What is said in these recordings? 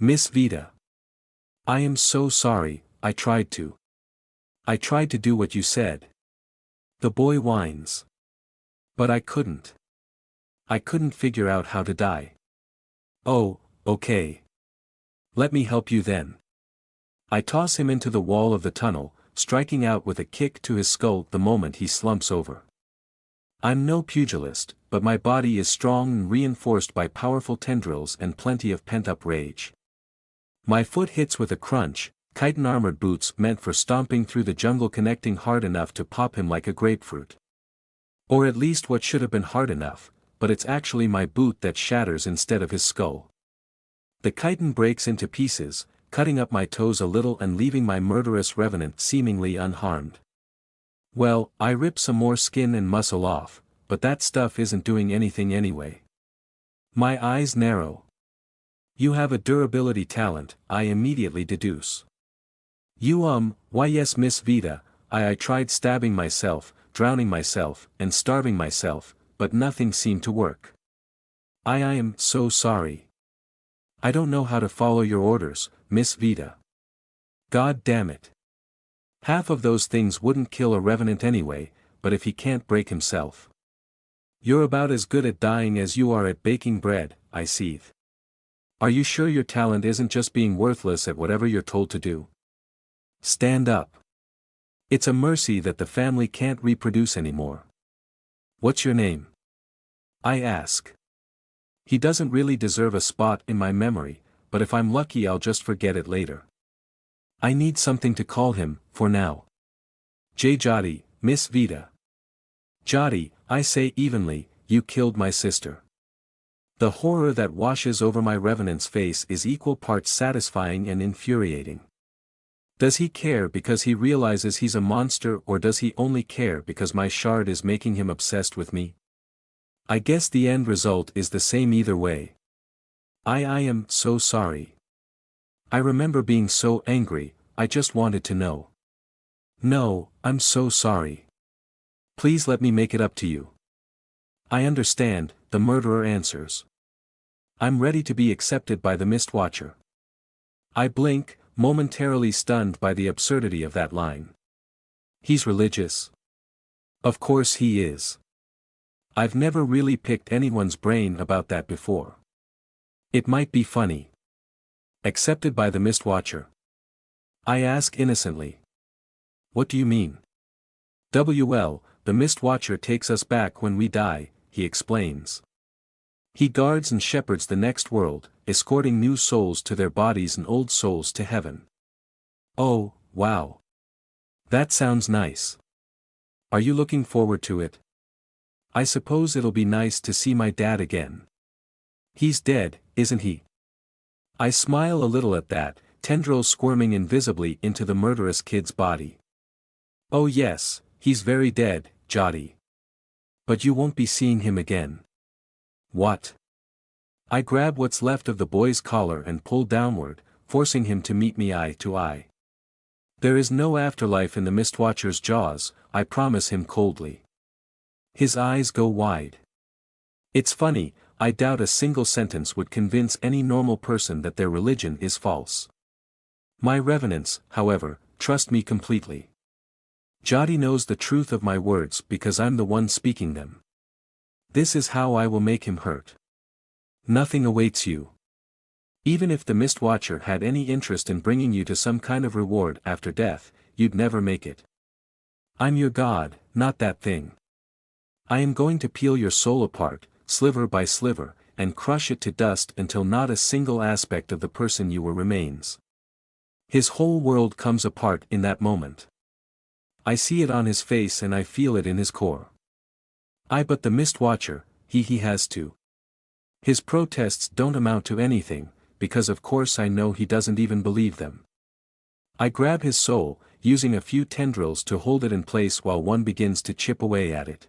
Miss Vita. I am so sorry, I tried to. I tried to do what you said. The boy whines. But I couldn't. I couldn't figure out how to die. Oh, okay. Let me help you then. I toss him into the wall of the tunnel, striking out with a kick to his skull the moment he slumps over. I'm no pugilist, but my body is strong and reinforced by powerful tendrils and plenty of pent-up rage. My foot hits with a crunch, chitin-armored boots meant for stomping through the jungle connecting hard enough to pop him like a grapefruit. Or at least what should have been hard enough, but it's actually my boot that shatters instead of his skull. The chitin breaks into pieces, cutting up my toes a little and leaving my murderous revenant seemingly unharmed. Well, I rip some more skin and muscle off, but that stuff isn't doing anything anyway. My eyes narrow. You have a durability talent, I immediately deduce. Why yes Miss Vita, I tried stabbing myself, drowning myself, and starving myself, but nothing seemed to work. I am so sorry. I don't know how to follow your orders, Miss Vita. God damn it. Half of those things wouldn't kill a revenant anyway, but if he can't break himself. You're about as good at dying as you are at baking bread, I seethe. Are you sure your talent isn't just being worthless at whatever you're told to do? Stand up. It's a mercy that the family can't reproduce anymore. What's your name? I ask. He doesn't really deserve a spot in my memory, but if I'm lucky I'll just forget it later. I need something to call him, for now. Jyoti, Miss Vita. Jyoti, I say evenly, you killed my sister. The horror that washes over my revenant's face is equal parts satisfying and infuriating. Does he care because he realizes he's a monster, or does he only care because my shard is making him obsessed with me? I guess the end result is the same either way. I am so sorry. I remember being so angry, I just wanted to know. No, I'm so sorry. Please let me make it up to you. I understand, the murderer answers. I'm ready to be accepted by the Mistwatcher. I blink, momentarily stunned by the absurdity of that line. He's religious. Of course he is. I've never really picked anyone's brain about that before. It might be funny. Accepted by the Mistwatcher. I ask innocently. What do you mean? Well, the Mistwatcher takes us back when we die, he explains. He guards and shepherds the next world, escorting new souls to their bodies and old souls to heaven. Oh, wow. That sounds nice. Are you looking forward to it? I suppose it'll be nice to see my dad again. He's dead, isn't he? I smile a little at that, tendrils squirming invisibly into the murderous kid's body. Oh yes, he's very dead, Jyoti. But you won't be seeing him again. What? I grab what's left of the boy's collar and pull downward, forcing him to meet me eye to eye. There is no afterlife in the Mistwatcher's jaws, I promise him coldly. His eyes go wide. It's funny, I doubt a single sentence would convince any normal person that their religion is false. My revenants, however, trust me completely. Jyoti knows the truth of my words because I'm the one speaking them. This is how I will make him hurt. Nothing awaits you. Even if the Mistwatcher had any interest in bringing you to some kind of reward after death, you'd never make it. I'm your god, not that thing. I am going to peel your soul apart, sliver by sliver, and crush it to dust until not a single aspect of the person you were remains. His whole world comes apart in that moment. I see it on his face and I feel it in his core. But the Mistwatcher, he has to. His protests don't amount to anything, because of course I know he doesn't even believe them. I grab his soul, using a few tendrils to hold it in place while one begins to chip away at it.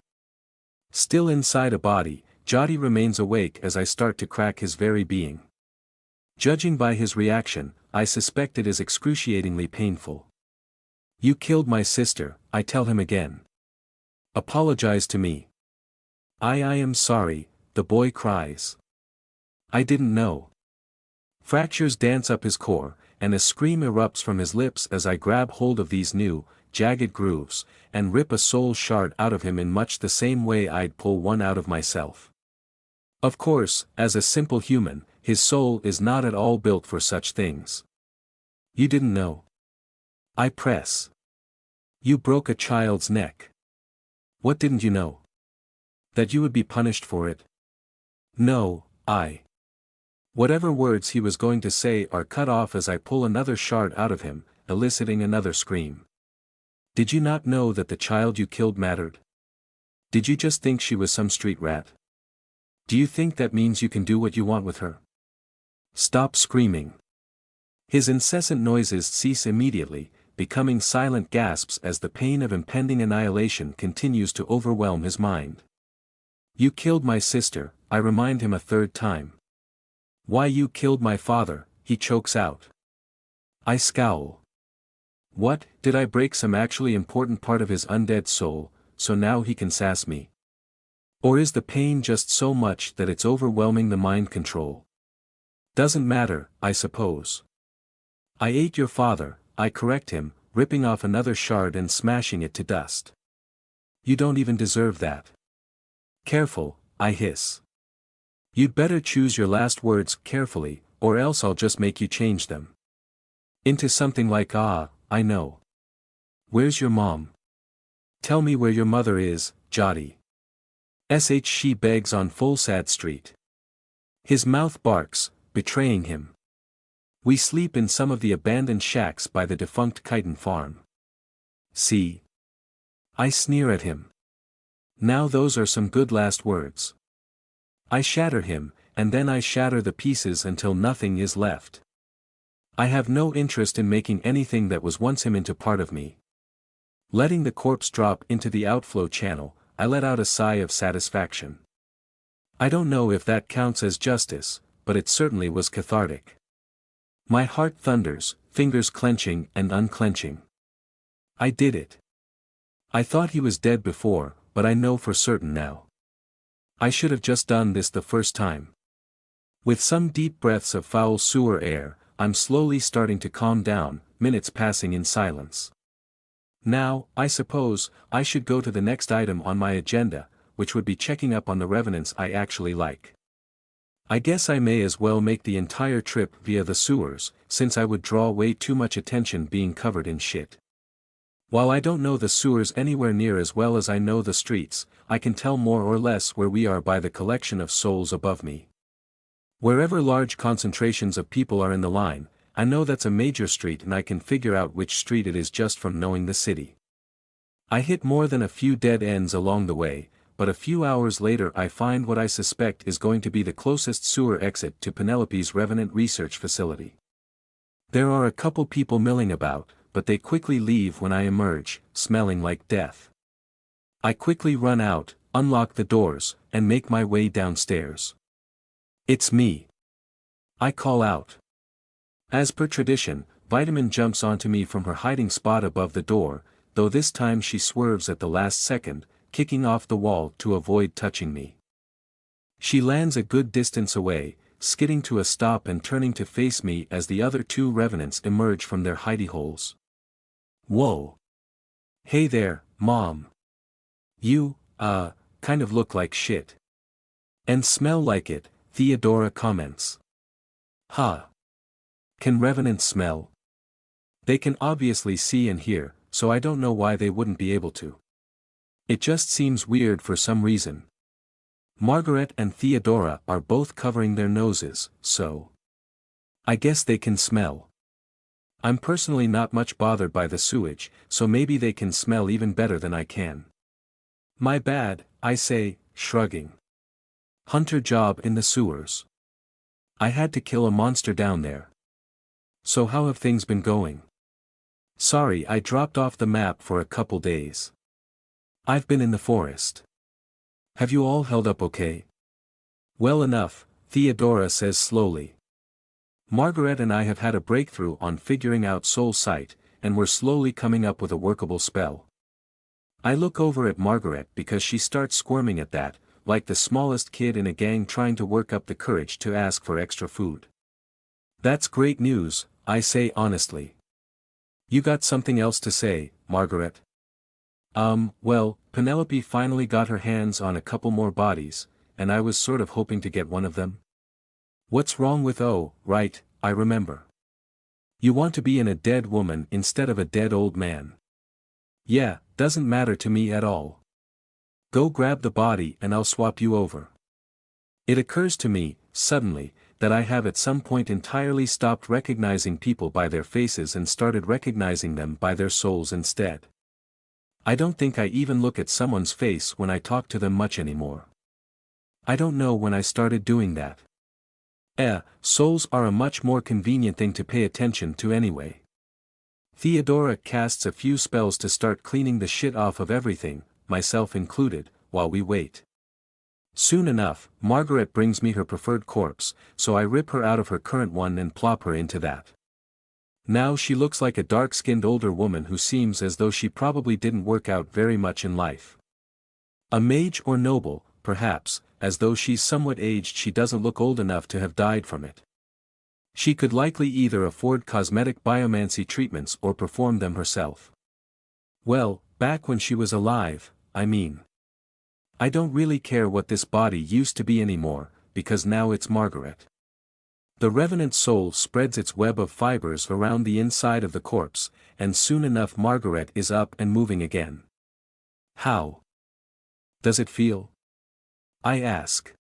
Still inside a body, Jyoti remains awake as I start to crack his very being. Judging by his reaction, I suspect it is excruciatingly painful. You killed my sister, I tell him again. Apologize to me. I am sorry, the boy cries. I didn't know. Fractures dance up his core, and a scream erupts from his lips as I grab hold of these new, jagged grooves, and rip a soul shard out of him in much the same way I'd pull one out of myself. Of course, as a simple human, his soul is not at all built for such things. You didn't know. I press. You broke a child's neck. What didn't you know? That you would be punished for it? No, Whatever words he was going to say are cut off as I pull another shard out of him, eliciting another scream. Did you not know that the child you killed mattered? Did you just think she was some street rat? Do you think that means you can do what you want with her? Stop screaming. His incessant noises cease immediately, becoming silent gasps as the pain of impending annihilation continues to overwhelm his mind. You killed my sister, I remind him a third time. Why you killed my father, he chokes out. I scowl. What, did I break some actually important part of his undead soul, so now he can sass me? Or is the pain just so much that it's overwhelming the mind control? Doesn't matter, I suppose. I ate your father, I correct him, ripping off another shard and smashing it to dust. You don't even deserve that. Careful, I hiss. You'd better choose your last words carefully, or else I'll just make you change them. Into something like I know. Where's your mom? Tell me where your mother is, Jotty. She begs on Fulsad Street. His mouth barks, betraying him. We sleep in some of the abandoned shacks by the defunct chitin farm. See? I sneer at him. Now those are some good last words. I shatter him, and then I shatter the pieces until nothing is left. I have no interest in making anything that was once him into part of me. Letting the corpse drop into the outflow channel, I let out a sigh of satisfaction. I don't know if that counts as justice, but it certainly was cathartic. My heart thunders, fingers clenching and unclenching. I did it. I thought he was dead before, but I know for certain now. I should have just done this the first time. With some deep breaths of foul sewer air, I'm slowly starting to calm down, minutes passing in silence. Now, I suppose, I should go to the next item on my agenda, which would be checking up on the revenants I actually like. I guess I may as well make the entire trip via the sewers, since I would draw way too much attention being covered in shit. While I don't know the sewers anywhere near as well as I know the streets, I can tell more or less where we are by the collection of souls above me. Wherever large concentrations of people are in the line, I know that's a major street and I can figure out which street it is just from knowing the city. I hit more than a few dead ends along the way, but a few hours later I find what I suspect is going to be the closest sewer exit to Penelope's Revenant Research Facility. There are a couple people milling about, but they quickly leave when I emerge, smelling like death. I quickly run out, unlock the doors, and make my way downstairs. It's me. I call out. As per tradition, Vitamin jumps onto me from her hiding spot above the door, though this time she swerves at the last second, kicking off the wall to avoid touching me. She lands a good distance away, skidding to a stop and turning to face me as the other two revenants emerge from their hidey holes. Whoa. Hey there, Mom. You, kind of look like shit. And smell like it, Theodora comments. Huh. Can revenants smell? They can obviously see and hear, so I don't know why they wouldn't be able to. It just seems weird for some reason. Margaret and Theodora are both covering their noses, so I guess they can smell. I'm personally not much bothered by the sewage, so maybe they can smell even better than I can. My bad, I say, shrugging. Hunter job in the sewers. I had to kill a monster down there. So how have things been going? Sorry I dropped off the map for a couple days. I've been in the forest. Have you all held up okay? Well enough, Theodora says slowly. Margaret and I have had a breakthrough on figuring out soul sight, and we're slowly coming up with a workable spell. I look over at Margaret because she starts squirming at that, like the smallest kid in a gang trying to work up the courage to ask for extra food. That's great news, I say honestly. You got something else to say, Margaret? Well, Penelope finally got her hands on a couple more bodies, and I was sort of hoping to get one of them. What's wrong with right, I remember. You want to be in a dead woman instead of a dead old man. Yeah, doesn't matter to me at all. Go grab the body and I'll swap you over. It occurs to me, suddenly, that I have at some point entirely stopped recognizing people by their faces and started recognizing them by their souls instead. I don't think I even look at someone's face when I talk to them much anymore. I don't know when I started doing that. Souls are a much more convenient thing to pay attention to anyway. Theodora casts a few spells to start cleaning the shit off of everything, myself included, while we wait. Soon enough, Margaret brings me her preferred corpse, so I rip her out of her current one and plop her into that. Now she looks like a dark-skinned older woman who seems as though she probably didn't work out very much in life. A mage or noble, perhaps, as though she's somewhat aged. She doesn't look old enough to have died from it. She could likely either afford cosmetic biomancy treatments or perform them herself. Well, back when she was alive, I mean. I don't really care what this body used to be anymore, because now it's Margaret. The revenant soul spreads its web of fibers around the inside of the corpse, and soon enough Margaret is up and moving again. How does it feel? I ask.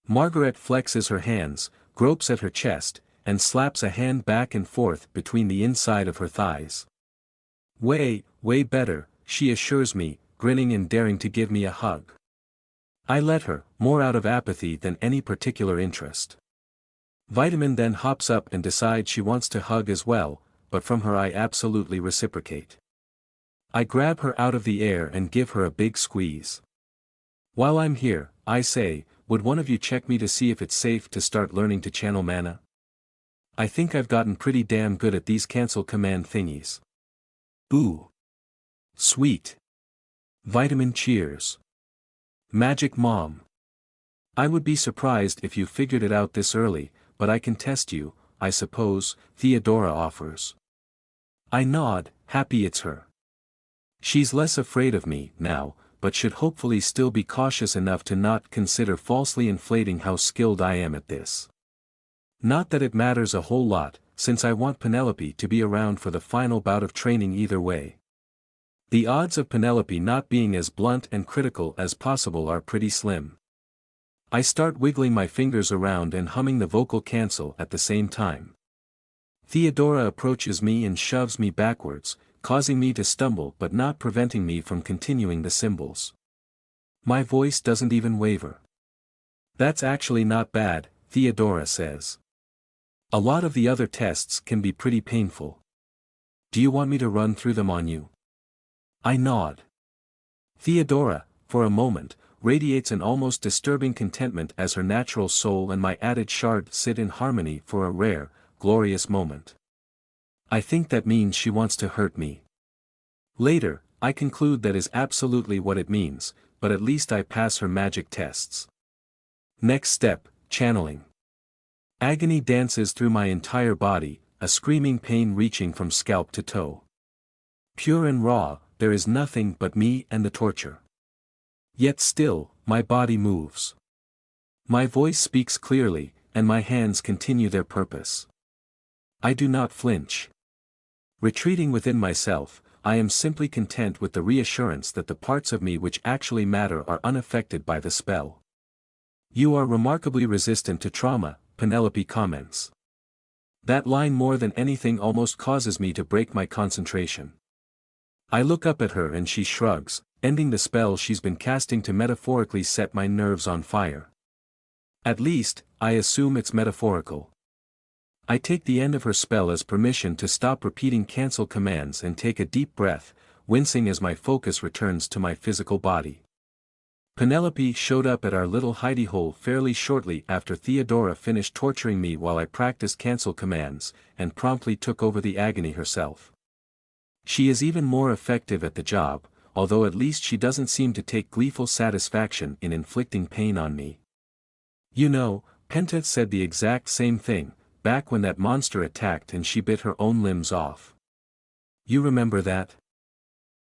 Margaret flexes her hands, gropes at her chest, and slaps a hand back and forth between the inside of her thighs. Way better, she assures me, grinning and daring to give me a hug. I let her, more out of apathy than any particular interest. Vitamin then hops up and decides she wants to hug as well, but from her I absolutely reciprocate. I grab her out of the air and give her a big squeeze. While I'm here, I say, would one of you check me to see if it's safe to start learning to channel mana? I think I've gotten pretty damn good at these cancel command thingies. Ooh. Sweet. Vitamin cheers. Magic Mom. I would be surprised if you figured it out this early, but I can test you, I suppose, Theodora offers. I nod, happy it's her. She's less afraid of me, now, but should hopefully still be cautious enough to not consider falsely inflating how skilled I am at this. Not that it matters a whole lot, since I want Penelope to be around for the final bout of training either way. The odds of Penelope not being as blunt and critical as possible are pretty slim. I start wiggling my fingers around and humming the vocal cancel at the same time. Theodora approaches me and shoves me backwards, causing me to stumble but not preventing me from continuing the symbols. My voice doesn't even waver. That's actually not bad, Theodora says. A lot of the other tests can be pretty painful. Do you want me to run through them on you? I nod. Theodora, for a moment, radiates an almost disturbing contentment as her natural soul and my added shard sit in harmony for a rare, glorious moment. I think that means she wants to hurt me. Later, I conclude that is absolutely what it means, but at least I pass her magic tests. Next step, channeling. Agony dances through my entire body, a screaming pain reaching from scalp to toe. Pure and raw, there is nothing but me and the torture. Yet still, my body moves. My voice speaks clearly, and my hands continue their purpose. I do not flinch. Retreating within myself, I am simply content with the reassurance that the parts of me which actually matter are unaffected by the spell. You are remarkably resistant to trauma, Penelope comments. That line more than anything almost causes me to break my concentration. I look up at her and she shrugs, ending the spell she's been casting to metaphorically set my nerves on fire. At least, I assume it's metaphorical. I take the end of her spell as permission to stop repeating cancel commands and take a deep breath, wincing as my focus returns to my physical body. Penelope showed up at our little hidey hole fairly shortly after Theodora finished torturing me while I practiced cancel commands, and promptly took over the agony herself. She is even more effective at the job, although at least she doesn't seem to take gleeful satisfaction in inflicting pain on me. You know, Penta said the exact same thing, back when that monster attacked and she bit her own limbs off. You remember that?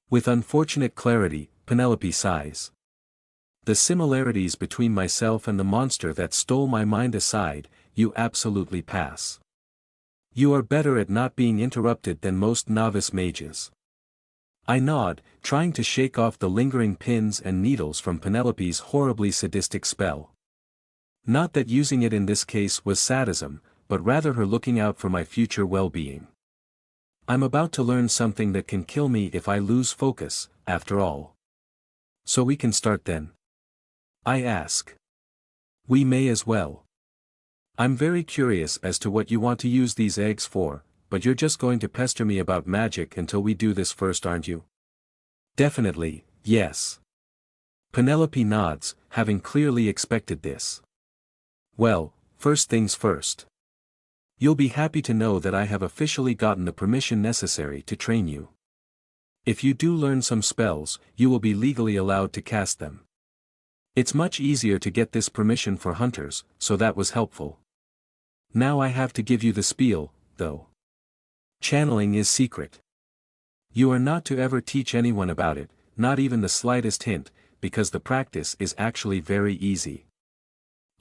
With unfortunate clarity, Penelope sighs. The similarities between myself and the monster that stole my mind aside, you absolutely pass. You are better at not being interrupted than most novice mages. I nod, trying to shake off the lingering pins and needles from Penelope's horribly sadistic spell. Not that using it in this case was sadism, but rather her looking out for my future well-being. I'm about to learn something that can kill me if I lose focus, after all. So we can start then? I ask. We may as well. I'm very curious as to what you want to use these eggs for, but you're just going to pester me about magic until we do this first, aren't you? Definitely, yes. Penelope nods, having clearly expected this. Well, first things first. You'll be happy to know that I have officially gotten the permission necessary to train you. If you do learn some spells, you will be legally allowed to cast them. It's much easier to get this permission for hunters, so that was helpful. Now I have to give you the spiel, though. Channeling is secret. You are not to ever teach anyone about it, not even the slightest hint, because the practice is actually very easy.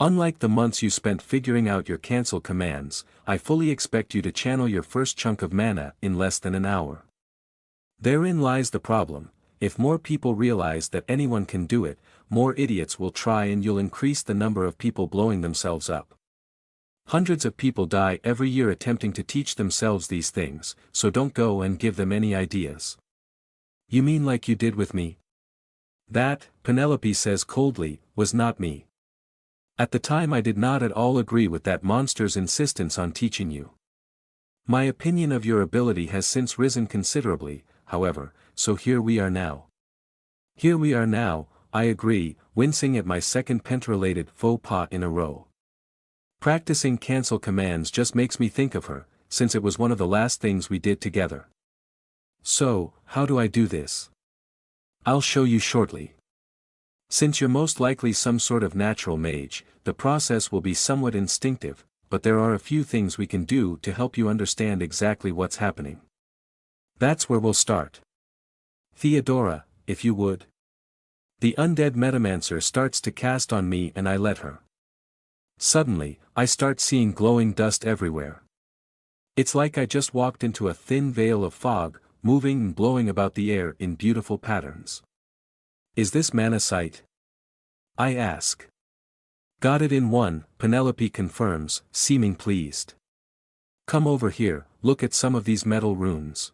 Unlike the months you spent figuring out your cancel commands, I fully expect you to channel your first chunk of mana in less than an hour. Therein lies the problem: if more people realize that anyone can do it, more idiots will try and you'll increase the number of people blowing themselves up. Hundreds of people die every year attempting to teach themselves these things, so don't go and give them any ideas. You mean like you did with me? That, Penelope says coldly, was not me. At the time I did not at all agree with that monster's insistence on teaching you. My opinion of your ability has since risen considerably, however, so here we are now. Here we are now, I agree, wincing at my second pent-related faux pas in a row. Practicing cancel commands just makes me think of her, since it was one of the last things we did together. So, how do I do this? I'll show you shortly. Since you're most likely some sort of natural mage, the process will be somewhat instinctive, but there are a few things we can do to help you understand exactly what's happening. That's where we'll start. Theodora, if you would. The undead metamancer starts to cast on me and I let her. Suddenly, I start seeing glowing dust everywhere. It's like I just walked into a thin veil of fog, moving and blowing about the air in beautiful patterns. Is this mana sight? I ask. Got it in one, Penelope confirms, seeming pleased. Come over here, look at some of these metal runes.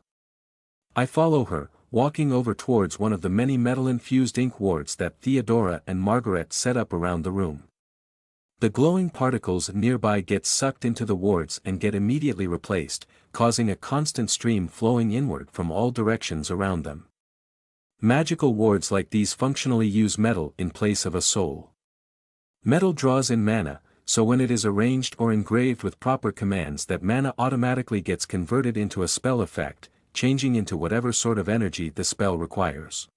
I follow her, walking over towards one of the many metal-infused ink wards that Theodora and Margaret set up around the room. The glowing particles nearby get sucked into the wards and get immediately replaced, causing a constant stream flowing inward from all directions around them. Magical wards like these functionally use metal in place of a soul. Metal draws in mana, so when it is arranged or engraved with proper commands, that mana automatically gets converted into a spell effect, changing into whatever sort of energy the spell requires.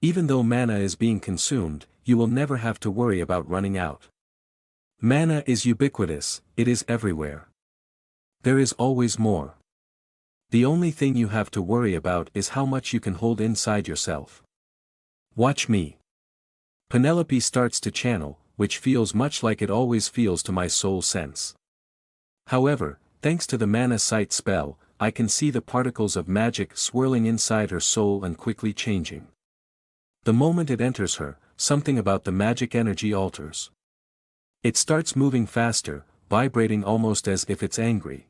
Even though mana is being consumed, you will never have to worry about running out. Mana is ubiquitous, it is everywhere. There is always more. The only thing you have to worry about is how much you can hold inside yourself. Watch me. Penelope starts to channel, which feels much like it always feels to my soul sense. However, thanks to the mana sight spell, I can see the particles of magic swirling inside her soul and quickly changing. The moment it enters her, something about the magic energy alters. It starts moving faster, vibrating almost as if it's angry.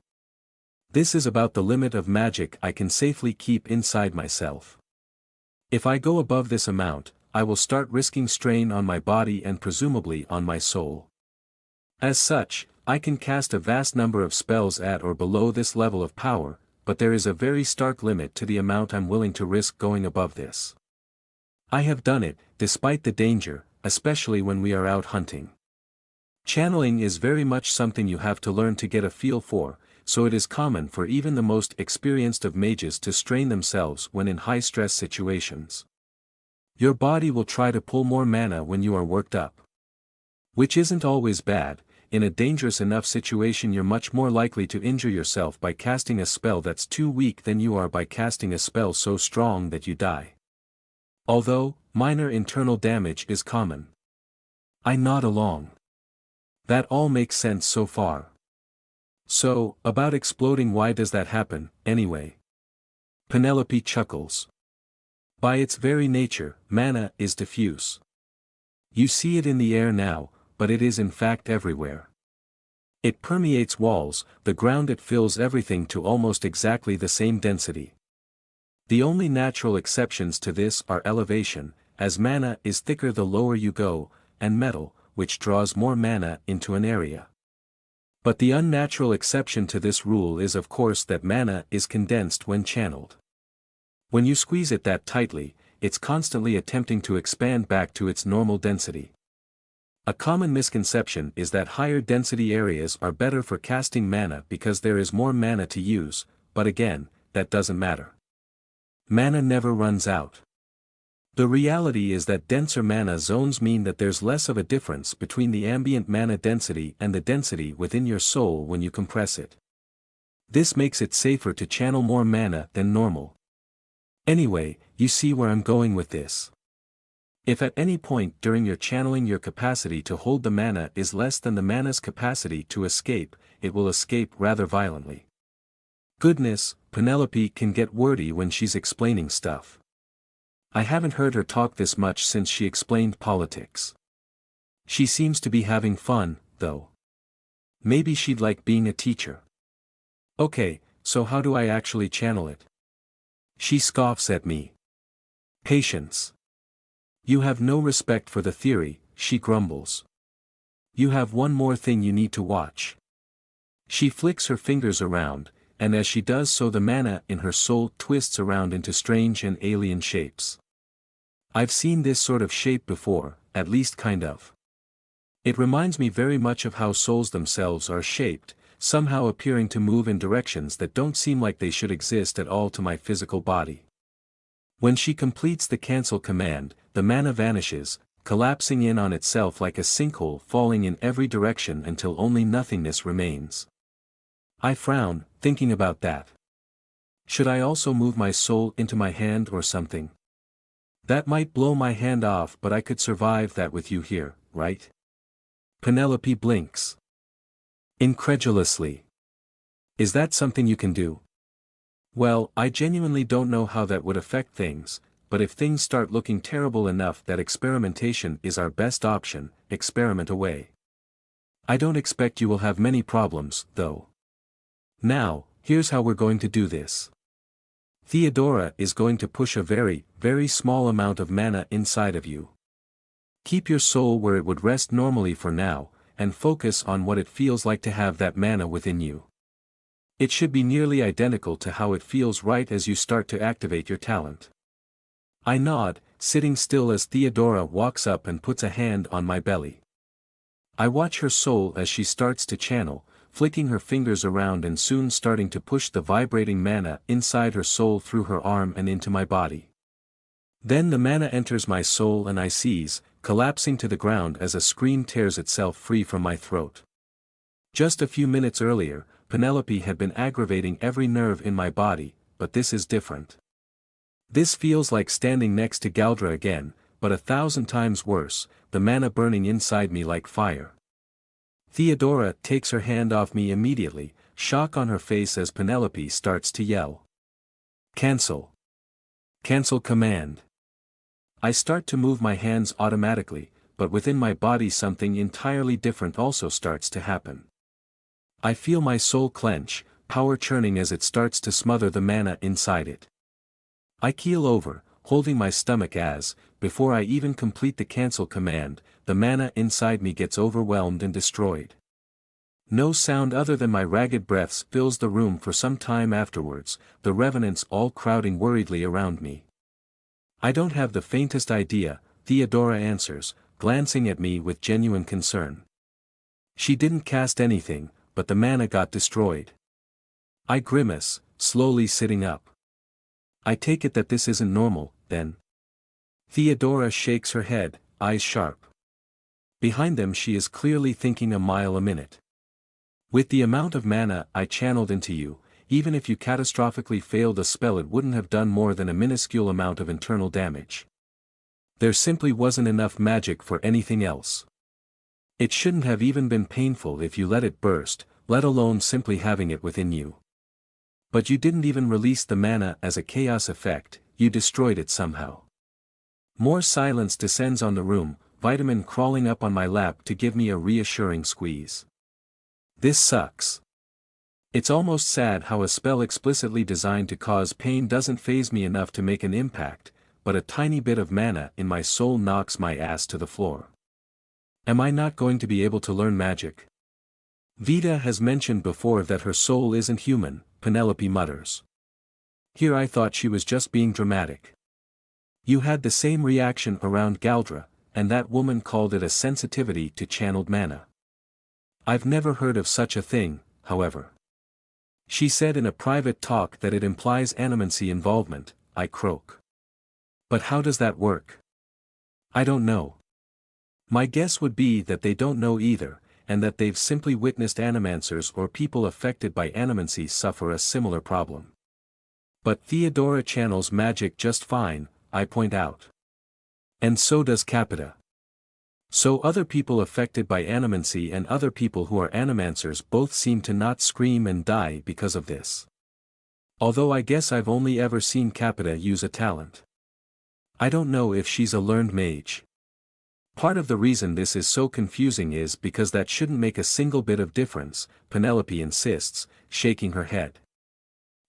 This is about the limit of magic I can safely keep inside myself. If I go above this amount, I will start risking strain on my body and presumably on my soul. As such, I can cast a vast number of spells at or below this level of power, but there is a very stark limit to the amount I'm willing to risk going above this. I have done it, despite the danger, especially when we are out hunting. Channeling is very much something you have to learn to get a feel for, so it is common for even the most experienced of mages to strain themselves when in high-stress situations. Your body will try to pull more mana when you are worked up. Which isn't always bad, in a dangerous enough situation you're much more likely to injure yourself by casting a spell that's too weak than you are by casting a spell so strong that you die. Although, minor internal damage is common. I nod along. That all makes sense so far. So, about exploding, why does that happen, anyway? Penelope chuckles. By its very nature, mana is diffuse. You see it in the air now, but it is in fact everywhere. It permeates walls, the ground, it fills everything to almost exactly the same density. The only natural exceptions to this are elevation, as mana is thicker the lower you go, and metal, which draws more mana into an area. But the unnatural exception to this rule is of course that mana is condensed when channeled. When you squeeze it that tightly, it's constantly attempting to expand back to its normal density. A common misconception is that higher density areas are better for casting mana because there is more mana to use, but again, that doesn't matter. Mana never runs out. The reality is that denser mana zones mean that there's less of a difference between the ambient mana density and the density within your soul when you compress it. This makes it safer to channel more mana than normal. Anyway, you see where I'm going with this. If at any point during your channeling your capacity to hold the mana is less than the mana's capacity to escape, it will escape rather violently. Goodness, Penelope can get wordy when she's explaining stuff. I haven't heard her talk this much since she explained politics. She seems to be having fun, though. Maybe she'd like being a teacher. Okay, so how do I actually channel it? She scoffs at me. Patience. You have no respect for the theory, she grumbles. You have one more thing you need to watch. She flicks her fingers around, and as she does so the mana in her soul twists around into strange and alien shapes. I've seen this sort of shape before, at least kind of. It reminds me very much of how souls themselves are shaped, somehow appearing to move in directions that don't seem like they should exist at all to my physical body. When she completes the cancel command, the mana vanishes, collapsing in on itself like a sinkhole, falling in every direction until only nothingness remains. I frown, thinking about that. Should I also move my soul into my hand or something? That might blow my hand off, but I could survive that with you here, right? Penelope blinks incredulously. Is that something you can do? Well, I genuinely don't know how that would affect things, but if things start looking terrible enough that experimentation is our best option, experiment away. I don't expect you will have many problems, though. Now, here's how we're going to do this. Theodora is going to push a very, very small amount of mana inside of you. Keep your soul where it would rest normally for now, and focus on what it feels like to have that mana within you. It should be nearly identical to how it feels right as you start to activate your talent. I nod, sitting still as Theodora walks up and puts a hand on my belly. I watch her soul as she starts to channel, flicking her fingers around and soon starting to push the vibrating mana inside her soul through her arm and into my body. Then the mana enters my soul and I seize, collapsing to the ground as a scream tears itself free from my throat. Just a few minutes earlier, Penelope had been aggravating every nerve in my body, but this is different. This feels like standing next to Galdra again, but 1,000 times worse, the mana burning inside me like fire. Theodora takes her hand off me immediately, shock on her face as Penelope starts to yell. Cancel. Cancel command. I start to move my hands automatically, but within my body something entirely different also starts to happen. I feel my soul clench, power churning as it starts to smother the mana inside it. I keel over, holding my stomach as, before I even complete the cancel command, the mana inside me gets overwhelmed and destroyed. No sound other than my ragged breaths fills the room for some time afterwards, the revenants all crowding worriedly around me. I don't have the faintest idea, Theodora answers, glancing at me with genuine concern. She didn't cast anything, but the mana got destroyed. I grimace, slowly sitting up. I take it that this isn't normal, then. Theodora shakes her head, eyes sharp. Behind them she is clearly thinking a mile a minute. With the amount of mana I channeled into you, even if you catastrophically failed a spell it wouldn't have done more than a minuscule amount of internal damage. There simply wasn't enough magic for anything else. It shouldn't have even been painful if you let it burst, let alone simply having it within you. But you didn't even release the mana as a chaos effect, you destroyed it somehow. More silence descends on the room, Vitamin crawling up on my lap to give me a reassuring squeeze. This sucks. It's almost sad how a spell explicitly designed to cause pain doesn't faze me enough to make an impact, but a tiny bit of mana in my soul knocks my ass to the floor. Am I not going to be able to learn magic? Vita has mentioned before that her soul isn't human, Penelope mutters. Here I thought she was just being dramatic. You had the same reaction around Galdra, and that woman called it a sensitivity to channeled mana. I've never heard of such a thing, however. She said in a private talk that it implies animancy involvement, I croak. But how does that work? I don't know. My guess would be that they don't know either, and that they've simply witnessed animancers or people affected by animancy suffer a similar problem. But Theodora channels magic just fine, I point out. And so does Capita. So other people affected by animancy and other people who are animancers both seem to not scream and die because of this. Although I guess I've only ever seen Capita use a talent. I don't know if she's a learned mage. Part of the reason this is so confusing is because that shouldn't make a single bit of difference, Penelope insists, shaking her head.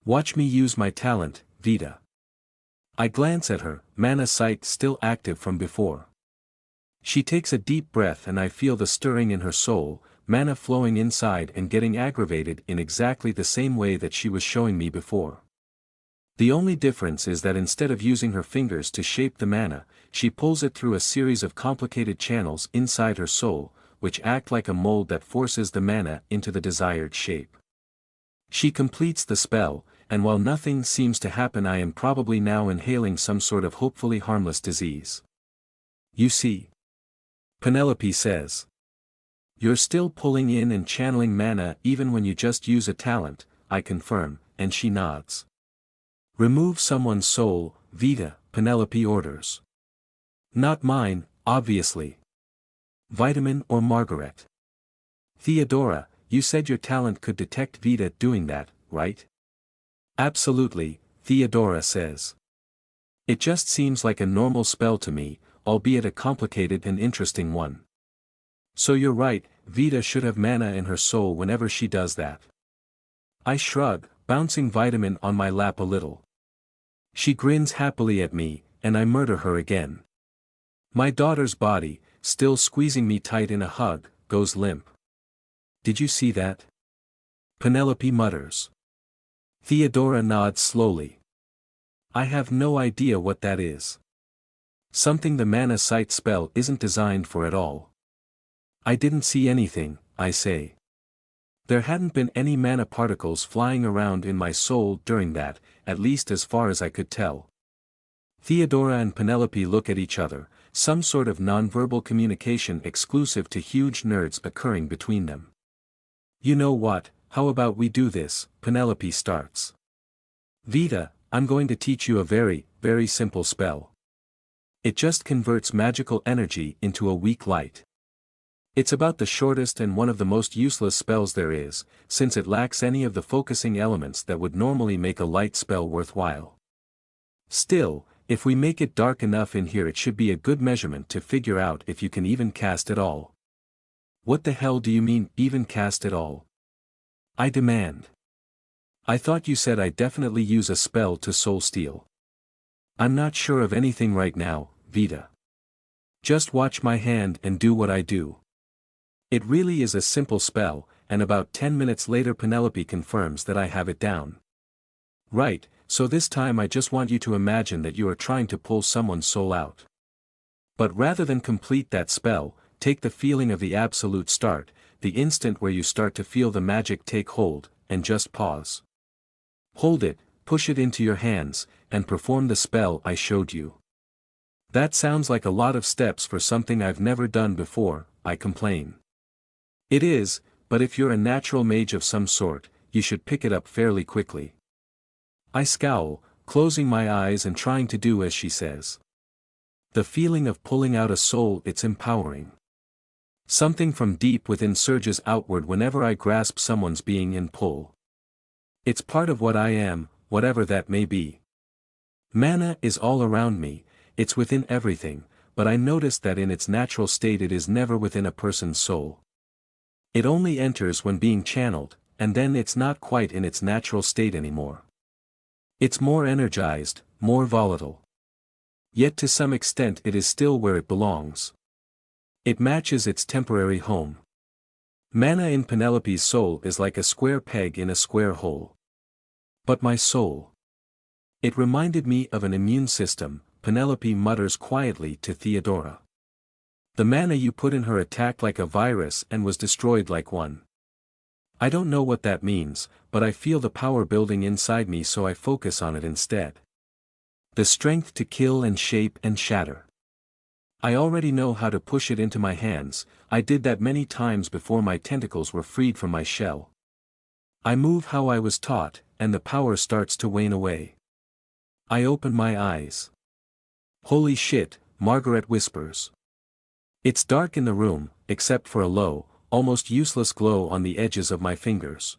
Watch me use my talent, Vita. I glance at her, mana sight still active from before. She takes a deep breath and I feel the stirring in her soul, mana flowing inside and getting aggravated in exactly the same way that she was showing me before. The only difference is that instead of using her fingers to shape the mana, she pulls it through a series of complicated channels inside her soul, which act like a mold that forces the mana into the desired shape. She completes the spell, and while nothing seems to happen I am probably now inhaling some sort of hopefully harmless disease. You see? Penelope says. You're still pulling in and channeling mana even when you just use a talent, I confirm, and she nods. Remove someone's soul, Vita, Penelope orders. Not mine, obviously. Vitamin or Margaret. Theodora, you said your talent could detect Vita doing that, right? Absolutely, Theodora says. It just seems like a normal spell to me, albeit a complicated and interesting one. So you're right, Vita should have mana in her soul whenever she does that. I shrug, bouncing Vitamin on my lap a little. She grins happily at me, and I murder her again. My daughter's body, still squeezing me tight in a hug, goes limp. Did you see that? Penelope mutters. Theodora nods slowly. I have no idea what that is. Something the mana sight spell isn't designed for at all. I didn't see anything, I say. There hadn't been any mana particles flying around in my soul during that, at least as far as I could tell. Theodora and Penelope look at each other, some sort of nonverbal communication exclusive to huge nerds occurring between them. You know what, how about we do this, Penelope starts. Vita, I'm going to teach you a very, very simple spell. It just converts magical energy into a weak light. It's about the shortest and one of the most useless spells there is, since it lacks any of the focusing elements that would normally make a light spell worthwhile. Still, if we make it dark enough in here it should be a good measurement to figure out if you can even cast at all. What the hell do you mean, even cast at all? I demand. I thought you said I definitely use a spell to soul steal. I'm not sure of anything right now, Vita. Just watch my hand and do what I do. It really is a simple spell, and about 10 minutes later Penelope confirms that I have it down. Right, so this time I just want you to imagine that you are trying to pull someone's soul out. But rather than complete that spell, take the feeling of the absolute start, the instant where you start to feel the magic take hold, and just pause. Hold it, push it into your hands, and perform the spell I showed you. That sounds like a lot of steps for something I've never done before, I complain. It is, but if you're a natural mage of some sort, you should pick it up fairly quickly. I scowl, closing my eyes and trying to do as she says. The feeling of pulling out a soul, it's empowering. Something from deep within surges outward whenever I grasp someone's being and pull. It's part of what I am, whatever that may be. Mana is all around me, it's within everything, but I notice that in its natural state it is never within a person's soul. It only enters when being channeled, and then it's not quite in its natural state anymore. It's more energized, more volatile. Yet to some extent it is still where it belongs. It matches its temporary home. Mana in Penelope's soul is like a square peg in a square hole. But my soul. It reminded me of an immune system, Penelope mutters quietly to Theodora. The mana you put in her attacked like a virus and was destroyed like one. I don't know what that means, but I feel the power building inside me, so I focus on it instead. The strength to kill and shape and shatter. I already know how to push it into my hands, I did that many times before my tentacles were freed from my shell. I move how I was taught, and the power starts to wane away. I open my eyes. Holy shit, Margaret whispers. It's dark in the room, except for a low, almost useless glow on the edges of my fingers.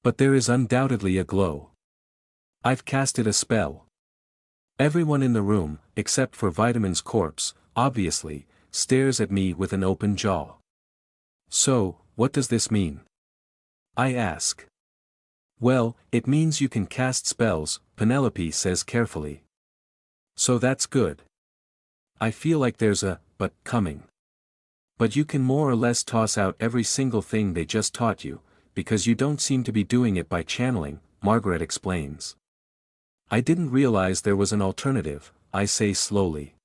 But there is undoubtedly a glow. I've casted a spell. Everyone in the room, except for Vitamin's corpse, obviously, stares at me with an open jaw. So, what does this mean? I ask. Well, it means you can cast spells, Penelope says carefully. So that's good. I feel like there's a but coming. But you can more or less toss out every single thing they just taught you, because you don't seem to be doing it by channeling, Margaret explains. I didn't realize there was an alternative, I say slowly.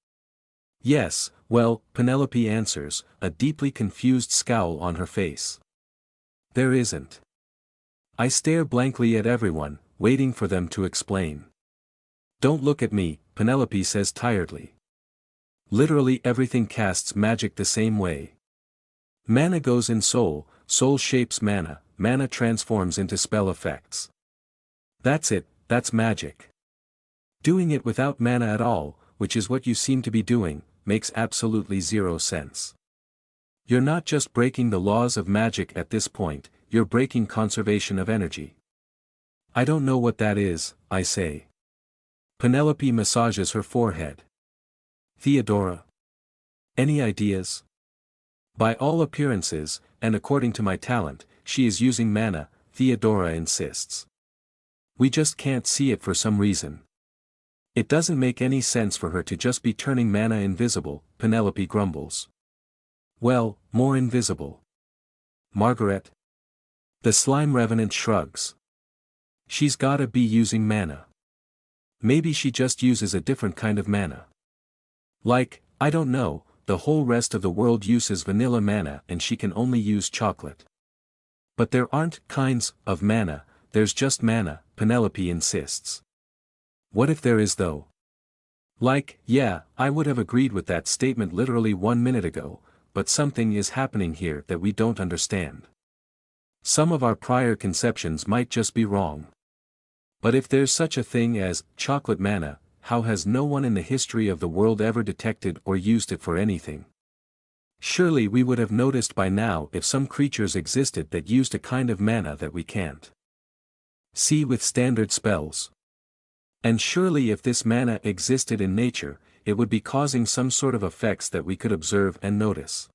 Yes, well, Penelope answers, a deeply confused scowl on her face. There isn't. I stare blankly at everyone, waiting for them to explain. Don't look at me, Penelope says tiredly. Literally everything casts magic the same way. Mana goes in soul, soul shapes mana, mana transforms into spell effects. That's it, that's magic. Doing it without mana at all, which is what you seem to be doing, makes absolutely zero sense. You're not just breaking the laws of magic at this point, you're breaking conservation of energy. I don't know what that is, I say. Penelope massages her forehead. Theodora. Any ideas? By all appearances, and according to my talent, she is using mana, Theodora insists. We just can't see it for some reason. It doesn't make any sense for her to just be turning mana invisible, Penelope grumbles. Well, more invisible. Margaret. The slime revenant shrugs. She's gotta be using mana. Maybe she just uses a different kind of mana. Like, I don't know, the whole rest of the world uses vanilla mana and she can only use chocolate. But there aren't kinds of mana, there's just mana, Penelope insists. What if there is though? Like, yeah, I would have agreed with that statement literally 1 minute ago, but something is happening here that we don't understand. Some of our prior conceptions might just be wrong. But if there's such a thing as chocolate mana, how has no one in the history of the world ever detected or used it for anything? Surely we would have noticed by now if some creatures existed that used a kind of mana that we can't see with standard spells. And surely if this mana existed in nature, it would be causing some sort of effects that we could observe and notice.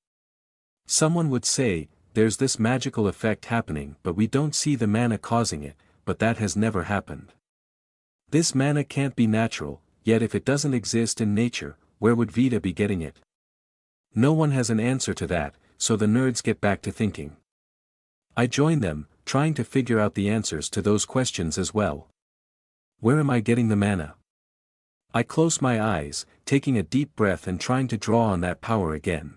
Someone would say, there's this magical effect happening but we don't see the mana causing it, but that has never happened. This mana can't be natural, yet if it doesn't exist in nature, where would Vita be getting it? No one has an answer to that, so the nerds get back to thinking. I join them, trying to figure out the answers to those questions as well. Where am I getting the mana? I close my eyes, taking a deep breath and trying to draw on that power again.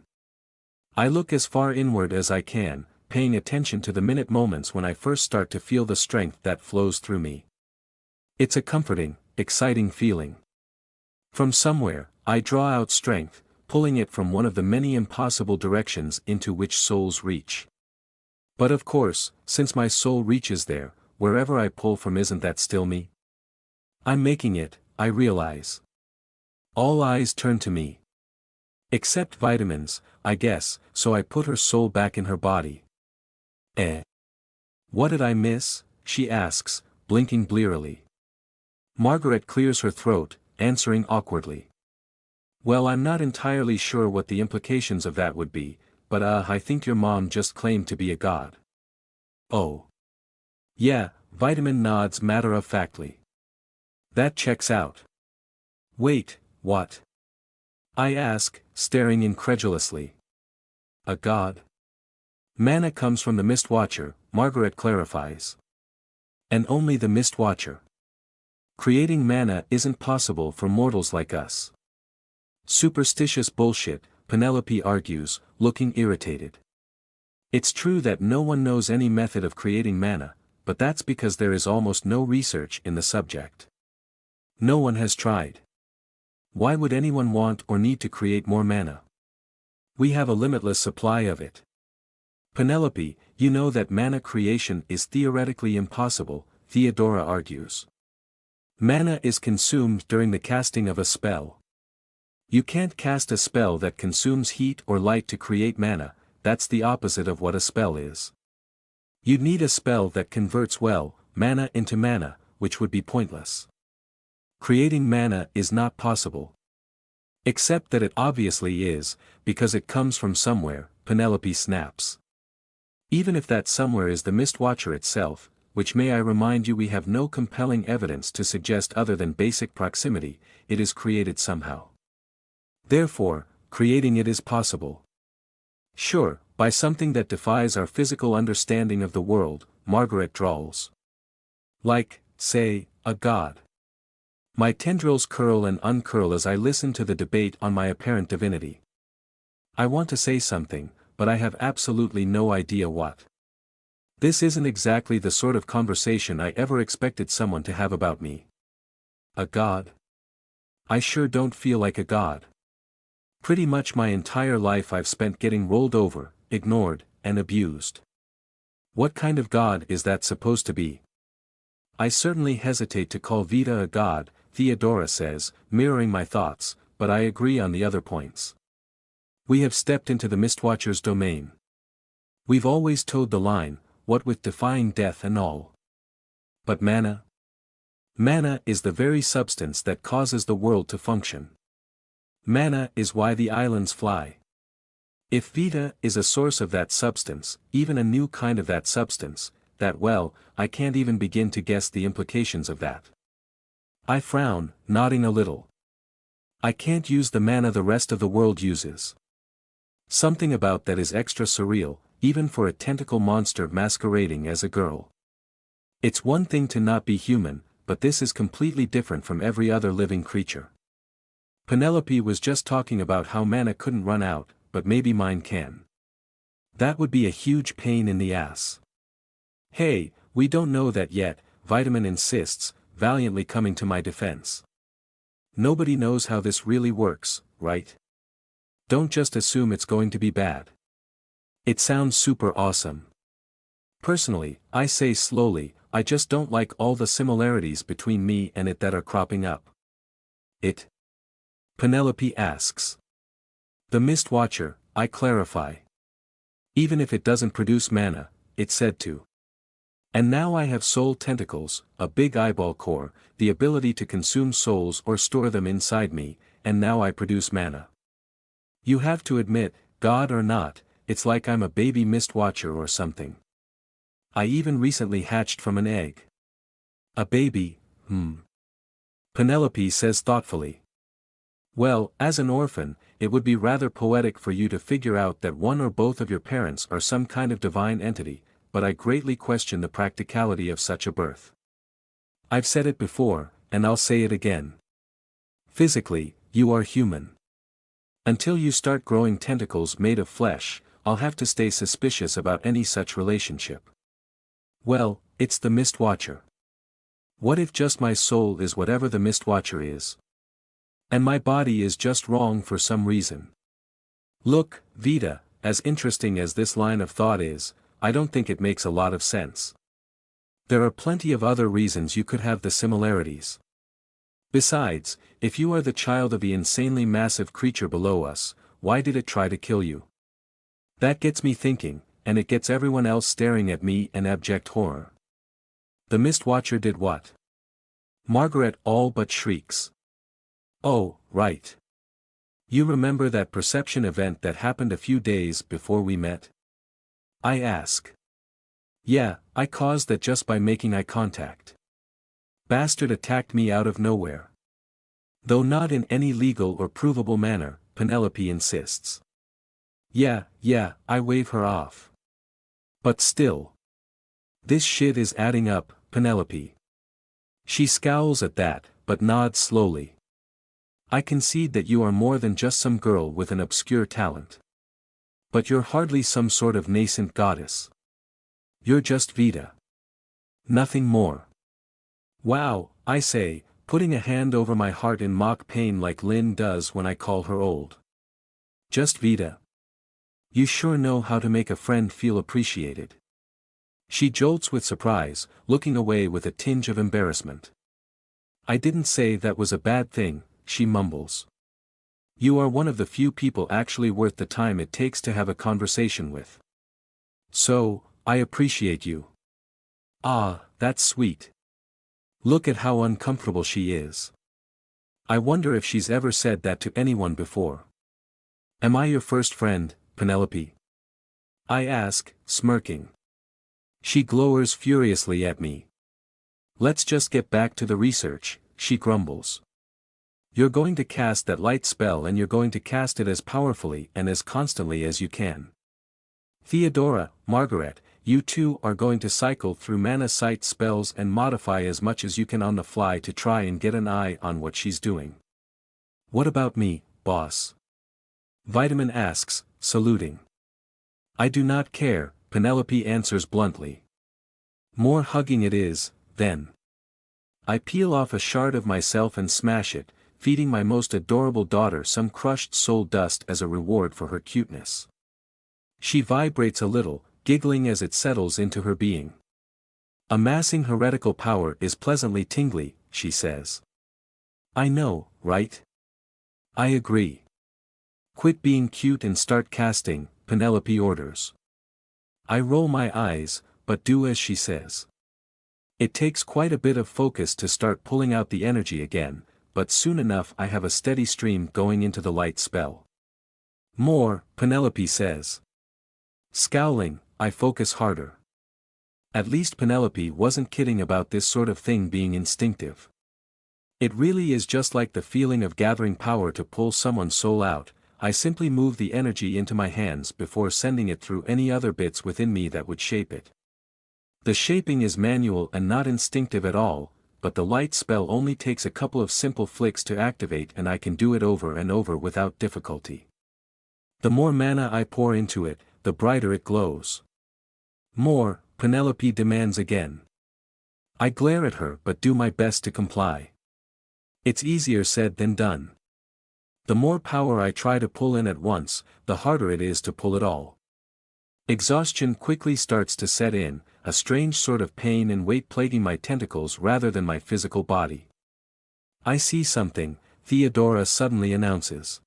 I look as far inward as I can, paying attention to the minute moments when I first start to feel the strength that flows through me. It's a comforting, exciting feeling. From somewhere, I draw out strength, pulling it from one of the many impossible directions into which souls reach. But of course, since my soul reaches there, wherever I pull from, isn't that still me? I'm making it, I realize. All eyes turn to me. Except vitamins, I guess, so I put her soul back in her body. Eh? What did I miss? She asks, blinking blearily. Margaret clears her throat, answering awkwardly. Well, I'm not entirely sure what the implications of that would be, but I think your mom just claimed to be a god. Oh. Yeah, Vitamin nods matter-of-factly. That checks out. Wait, what? I ask, staring incredulously. A god? Mana comes from the Mistwatcher, Margaret clarifies. And only the Mistwatcher. Creating mana isn't possible for mortals like us. Superstitious bullshit, Penelope argues, looking irritated. It's true that no one knows any method of creating mana, but that's because there is almost no research in the subject. No one has tried. Why would anyone want or need to create more mana? We have a limitless supply of it. Penelope, you know that mana creation is theoretically impossible, Theodora argues. Mana is consumed during the casting of a spell. You can't cast a spell that consumes heat or light to create mana, that's the opposite of what a spell is. You'd need a spell that converts mana into mana, which would be pointless. Creating mana is not possible. Except that it obviously is, because it comes from somewhere, Penelope snaps. Even if that somewhere is the Mistwatcher itself, which may I remind you we have no compelling evidence to suggest other than basic proximity, it is created somehow. Therefore, creating it is possible. Sure, by something that defies our physical understanding of the world, Margaret drawls. Like, say, a god. My tendrils curl and uncurl as I listen to the debate on my apparent divinity. I want to say something, but I have absolutely no idea what. This isn't exactly the sort of conversation I ever expected someone to have about me. A god? I sure don't feel like a god. Pretty much my entire life I've spent getting rolled over, ignored, and abused. What kind of god is that supposed to be? I certainly hesitate to call Vita a god, Theodora says, mirroring my thoughts, but I agree on the other points. We have stepped into the Mistwatcher's domain. We've always towed the line, what with defying death and all. But mana? Mana is the very substance that causes the world to function. Mana is why the islands fly. If Vita is a source of that substance, even a new kind of that substance, I can't even begin to guess the implications of that. I frown, nodding a little. I can't use the mana the rest of the world uses. Something about that is extra surreal, even for a tentacle monster masquerading as a girl. It's one thing to not be human, but this is completely different from every other living creature. Penelope was just talking about how mana couldn't run out, but maybe mine can. That would be a huge pain in the ass. Hey, we don't know that yet, Vitamin insists, valiantly coming to my defense. Nobody knows how this really works, right? Don't just assume it's going to be bad. It sounds super awesome. Personally, I say slowly, I just don't like all the similarities between me and it that are cropping up. It? Penelope asks. The Mistwatcher, I clarify. Even if it doesn't produce mana, it's said to. And now I have soul tentacles, a big eyeball core, the ability to consume souls or store them inside me, and now I produce mana. You have to admit, god or not, it's like I'm a baby Mistwatcher or something. I even recently hatched from an egg. A baby, Penelope says thoughtfully. Well, as an orphan, it would be rather poetic for you to figure out that one or both of your parents are some kind of divine entity, but I greatly question the practicality of such a birth. I've said it before, and I'll say it again. Physically, you are human. Until you start growing tentacles made of flesh, I'll have to stay suspicious about any such relationship. Well, it's the Mistwatcher. What if just my soul is whatever the Mistwatcher is? And my body is just wrong for some reason? Look, Vita, as interesting as this line of thought is, I don't think it makes a lot of sense. There are plenty of other reasons you could have the similarities. Besides, if you are the child of the insanely massive creature below us, why did it try to kill you? That gets me thinking, and it gets everyone else staring at me in abject horror. The Mistwatcher did what? Margaret all but shrieks. Oh, right. You remember that perception event that happened a few days before we met? I ask. Yeah, I caused that just by making eye contact. Bastard attacked me out of nowhere. Though not in any legal or provable manner, Penelope insists. Yeah, I wave her off. But still. This shit is adding up, Penelope. She scowls at that, but nods slowly. I concede that you are more than just some girl with an obscure talent. But you're hardly some sort of nascent goddess. You're just Vita. Nothing more. Wow, I say, putting a hand over my heart in mock pain like Lynn does when I call her old. Just Vita. You sure know how to make a friend feel appreciated. She jolts with surprise, looking away with a tinge of embarrassment. I didn't say that was a bad thing, she mumbles. You are one of the few people actually worth the time it takes to have a conversation with. So, I appreciate you. Ah, that's sweet. Look at how uncomfortable she is. I wonder if she's ever said that to anyone before. Am I your first friend, Penelope? I ask, smirking. She glowers furiously at me. Let's just get back to the research, she grumbles. You're going to cast that light spell and you're going to cast it as powerfully and as constantly as you can. Theodora, Margaret, you two are going to cycle through mana sight spells and modify as much as you can on the fly to try and get an eye on what she's doing. What about me, boss? Vitamin asks, saluting. I do not care, Penelope answers bluntly. More hugging it is, then. I peel off a shard of myself and smash it, feeding my most adorable daughter some crushed soul dust as a reward for her cuteness. She vibrates a little, giggling as it settles into her being. Amassing heretical power is pleasantly tingly, she says. I know, right? I agree. Quit being cute and start casting, Penelope orders. I roll my eyes, but do as she says. It takes quite a bit of focus to start pulling out the energy again, but soon enough I have a steady stream going into the light spell. More, Penelope says. Scowling, I focus harder. At least Penelope wasn't kidding about this sort of thing being instinctive. It really is just like the feeling of gathering power to pull someone's soul out. I simply move the energy into my hands before sending it through any other bits within me that would shape it. The shaping is manual and not instinctive at all, but the light spell only takes a couple of simple flicks to activate and I can do it over and over without difficulty. The more mana I pour into it, the brighter it glows. More, Penelope demands again. I glare at her but do my best to comply. It's easier said than done. The more power I try to pull in at once, the harder it is to pull it all. Exhaustion quickly starts to set in, a strange sort of pain and weight plaguing my tentacles rather than my physical body. I see something, Theodora suddenly announces.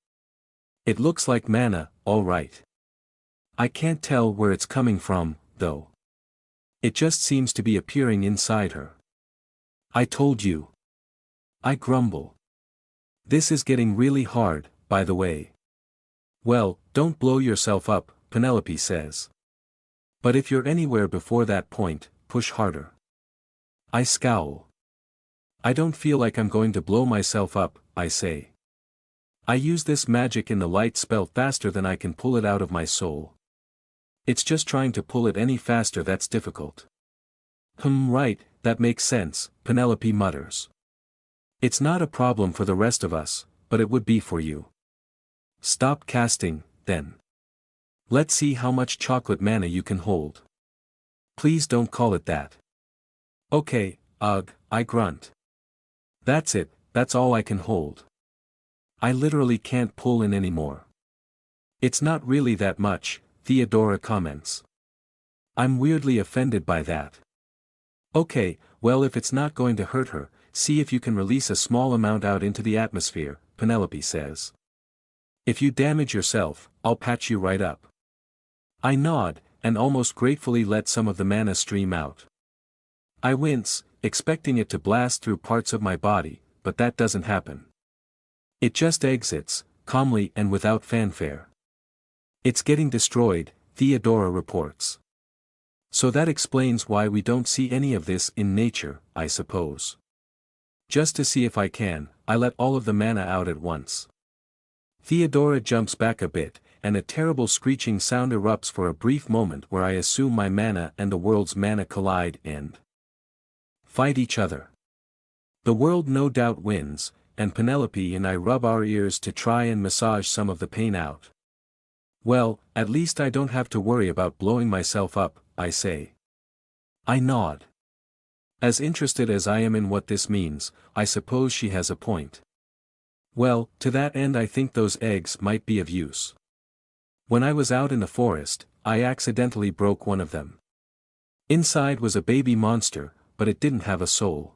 It looks like mana, all right. I can't tell where it's coming from, though. It just seems to be appearing inside her. I told you. I grumble. This is getting really hard, by the way. Well, don't blow yourself up, Penelope says. But if you're anywhere before that point, push harder. I scowl. I don't feel like I'm going to blow myself up, I say. I use this magic in the light spell faster than I can pull it out of my soul. It's just trying to pull it any faster that's difficult. Right, that makes sense, Penelope mutters. It's not a problem for the rest of us, but it would be for you. Stop casting, then. Let's see how much chocolate mana you can hold. Please don't call it that. Okay, ugh, I grunt. That's it, that's all I can hold. I literally can't pull in anymore. It's not really that much, Theodora comments. I'm weirdly offended by that. Okay, well if it's not going to hurt her, see if you can release a small amount out into the atmosphere, Penelope says. If you damage yourself, I'll patch you right up. I nod, and almost gratefully let some of the mana stream out. I wince, expecting it to blast through parts of my body, but that doesn't happen. It just exits, calmly and without fanfare. It's getting destroyed, Theodora reports. So that explains why we don't see any of this in nature, I suppose. Just to see if I can, I let all of the mana out at once. Theodora jumps back a bit, and a terrible screeching sound erupts for a brief moment where I assume my mana and the world's mana collide and fight each other. The world no doubt wins, and Penelope and I rub our ears to try and massage some of the pain out. Well, at least I don't have to worry about blowing myself up, I say. I nod. As interested as I am in what this means, I suppose she has a point. Well, to that end I think those eggs might be of use. When I was out in the forest, I accidentally broke one of them. Inside was a baby monster, but it didn't have a soul.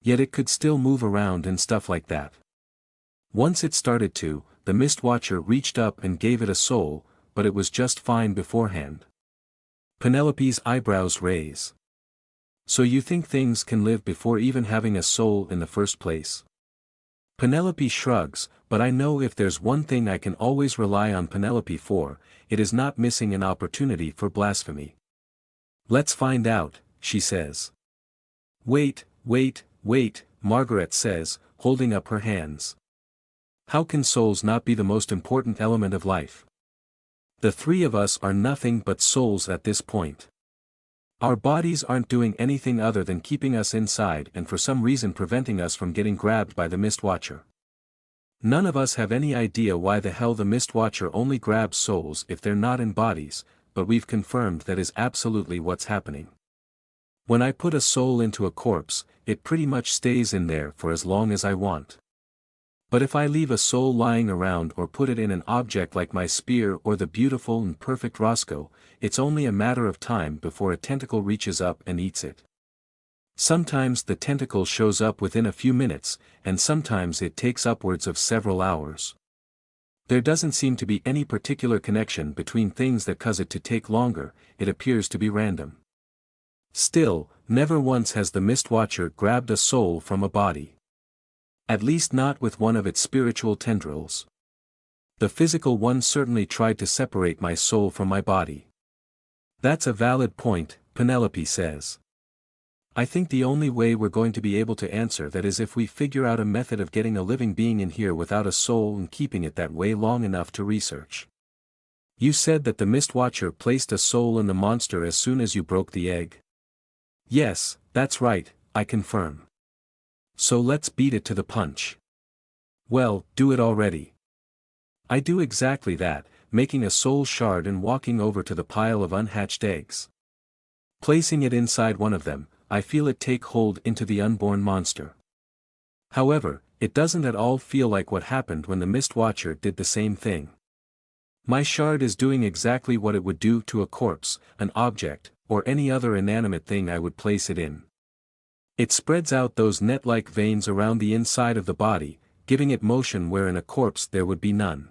Yet it could still move around and stuff like that. Once it started to, the Mistwatcher reached up and gave it a soul, but it was just fine beforehand. Penelope's eyebrows raise. So you think things can live before even having a soul in the first place? Penelope shrugs, but I know if there's one thing I can always rely on Penelope for, it is not missing an opportunity for blasphemy. Let's find out, she says. Wait, Margaret says, holding up her hands. How can souls not be the most important element of life? The three of us are nothing but souls at this point. Our bodies aren't doing anything other than keeping us inside and for some reason preventing us from getting grabbed by the Mistwatcher. None of us have any idea why the hell the Mistwatcher only grabs souls if they're not in bodies, but we've confirmed that is absolutely what's happening. When I put a soul into a corpse, it pretty much stays in there for as long as I want. But if I leave a soul lying around or put it in an object like my spear or the beautiful and perfect Roscoe, it's only a matter of time before a tentacle reaches up and eats it. Sometimes the tentacle shows up within a few minutes, and sometimes it takes upwards of several hours. There doesn't seem to be any particular connection between things that cause it to take longer, it appears to be random. Still, never once has the Mistwatcher grabbed a soul from a body. At least not with one of its spiritual tendrils. The physical one certainly tried to separate my soul from my body. That's a valid point, Penelope says. I think the only way we're going to be able to answer that is if we figure out a method of getting a living being in here without a soul and keeping it that way long enough to research. You said that the Mistwatcher placed a soul in the monster as soon as you broke the egg? Yes, that's right, I confirm. So let's beat it to the punch. Well, do it already. I do exactly that, making a soul shard and walking over to the pile of unhatched eggs. Placing it inside one of them, I feel it take hold into the unborn monster. However, it doesn't at all feel like what happened when the Mistwatcher did the same thing. My shard is doing exactly what it would do to a corpse, an object, or any other inanimate thing I would place it in. It spreads out those net-like veins around the inside of the body, giving it motion where in a corpse there would be none.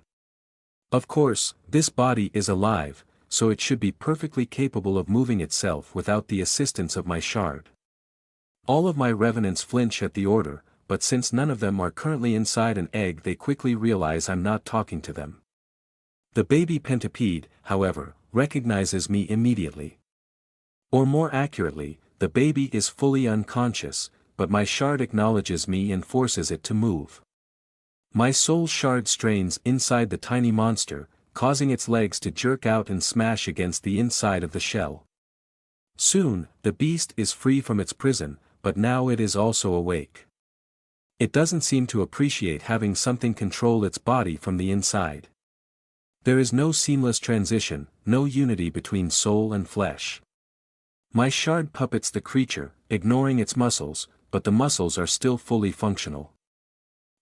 Of course, this body is alive, so it should be perfectly capable of moving itself without the assistance of my shard. All of my revenants flinch at the order, but since none of them are currently inside an egg they quickly realize I'm not talking to them. The baby pentapede, however, recognizes me immediately. Or more accurately, the baby is fully unconscious, but my shard acknowledges me and forces it to move. My soul shard strains inside the tiny monster, causing its legs to jerk out and smash against the inside of the shell. Soon, the beast is free from its prison, but now it is also awake. It doesn't seem to appreciate having something control its body from the inside. There is no seamless transition, no unity between soul and flesh. My shard puppets the creature, ignoring its muscles, but the muscles are still fully functional.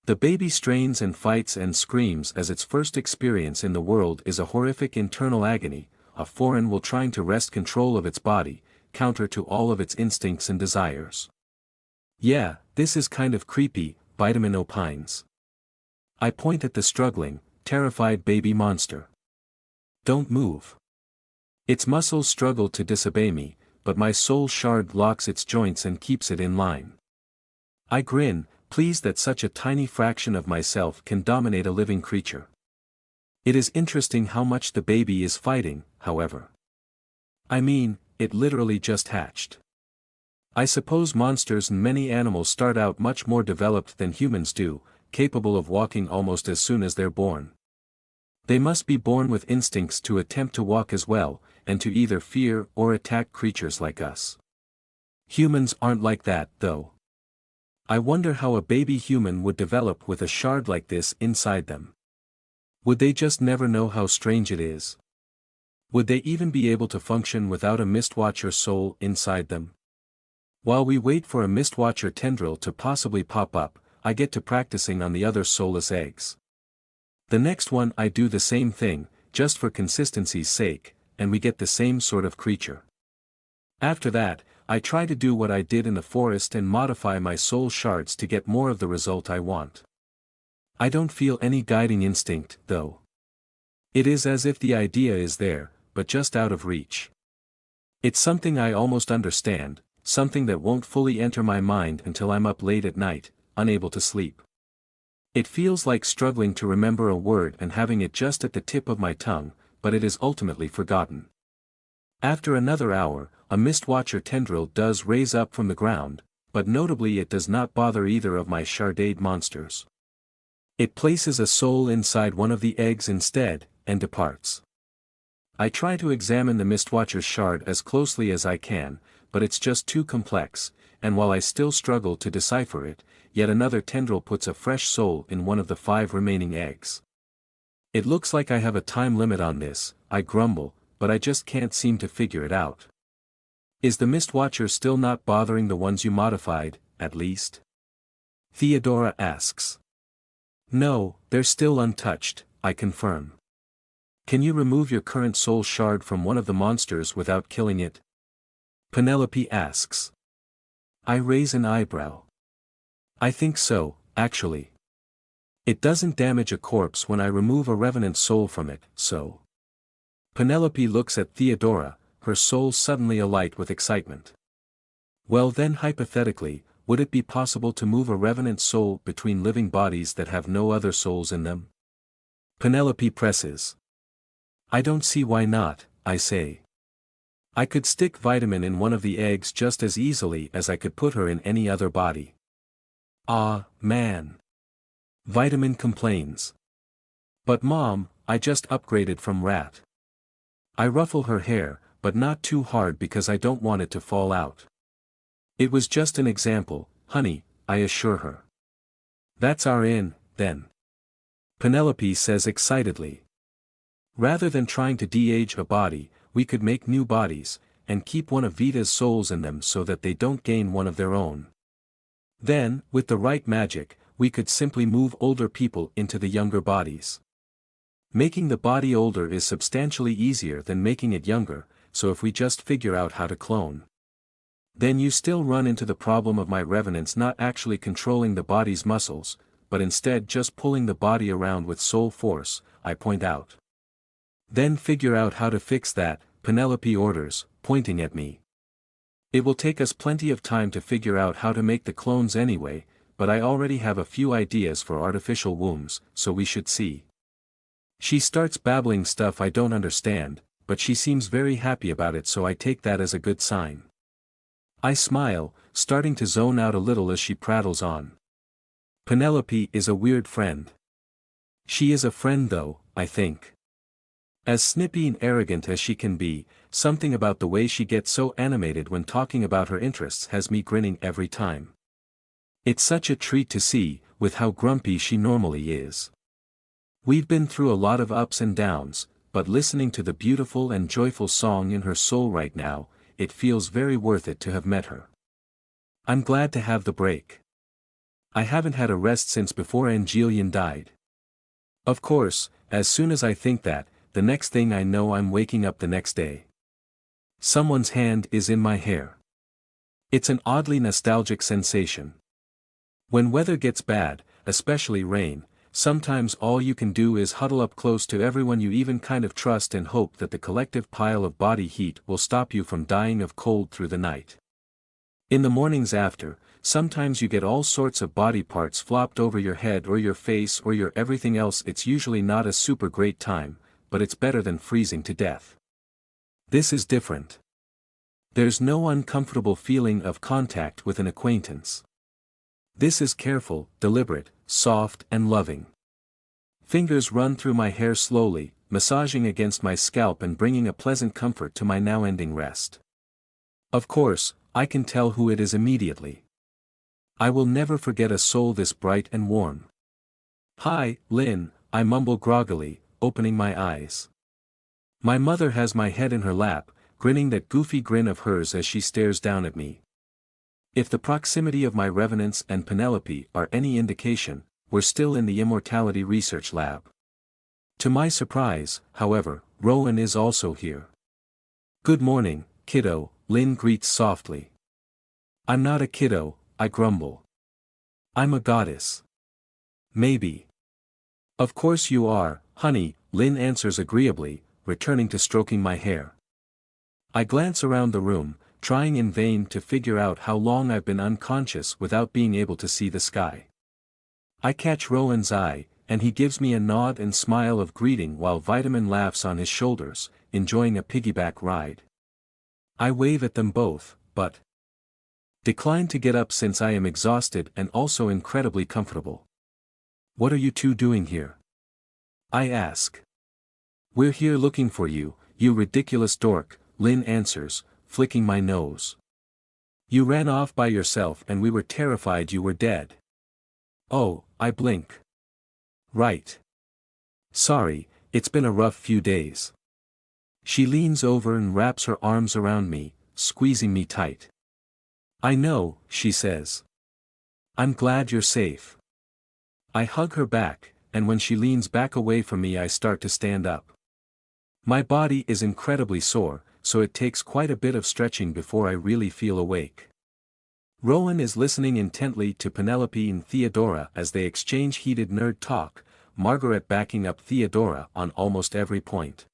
The baby strains and fights and screams as its first experience in the world is a horrific internal agony, a foreign will trying to wrest control of its body, counter to all of its instincts and desires. Yeah, this is kind of creepy, Vitamin opines. I point at the struggling, terrified baby monster. Don't move. Its muscles struggle to disobey me, but my soul shard locks its joints and keeps it in line. I grin, pleased that such a tiny fraction of myself can dominate a living creature. It is interesting how much the baby is fighting, however. I mean, it literally just hatched. I suppose monsters and many animals start out much more developed than humans do, capable of walking almost as soon as they're born. They must be born with instincts to attempt to walk as well, and to either fear or attack creatures like us. Humans aren't like that, though. I wonder how a baby human would develop with a shard like this inside them. Would they just never know how strange it is? Would they even be able to function without a Mistwatcher soul inside them? While we wait for a Mistwatcher tendril to possibly pop up, I get to practicing on the other soulless eggs. The next one I do the same thing, just for consistency's sake, and we get the same sort of creature. After that, I try to do what I did in the forest and modify my soul shards to get more of the result I want. I don't feel any guiding instinct, though. It is as if the idea is there, but just out of reach. It's something I almost understand, something that won't fully enter my mind until I'm up late at night, unable to sleep. It feels like struggling to remember a word and having it just at the tip of my tongue, but it is ultimately forgotten. After another hour, a Mistwatcher tendril does raise up from the ground, but notably it does not bother either of my shardade monsters. It places a soul inside one of the eggs instead, and departs. I try to examine the Mistwatcher's shard as closely as I can, but it's just too complex, and while I still struggle to decipher it, yet another tendril puts a fresh soul in one of the 5 remaining eggs. It looks like I have a time limit on this, I grumble, but I just can't seem to figure it out. Is the Mistwatcher still not bothering the ones you modified, at least? Theodora asks. No, they're still untouched, I confirm. Can you remove your current soul shard from one of the monsters without killing it? Penelope asks. I raise an eyebrow. I think so, actually. It doesn't damage a corpse when I remove a revenant soul from it, so. Penelope looks at Theodora, her soul suddenly alight with excitement. Well then hypothetically, would it be possible to move a revenant soul between living bodies that have no other souls in them? Penelope presses. I don't see why not, I say. I could stick Vitamin in one of the eggs just as easily as I could put her in any other body. Ah, man. Vitamin complains. But Mom, I just upgraded from rat. I ruffle her hair, but not too hard because I don't want it to fall out. It was just an example, honey, I assure her. That's our in, then. Penelope says excitedly. Rather than trying to de-age a body, we could make new bodies, and keep one of Vita's souls in them so that they don't gain one of their own. Then, with the right magic, we could simply move older people into the younger bodies. Making the body older is substantially easier than making it younger, so if we just figure out how to clone. Then you still run into the problem of my revenants not actually controlling the body's muscles, but instead just pulling the body around with soul force, I point out. Then figure out how to fix that, Penelope orders, pointing at me. It will take us plenty of time to figure out how to make the clones anyway, but I already have a few ideas for artificial wombs, so we should see. She starts babbling stuff I don't understand, but she seems very happy about it, so I take that as a good sign. I smile, starting to zone out a little as she prattles on. Penelope is a weird friend. She is a friend though, I think. As snippy and arrogant as she can be, something about the way she gets so animated when talking about her interests has me grinning every time. It's such a treat to see, with how grumpy she normally is. We've been through a lot of ups and downs, but listening to the beautiful and joyful song in her soul right now, it feels very worth it to have met her. I'm glad to have the break. I haven't had a rest since before Angelion died. Of course, as soon as I think that, the next thing I know I'm waking up the next day. Someone's hand is in my hair. It's an oddly nostalgic sensation. When weather gets bad, especially rain, sometimes all you can do is huddle up close to everyone you even kind of trust and hope that the collective pile of body heat will stop you from dying of cold through the night. In the mornings after, sometimes you get all sorts of body parts flopped over your head or your face or your everything else. It's usually not a super great time, but it's better than freezing to death. This is different. There's no uncomfortable feeling of contact with an acquaintance. This is careful, deliberate, soft and loving. Fingers run through my hair slowly, massaging against my scalp and bringing a pleasant comfort to my now-ending rest. Of course, I can tell who it is immediately. I will never forget a soul this bright and warm. "Hi, Lynn," I mumble groggily, opening my eyes. My mother has my head in her lap, grinning that goofy grin of hers as she stares down at me. If the proximity of my revenants and Penelope are any indication, we're still in the immortality research lab. To my surprise, however, Rowan is also here. "Good morning, kiddo," Lynn greets softly. "I'm not a kiddo," I grumble. "I'm a goddess." "Maybe." "Of course you are, honey," Lynn answers agreeably, returning to stroking my hair. I glance around the room, trying in vain to figure out how long I've been unconscious without being able to see the sky. I catch Rowan's eye, and he gives me a nod and smile of greeting while Vitamin laughs on his shoulders, enjoying a piggyback ride. I wave at them both, but decline to get up since I am exhausted and also incredibly comfortable. "What are you two doing here?" I ask. "We're here looking for you, you ridiculous dork," Lynn answers, flicking my nose. "You ran off by yourself and we were terrified you were dead." "Oh," I blink. "Right. Sorry, it's been a rough few days." She leans over and wraps her arms around me, squeezing me tight. "I know," she says. "I'm glad you're safe." I hug her back, and when she leans back away from me I start to stand up. My body is incredibly sore, so it takes quite a bit of stretching before I really feel awake. Rowan is listening intently to Penelope and Theodora as they exchange heated nerd talk, Margaret backing up Theodora on almost every point.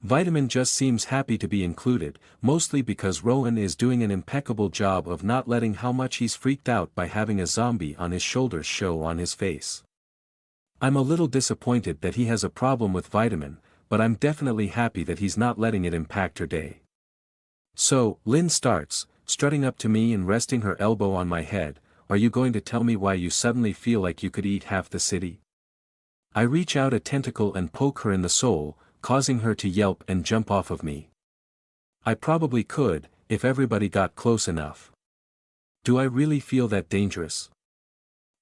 Vitamin just seems happy to be included, mostly because Rowan is doing an impeccable job of not letting how much he's freaked out by having a zombie on his shoulders show on his face. I'm a little disappointed that he has a problem with Vitamin, but I'm definitely happy that he's not letting it impact her day. "So," Lynn starts, strutting up to me and resting her elbow on my head, "are you going to tell me why you suddenly feel like you could eat half the city?" I reach out a tentacle and poke her in the soul, causing her to yelp and jump off of me. I probably could, if everybody got close enough. Do I really feel that dangerous?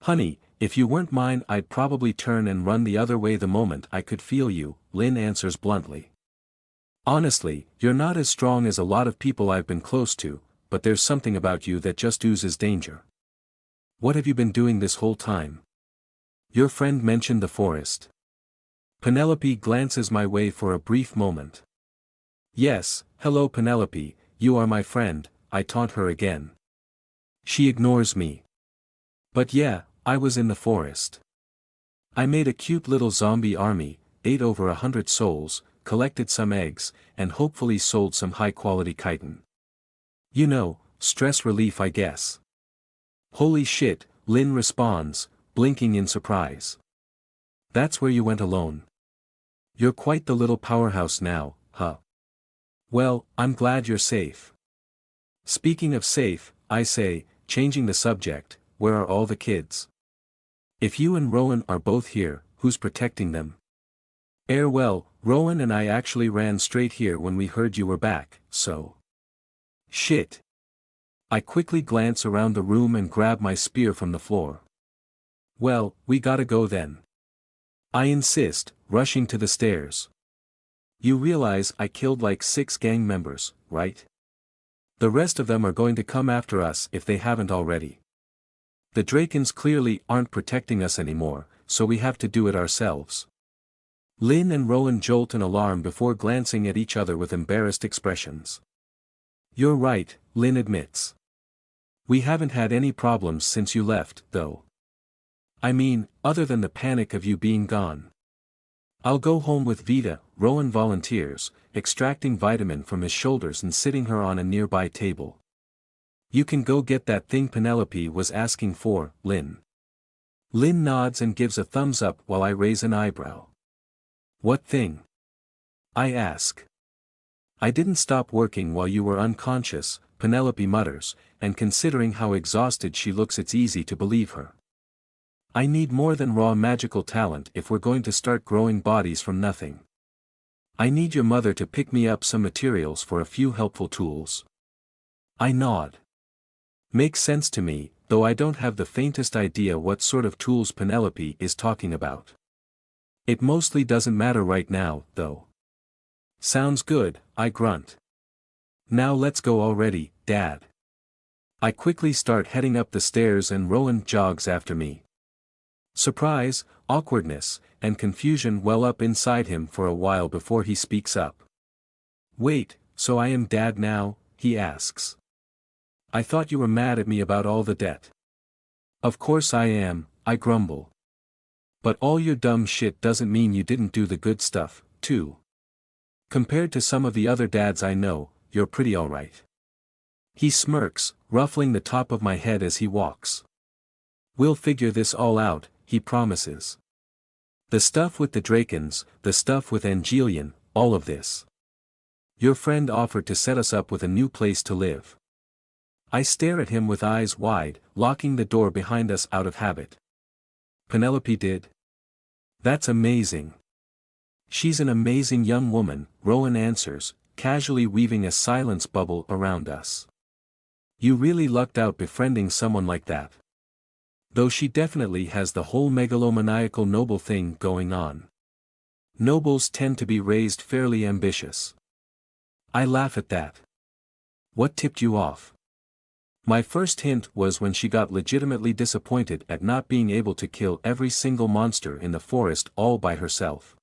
"Honey, if you weren't mine I'd probably turn and run the other way the moment I could feel you," Lynn answers bluntly. "Honestly, you're not as strong as a lot of people I've been close to, but there's something about you that just oozes danger. What have you been doing this whole time?" "Your friend mentioned the forest." Penelope glances my way for a brief moment. "Yes, hello Penelope, you are my friend," I taunt her again. She ignores me. "But yeah, I was in the forest. I made a cute little zombie army, ate over 100 souls, collected some eggs, and hopefully sold some high-quality chitin. You know, stress relief I guess." "Holy shit," Lynn responds, blinking in surprise. "That's where you went alone. You're quite the little powerhouse now, huh? Well, I'm glad you're safe." "Speaking of safe," I say, changing the subject, "where are all the kids? If you and Rowan are both here, who's protecting them?" Well, Rowan and I actually ran straight here when we heard you were back, so." "Shit." I quickly glance around the room and grab my spear from the floor. "Well, we gotta go then." I insist, rushing to the stairs. "You realize I killed like 6 gang members, right? The rest of them are going to come after us if they haven't already." The Drakens clearly aren't protecting us anymore, so we have to do it ourselves. Lynn and Rowan jolt in alarm before glancing at each other with embarrassed expressions. You're right, Lynn admits. We haven't had any problems since you left, though. I mean, other than the panic of you being gone. I'll go home with Vita, Rowan volunteers, extracting Vitamin from his shoulders and sitting her on a nearby table. You can go get that thing Penelope was asking for, Lynn. Lynn nods and gives a thumbs up while I raise an eyebrow. What thing? I ask. I didn't stop working while you were unconscious, Penelope mutters, and considering how exhausted she looks it's easy to believe her. I need more than raw magical talent if we're going to start growing bodies from nothing. I need your mother to pick me up some materials for a few helpful tools. I nod. Makes sense to me, though I don't have the faintest idea what sort of tools Penelope is talking about. It mostly doesn't matter right now, though. Sounds good, I grunt. Now let's go already, Dad. I quickly start heading up the stairs and Rowan jogs after me. Surprise, awkwardness, and confusion well up inside him for a while before he speaks up. Wait, so I am Dad now, he asks. I thought you were mad at me about all the debt. Of course I am, I grumble. But all your dumb shit doesn't mean you didn't do the good stuff, too. Compared to some of the other dads I know, you're pretty alright. He smirks, ruffling the top of my head as he walks. We'll figure this all out, he promises. The stuff with the Drakens, the stuff with Angelion, all of this. Your friend offered to set us up with a new place to live. I stare at him with eyes wide, locking the door behind us out of habit. Penelope did? That's amazing. She's an amazing young woman, Rowan answers, casually weaving a silence bubble around us. You really lucked out befriending someone like that. Though she definitely has the whole megalomaniacal noble thing going on. Nobles tend to be raised fairly ambitious. I laugh at that. What tipped you off? My first hint was when she got legitimately disappointed at not being able to kill every single monster in the forest all by herself.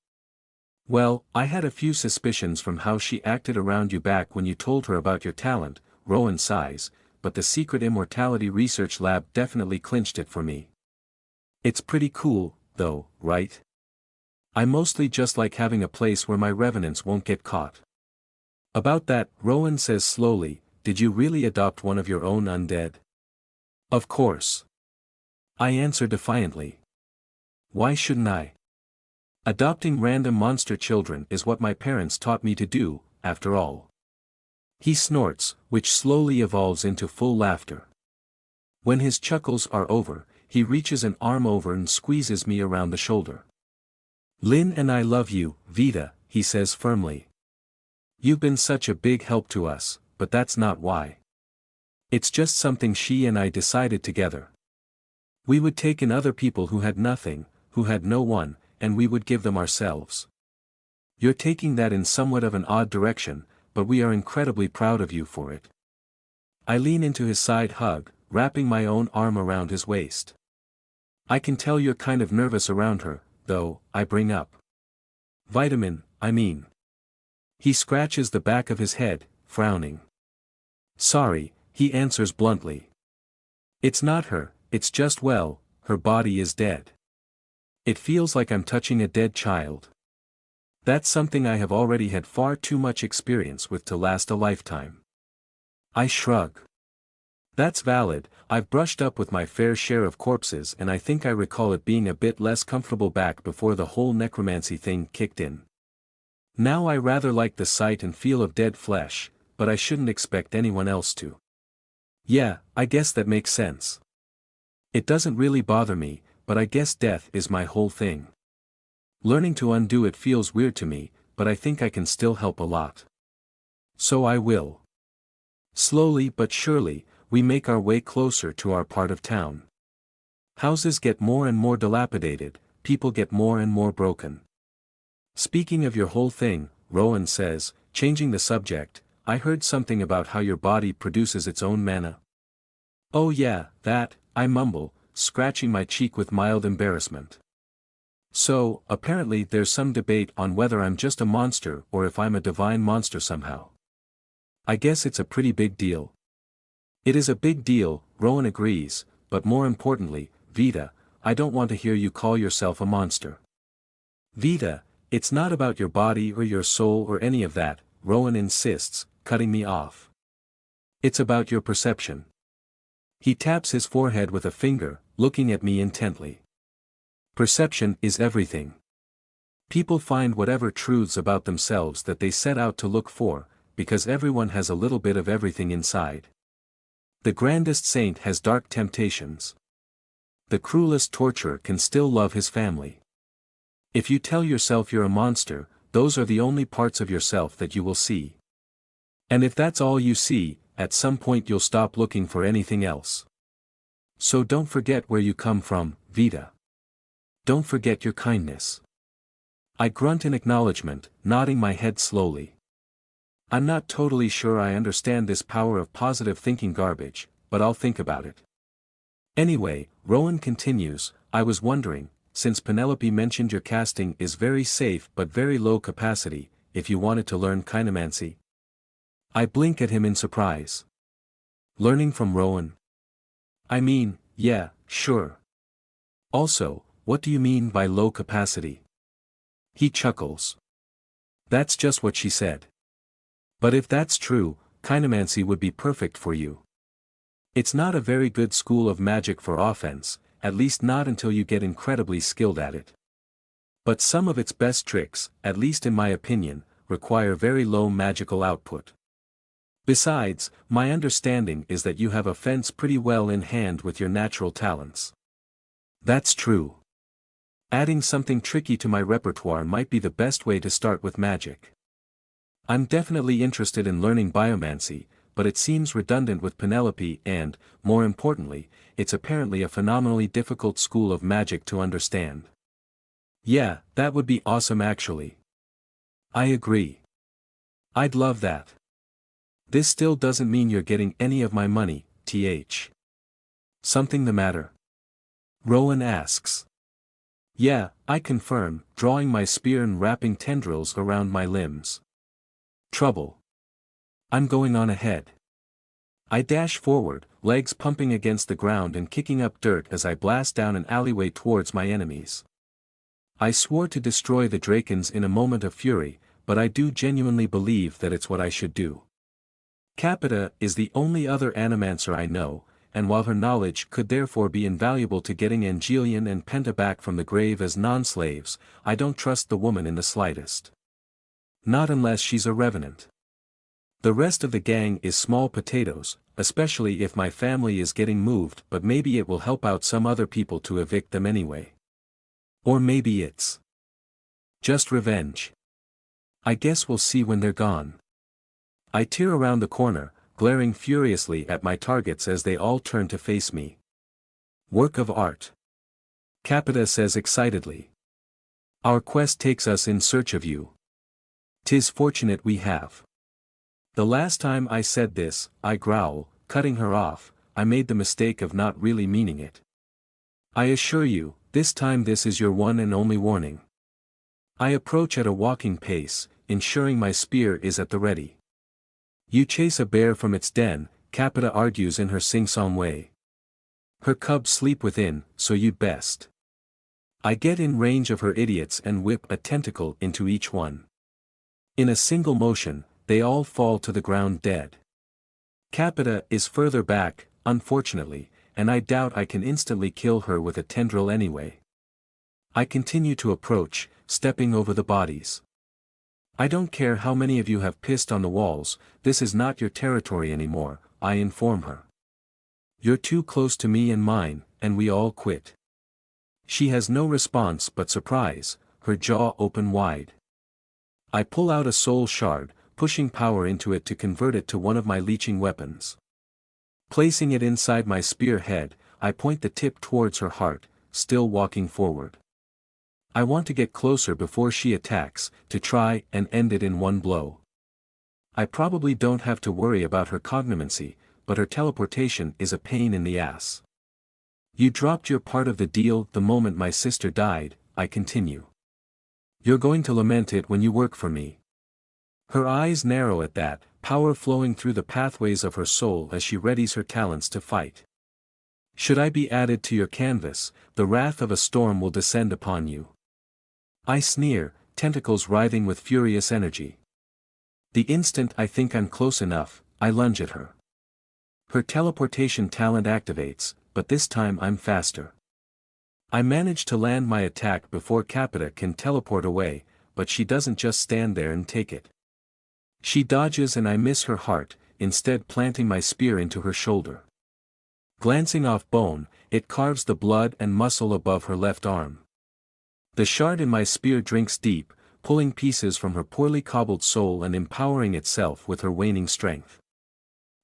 Well, I had a few suspicions from how she acted around you back when you told her about your talent, Rowan sighs, but the secret immortality research lab definitely clinched it for me. It's pretty cool, though, right? I mostly just like having a place where my revenants won't get caught. About that, Rowan says slowly, did you really adopt one of your own undead? Of course. I answer defiantly. Why shouldn't I? Adopting random monster children is what my parents taught me to do, after all. He snorts, which slowly evolves into full laughter. When his chuckles are over, he reaches an arm over and squeezes me around the shoulder. Lynn and I love you, Vita, he says firmly. You've been such a big help to us, but that's not why. It's just something she and I decided together. We would take in other people who had nothing, who had no one, and we would give them ourselves. You're taking that in somewhat of an odd direction, but we are incredibly proud of you for it. I lean into his side hug, wrapping my own arm around his waist. I can tell you're kind of nervous around her, though, I bring up. Vitamin, I mean. He scratches the back of his head, frowning. Sorry, he answers bluntly. It's not her, it's just well, her body is dead. It feels like I'm touching a dead child. That's something I have already had far too much experience with to last a lifetime. I shrug. That's valid, I've brushed up with my fair share of corpses and I think I recall it being a bit less comfortable back before the whole necromancy thing kicked in. Now I rather like the sight and feel of dead flesh, but I shouldn't expect anyone else to. Yeah, I guess that makes sense. It doesn't really bother me, but I guess death is my whole thing. Learning to undo it feels weird to me, but I think I can still help a lot. So I will. Slowly but surely, we make our way closer to our part of town. Houses get more and more dilapidated, people get more and more broken. Speaking of your whole thing, Rowan says, changing the subject, I heard something about how your body produces its own mana. Oh yeah, that, I mumble, scratching my cheek with mild embarrassment. So, apparently there's some debate on whether I'm just a monster or if I'm a divine monster somehow. I guess it's a pretty big deal. It is a big deal, Rowan agrees, but more importantly, Vita, I don't want to hear you call yourself a monster. Vita, it's not about your body or your soul or any of that, Rowan insists, cutting me off. It's about your perception. He taps his forehead with a finger, looking at me intently. Perception is everything. People find whatever truths about themselves that they set out to look for, because everyone has a little bit of everything inside. The grandest saint has dark temptations. The cruelest torturer can still love his family. If you tell yourself you're a monster, those are the only parts of yourself that you will see. And if that's all you see, at some point you'll stop looking for anything else. So don't forget where you come from, Vita. Don't forget your kindness. I grunt in acknowledgement, nodding my head slowly. I'm not totally sure I understand this power of positive thinking garbage, but I'll think about it. Anyway, Rowan continues, I was wondering, since Penelope mentioned your casting is very safe but very low capacity, if you wanted to learn chinemancy. I blink at him in surprise. Learning from Rowan? I mean, yeah, sure. Also, what do you mean by low capacity? He chuckles. That's just what she said. But if that's true, chinemancy would be perfect for you. It's not a very good school of magic for offense, at least not until you get incredibly skilled at it. But some of its best tricks, at least in my opinion, require very low magical output. Besides, my understanding is that you have offense pretty well in hand with your natural talents. That's true. Adding something tricky to my repertoire might be the best way to start with magic. I'm definitely interested in learning biomancy, but it seems redundant with Penelope and, more importantly, it's apparently a phenomenally difficult school of magic to understand. Yeah, that would be awesome actually. I agree. I'd love that. This still doesn't mean you're getting any of my money, th. Something the matter? Rowan asks. Yeah, I confirm, drawing my spear and wrapping tendrils around my limbs. Trouble. I'm going on ahead. I dash forward, legs pumping against the ground and kicking up dirt as I blast down an alleyway towards my enemies. I swore to destroy the Drakens in a moment of fury, but I do genuinely believe that it's what I should do. Capita is the only other animancer I know, and while her knowledge could therefore be invaluable to getting Angelion and Penta back from the grave as non-slaves, I don't trust the woman in the slightest. Not unless she's a revenant. The rest of the gang is small potatoes, especially if my family is getting moved, but maybe it will help out some other people to evict them anyway. Or maybe it's just revenge. I guess we'll see when they're gone. I tear around the corner, glaring furiously at my targets as they all turn to face me. Work of art. Capita says excitedly. Our quest takes us in search of you. 'Tis fortunate we have. The last time I said this, I growl, cutting her off, I made the mistake of not really meaning it. I assure you, this time this is your one and only warning. I approach at a walking pace, ensuring my spear is at the ready. You chase a bear from its den, Capita argues in her sing-song way. Her cubs sleep within, so you'd best. I get in range of her idiots and whip a tentacle into each one. In a single motion, they all fall to the ground dead. Capita is further back, unfortunately, and I doubt I can instantly kill her with a tendril anyway. I continue to approach, stepping over the bodies. I don't care how many of you have pissed on the walls, this is not your territory anymore, I inform her. You're too close to me and mine, and we all quit. She has no response but surprise, her jaw open wide. I pull out a soul shard, pushing power into it to convert it to one of my leeching weapons. Placing it inside my spear head, I point the tip towards her heart, still walking forward. I want to get closer before she attacks, to try and end it in one blow. I probably don't have to worry about her cognomancy, but her teleportation is a pain in the ass. You dropped your part of the deal the moment my sister died, I continue. You're going to lament it when you work for me. Her eyes narrow at that, power flowing through the pathways of her soul as she readies her talents to fight. Should I be added to your canvas, the wrath of a storm will descend upon you. I sneer, tentacles writhing with furious energy. The instant I think I'm close enough, I lunge at her. Her teleportation talent activates, but this time I'm faster. I manage to land my attack before Capita can teleport away, but she doesn't just stand there and take it. She dodges and I miss her heart, instead planting my spear into her shoulder. Glancing off bone, it carves the blood and muscle above her left arm. The shard in my spear drinks deep, pulling pieces from her poorly cobbled soul and empowering itself with her waning strength.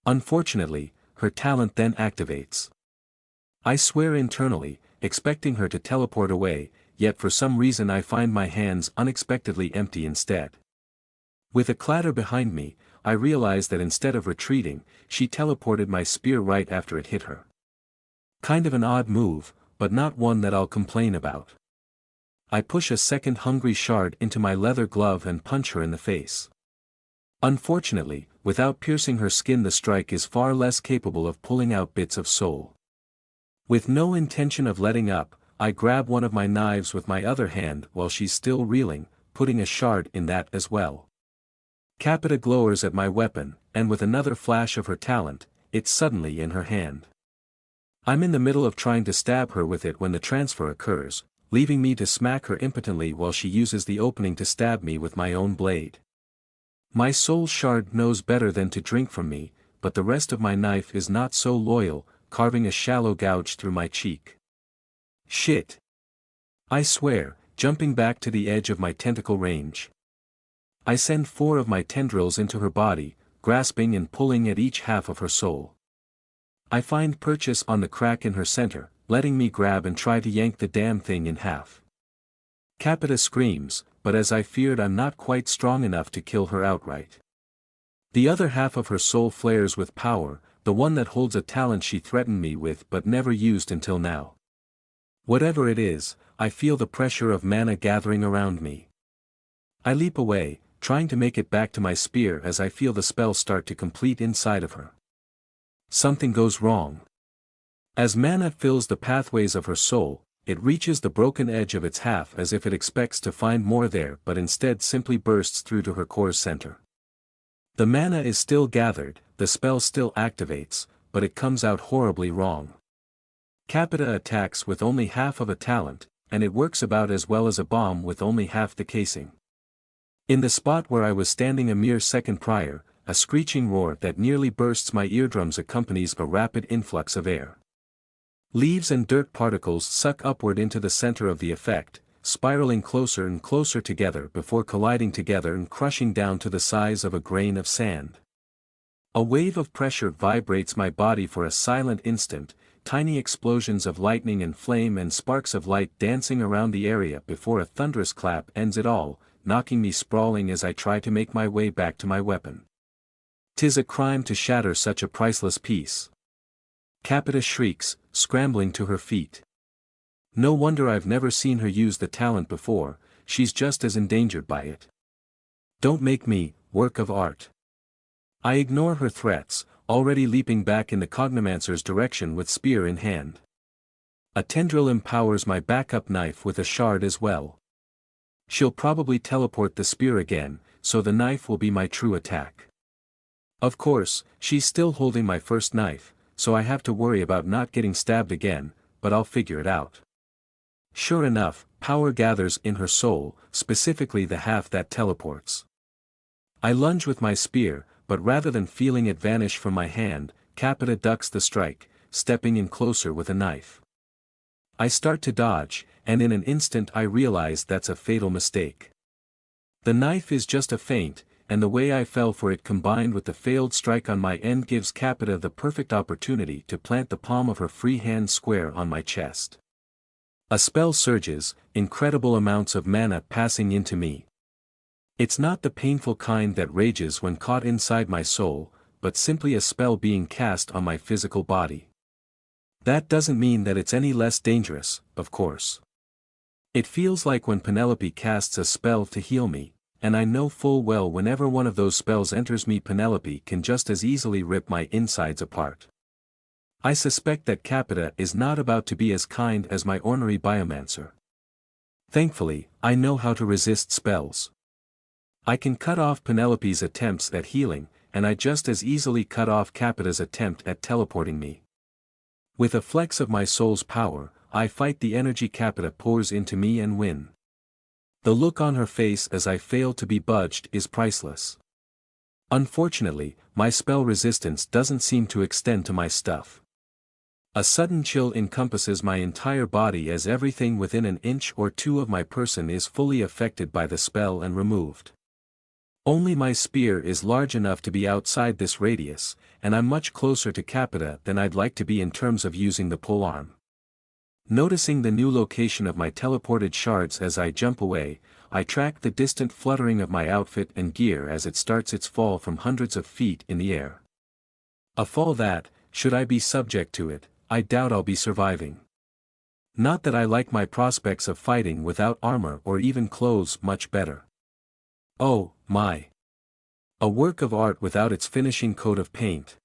Unfortunately, her talent then activates. I swear internally, expecting her to teleport away, yet for some reason I find my hands unexpectedly empty instead. With a clatter behind me, I realize that instead of retreating, she teleported my spear right after it hit her. Kind of an odd move, but not one that I'll complain about. I push a second hungry shard into my leather glove and punch her in the face. Unfortunately, without piercing her skin, the strike is far less capable of pulling out bits of soul. With no intention of letting up, I grab one of my knives with my other hand while she's still reeling, putting a shard in that as well. Capita glowers at my weapon, and with another flash of her talent, it's suddenly in her hand. I'm in the middle of trying to stab her with it when the transfer occurs, leaving me to smack her impotently while she uses the opening to stab me with my own blade. My soul shard knows better than to drink from me, but the rest of my knife is not so loyal, carving a shallow gouge through my cheek. Shit! I swear, jumping back to the edge of my tentacle range. I send 4 of my tendrils into her body, grasping and pulling at each half of her soul. I find purchase on the crack in her center, letting me grab and try to yank the damn thing in half. Capita screams, but as I feared, I'm not quite strong enough to kill her outright. The other half of her soul flares with power, the one that holds a talent she threatened me with but never used until now. Whatever it is, I feel the pressure of mana gathering around me. I leap away, trying to make it back to my spear as I feel the spell start to complete inside of her. Something goes wrong. As mana fills the pathways of her soul, it reaches the broken edge of its half as if it expects to find more there, but instead simply bursts through to her core's center. The mana is still gathered, the spell still activates, but it comes out horribly wrong. Capita attacks with only half of a talent, and it works about as well as a bomb with only half the casing. In the spot where I was standing a mere second prior, a screeching roar that nearly bursts my eardrums accompanies a rapid influx of air. Leaves and dirt particles suck upward into the center of the effect, spiraling closer and closer together before colliding together and crushing down to the size of a grain of sand. A wave of pressure vibrates my body for a silent instant, tiny explosions of lightning and flame and sparks of light dancing around the area before a thunderous clap ends it all, knocking me sprawling as I try to make my way back to my weapon. 'Tis a crime to shatter such a priceless piece. Capita shrieks, scrambling to her feet. No wonder I've never seen her use the talent before, she's just as endangered by it. Don't make me, work of art. I ignore her threats, already leaping back in the cognomancer's direction with spear in hand. A tendril empowers my backup knife with a shard as well. She'll probably teleport the spear again, so the knife will be my true attack. Of course, she's still holding my first knife, so I have to worry about not getting stabbed again, but I'll figure it out. Sure enough, power gathers in her soul, specifically the half that teleports. I lunge with my spear, but rather than feeling it vanish from my hand, Capita ducks the strike, stepping in closer with a knife. I start to dodge, and in an instant I realize that's a fatal mistake. The knife is just a feint, and the way I fell for it combined with the failed strike on my end gives Capita the perfect opportunity to plant the palm of her free hand square on my chest. A spell surges, incredible amounts of mana passing into me. It's not the painful kind that rages when caught inside my soul, but simply a spell being cast on my physical body. That doesn't mean that it's any less dangerous, of course. It feels like when Penelope casts a spell to heal me, and I know full well whenever one of those spells enters me, Penelope can just as easily rip my insides apart. I suspect that Capita is not about to be as kind as my ornery biomancer. Thankfully, I know how to resist spells. I can cut off Penelope's attempts at healing, and I just as easily cut off Capita's attempt at teleporting me. With a flex of my soul's power, I fight the energy Capita pours into me and win. The look on her face as I fail to be budged is priceless. Unfortunately, my spell resistance doesn't seem to extend to my stuff. A sudden chill encompasses my entire body as everything within an inch or two of my person is fully affected by the spell and removed. Only my spear is large enough to be outside this radius, and I'm much closer to Capita than I'd like to be in terms of using the polearm. Noticing the new location of my teleported shards as I jump away, I track the distant fluttering of my outfit and gear as it starts its fall from hundreds of feet in the air. A fall that, should I be subject to it, I doubt I'll be surviving. Not that I like my prospects of fighting without armor or even clothes much better. Oh, my. A work of art without its finishing coat of paint.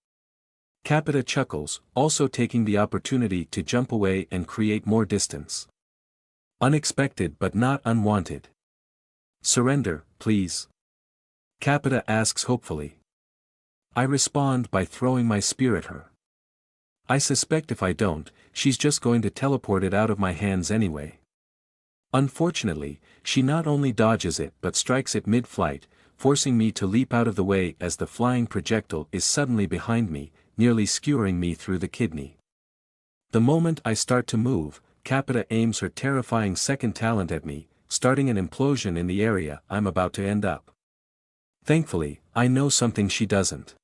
Capita chuckles, also taking the opportunity to jump away and create more distance. Unexpected but not unwanted. Surrender, please. Capita asks hopefully. I respond by throwing my spear at her. I suspect if I don't, she's just going to teleport it out of my hands anyway. Unfortunately, she not only dodges it but strikes it mid-flight, forcing me to leap out of the way as the flying projectile is suddenly behind me, nearly skewering me through the kidney. The moment I start to move, Capita aims her terrifying second talent at me, starting an implosion in the area I'm about to end up. Thankfully, I know something she doesn't.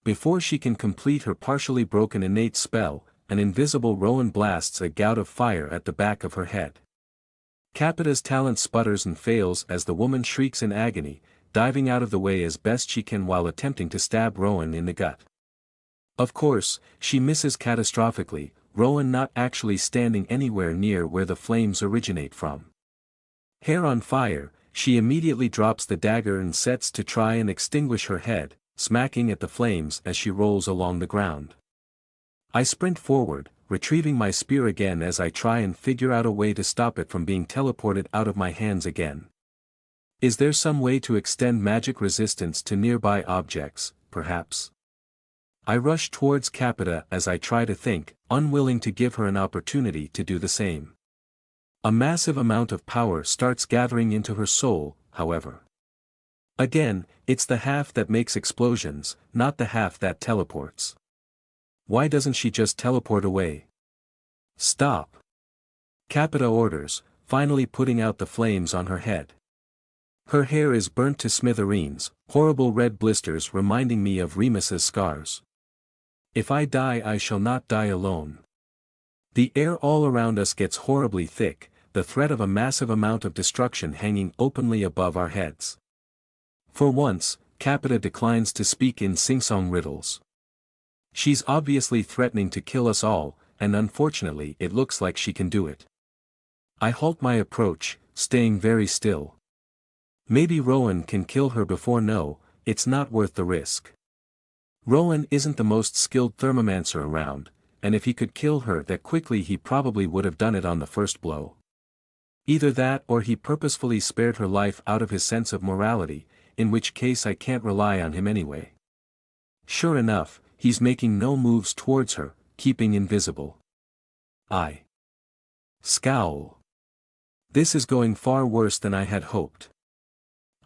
Before she can complete her partially broken innate spell, an invisible Rowan blasts a gout of fire at the back of her head. Capita's talent sputters and fails as the woman shrieks in agony, diving out of the way as best she can while attempting to stab Rowan in the gut. Of course, she misses catastrophically, Rowan not actually standing anywhere near where the flames originate from. Hair on fire, she immediately drops the dagger and sets to try and extinguish her head, smacking at the flames as she rolls along the ground. I sprint forward, retrieving my spear again as I try and figure out a way to stop it from being teleported out of my hands again. Is there some way to extend magic resistance to nearby objects, perhaps? I rush towards Capita as I try to think, unwilling to give her an opportunity to do the same. A massive amount of power starts gathering into her soul, however. Again, it's the half that makes explosions, not the half that teleports. Why doesn't she just teleport away? Stop! Capita orders, finally putting out the flames on her head. Her hair is burnt to smithereens, horrible red blisters reminding me of Remus's scars. If I die, I shall not die alone. The air all around us gets horribly thick, the threat of a massive amount of destruction hanging openly above our heads. For once, Capita declines to speak in sing-song riddles. She's obviously threatening to kill us all, and unfortunately it looks like she can do it. I halt my approach, staying very still. Maybe Rowan can kill her before. No, it's not worth the risk. Rowan isn't the most skilled thermomancer around, and if he could kill her that quickly he probably would have done it on the first blow. Either that or he purposefully spared her life out of his sense of morality, in which case I can't rely on him anyway. Sure enough, he's making no moves towards her, keeping invisible. I scowl. This is going far worse than I had hoped.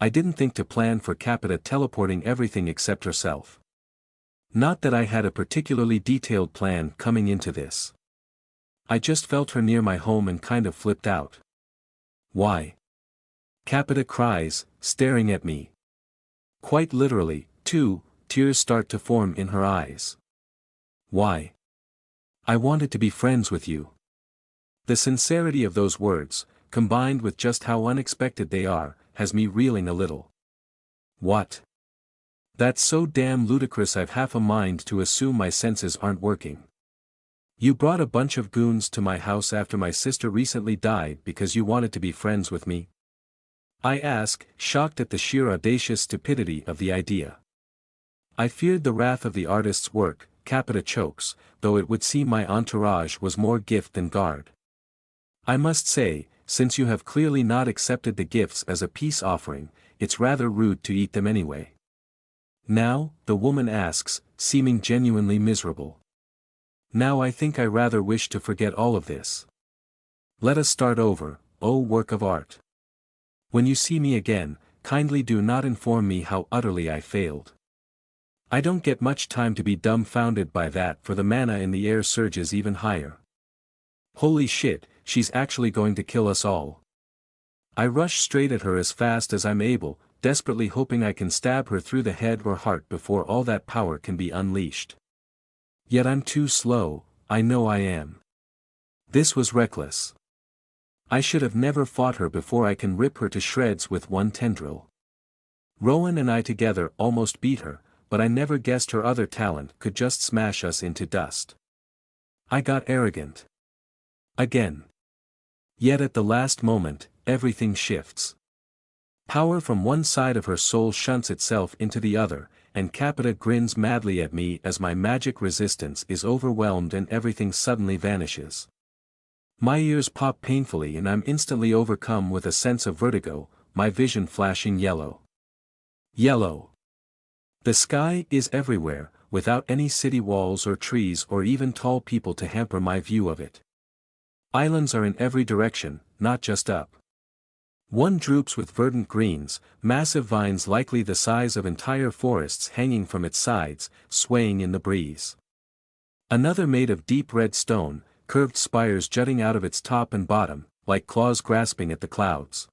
I didn't think to plan for Capita teleporting everything except herself. Not that I had a particularly detailed plan coming into this. I just felt her near my home and kind of flipped out. Why? Capita cries, staring at me. Quite literally, too, tears start to form in her eyes. Why? I wanted to be friends with you. The sincerity of those words, combined with just how unexpected they are, has me reeling a little. What? That's so damn ludicrous I've half a mind to assume my senses aren't working. You brought a bunch of goons to my house after my sister recently died because you wanted to be friends with me? I ask, shocked at the sheer audacious stupidity of the idea. I feared the wrath of the artist's work, Capita chokes, though it would seem my entourage was more gift than guard. I must say, since you have clearly not accepted the gifts as a peace offering, it's rather rude to eat them anyway. Now, the woman asks, seeming genuinely miserable. Now I think I rather wish to forget all of this. Let us start over, O work of art. When you see me again, kindly do not inform me how utterly I failed. I don't get much time to be dumbfounded by that, for the mana in the air surges even higher. Holy shit, she's actually going to kill us all. I rush straight at her as fast as I'm able, desperately hoping I can stab her through the head or heart before all that power can be unleashed. Yet I'm too slow, I know I am. This was reckless. I should have never fought her before I can rip her to shreds with one tendril. Rowan and I together almost beat her, but I never guessed her other talent could just smash us into dust. I got arrogant. Again. Yet at the last moment, everything shifts. Power from one side of her soul shunts itself into the other, and Capita grins madly at me as my magic resistance is overwhelmed and everything suddenly vanishes. My ears pop painfully and I'm instantly overcome with a sense of vertigo, my vision flashing yellow. Yellow. The sky is everywhere, without any city walls or trees or even tall people to hamper my view of it. Islands are in every direction, not just up. One droops with verdant greens, massive vines likely the size of entire forests hanging from its sides, swaying in the breeze. Another made of deep red stone, curved spires jutting out of its top and bottom, like claws grasping at the clouds.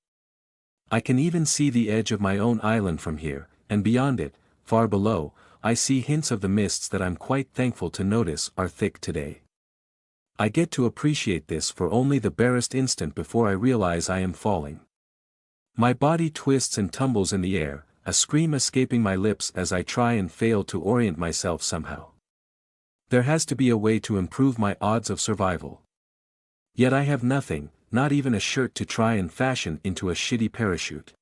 I can even see the edge of my own island from here, and beyond it, far below, I see hints of the mists that I'm quite thankful to notice are thick today. I get to appreciate this for only the barest instant before I realize I am falling. My body twists and tumbles in the air, a scream escaping my lips as I try and fail to orient myself somehow. There has to be a way to improve my odds of survival. Yet I have nothing, not even a shirt to try and fashion into a shitty parachute.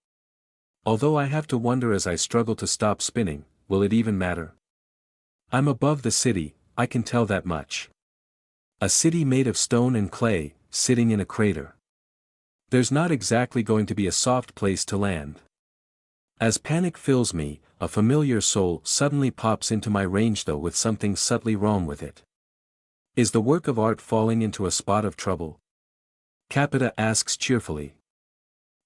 Although I have to wonder as I struggle to stop spinning, will it even matter? I'm above the city, I can tell that much. A city made of stone and clay, sitting in a crater. There's not exactly going to be a soft place to land. As panic fills me, a familiar soul suddenly pops into my range, though with something subtly wrong with it. Is the work of art falling into a spot of trouble? Capita asks cheerfully.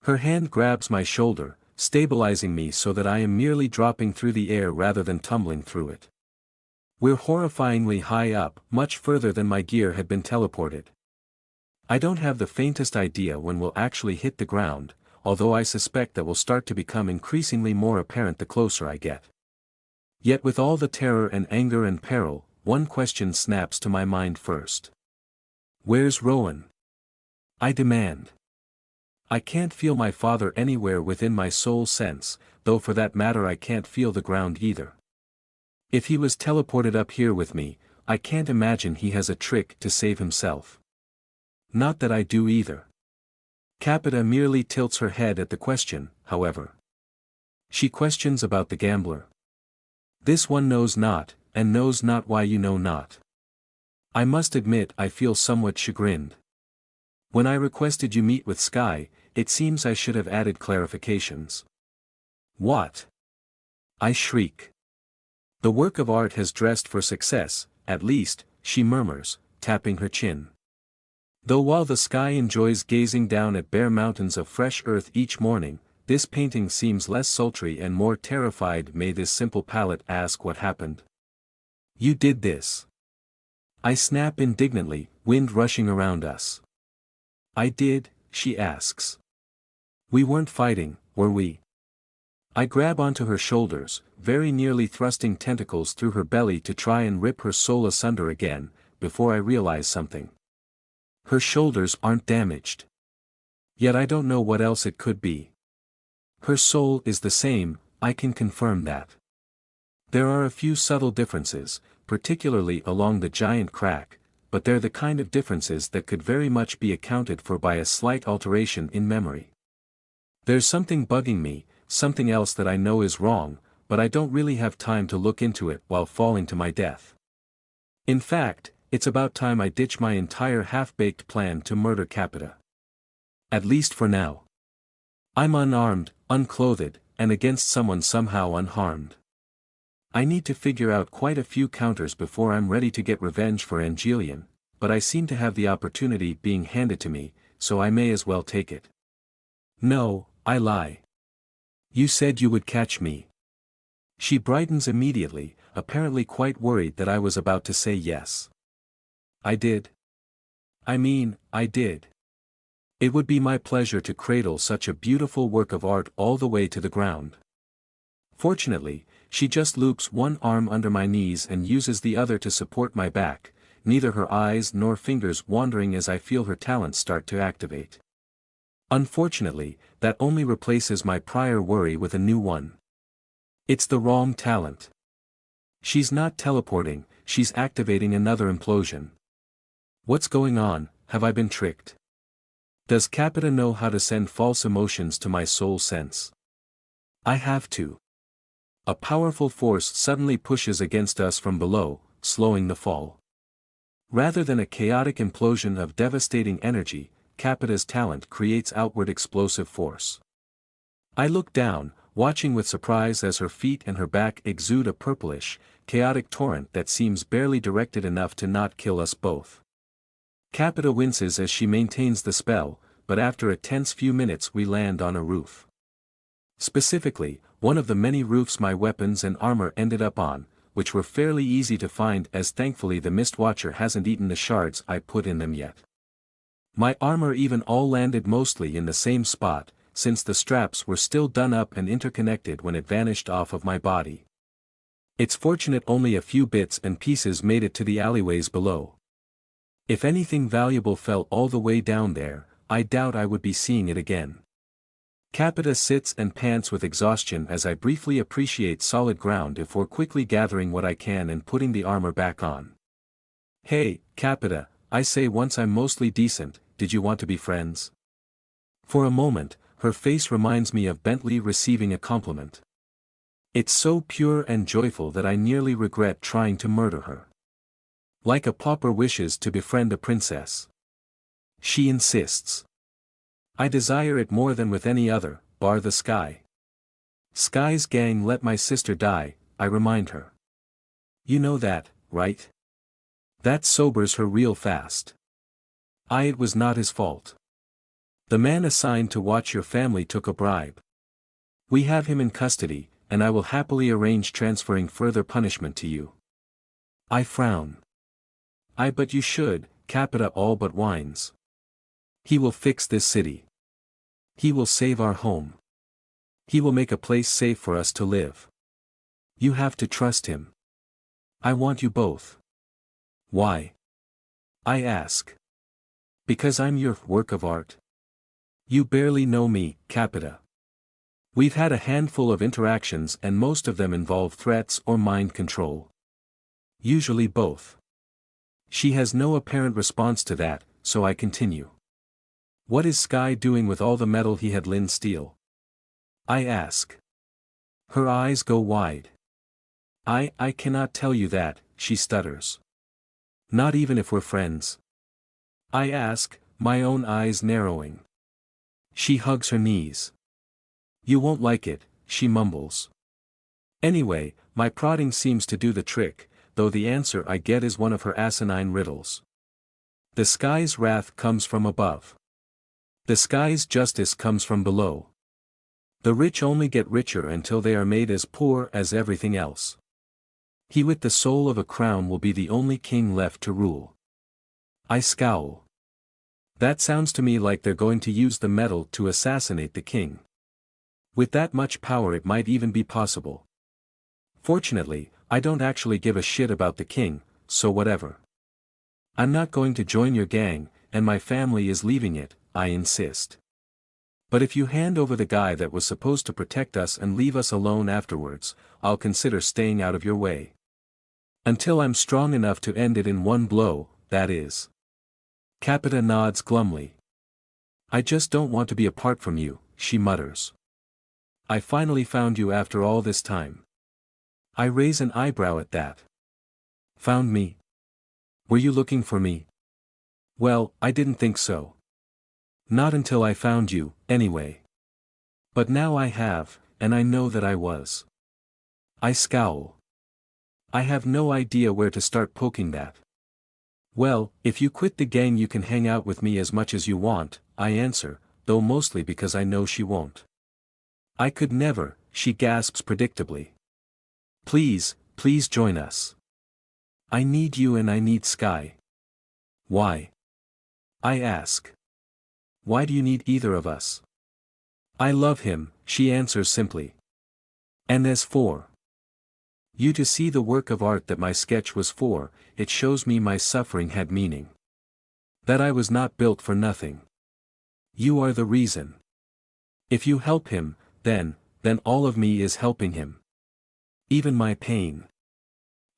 Her hand grabs my shoulder, stabilizing me so that I am merely dropping through the air rather than tumbling through it. We're horrifyingly high up, much further than my gear had been teleported. I don't have the faintest idea when we'll actually hit the ground, although I suspect that will start to become increasingly more apparent the closer I get. Yet with all the terror and anger and peril, one question snaps to my mind first. Where's Rowan? I demand. I can't feel my father anywhere within my soul sense, though for that matter I can't feel the ground either. If he was teleported up here with me, I can't imagine he has a trick to save himself. Not that I do either. Capita merely tilts her head at the question, however. She questions about the gambler. This one knows not, and knows not why you know not. I must admit I feel somewhat chagrined. When I requested you meet with Sky, it seems I should have added clarifications. What? I shriek. The work of art has dressed for success, at least, she murmurs, tapping her chin. Though while the sky enjoys gazing down at bare mountains of fresh earth each morning, this painting seems less sultry and more terrified. May this simple palate ask what happened? You did this. I snap indignantly, wind rushing around us. I did, she asks. We weren't fighting, were we? I grab onto her shoulders, very nearly thrusting tentacles through her belly to try and rip her soul asunder again, before I realize something. Her shoulders aren't damaged. Yet I don't know what else it could be. Her soul is the same, I can confirm that. There are a few subtle differences, particularly along the giant crack, but they're the kind of differences that could very much be accounted for by a slight alteration in memory. There's something bugging me, something else that I know is wrong, but I don't really have time to look into it while falling to my death. In fact, it's about time I ditch my entire half-baked plan to murder Capita. At least for now. I'm unarmed, unclothed, and against someone somehow unharmed. I need to figure out quite a few counters before I'm ready to get revenge for Angelian, but I seem to have the opportunity being handed to me, so I may as well take it. No, I lie. You said you would catch me. She brightens immediately, apparently quite worried that I was about to say yes. I did. I did. It would be my pleasure to cradle such a beautiful work of art all the way to the ground. Fortunately, she just loops one arm under my knees and uses the other to support my back, neither her eyes nor fingers wandering as I feel her talents start to activate. Unfortunately, that only replaces my prior worry with a new one. It's the wrong talent. She's not teleporting, she's activating another implosion. What's going on? Have I been tricked? Does Capita know how to send false emotions to my soul sense? I have to. A powerful force suddenly pushes against us from below, slowing the fall. Rather than a chaotic implosion of devastating energy, Capita's talent creates outward explosive force. I look down, watching with surprise as her feet and her back exude a purplish, chaotic torrent that seems barely directed enough to not kill us both. Capita winces as she maintains the spell, but after a tense few minutes we land on a roof. Specifically, one of the many roofs my weapons and armor ended up on, which were fairly easy to find as thankfully the Mistwatcher hasn't eaten the shards I put in them yet. My armor even all landed mostly in the same spot, since the straps were still done up and interconnected when it vanished off of my body. It's fortunate only a few bits and pieces made it to the alleyways below. If anything valuable fell all the way down there, I doubt I would be seeing it again. Capita sits and pants with exhaustion as I briefly appreciate solid ground before quickly gathering what I can and putting the armor back on. Hey, Capita, I say once I'm mostly decent, did you want to be friends? For a moment, her face reminds me of Bentley receiving a compliment. It's so pure and joyful that I nearly regret trying to murder her. Like a pauper wishes to befriend a princess. She insists. I desire it more than with any other, bar the Sky. Sky's gang let my sister die, I remind her. You know that, right? That sobers her real fast. It was not his fault. The man assigned to watch your family took a bribe. We have him in custody, and I will happily arrange transferring further punishment to you. I frown. But you should, Capita all but whines. He will fix this city. He will save our home. He will make a place safe for us to live. You have to trust him. I want you both. Why? I ask. Because I'm your work of art. You barely know me, Capita. We've had a handful of interactions and most of them involve threats or mind control. Usually both. She has no apparent response to that, so I continue. What is Sky doing with all the metal he had Lynn steal? I ask. Her eyes go wide. I cannot tell you that, she stutters. Not even if we're friends. I ask, my own eyes narrowing. She hugs her knees. You won't like it, she mumbles. Anyway, my prodding seems to do the trick, though the answer I get is one of her asinine riddles. The Sky's wrath comes from above. The Sky's justice comes from below. The rich only get richer until they are made as poor as everything else. He with the soul of a crown will be the only king left to rule. I scowl. That sounds to me like they're going to use the metal to assassinate the king. With that much power it might even be possible. Fortunately, I don't actually give a shit about the king, so whatever. I'm not going to join your gang, and my family is leaving it, I insist. But if you hand over the guy that was supposed to protect us and leave us alone afterwards, I'll consider staying out of your way. Until I'm strong enough to end it in one blow, that is. Capita nods glumly. I just don't want to be apart from you, she mutters. I finally found you after all this time. I raise an eyebrow at that. Found me? Were you looking for me? Well, I didn't think so. Not until I found you, anyway. But now I have, and I know that I was. I scowl. I have no idea where to start poking that. Well, if you quit the gang you can hang out with me as much as you want, I answer, though mostly because I know she won't. I could never, she gasps predictably. Please, please join us. I need you and I need Sky. Why? I ask. Why do you need either of us? I love him, she answers simply. And as for you to see the work of art that my sketch was for, it shows me my suffering had meaning. That I was not built for nothing. You are the reason. If you help him, then all of me is helping him. Even my pain.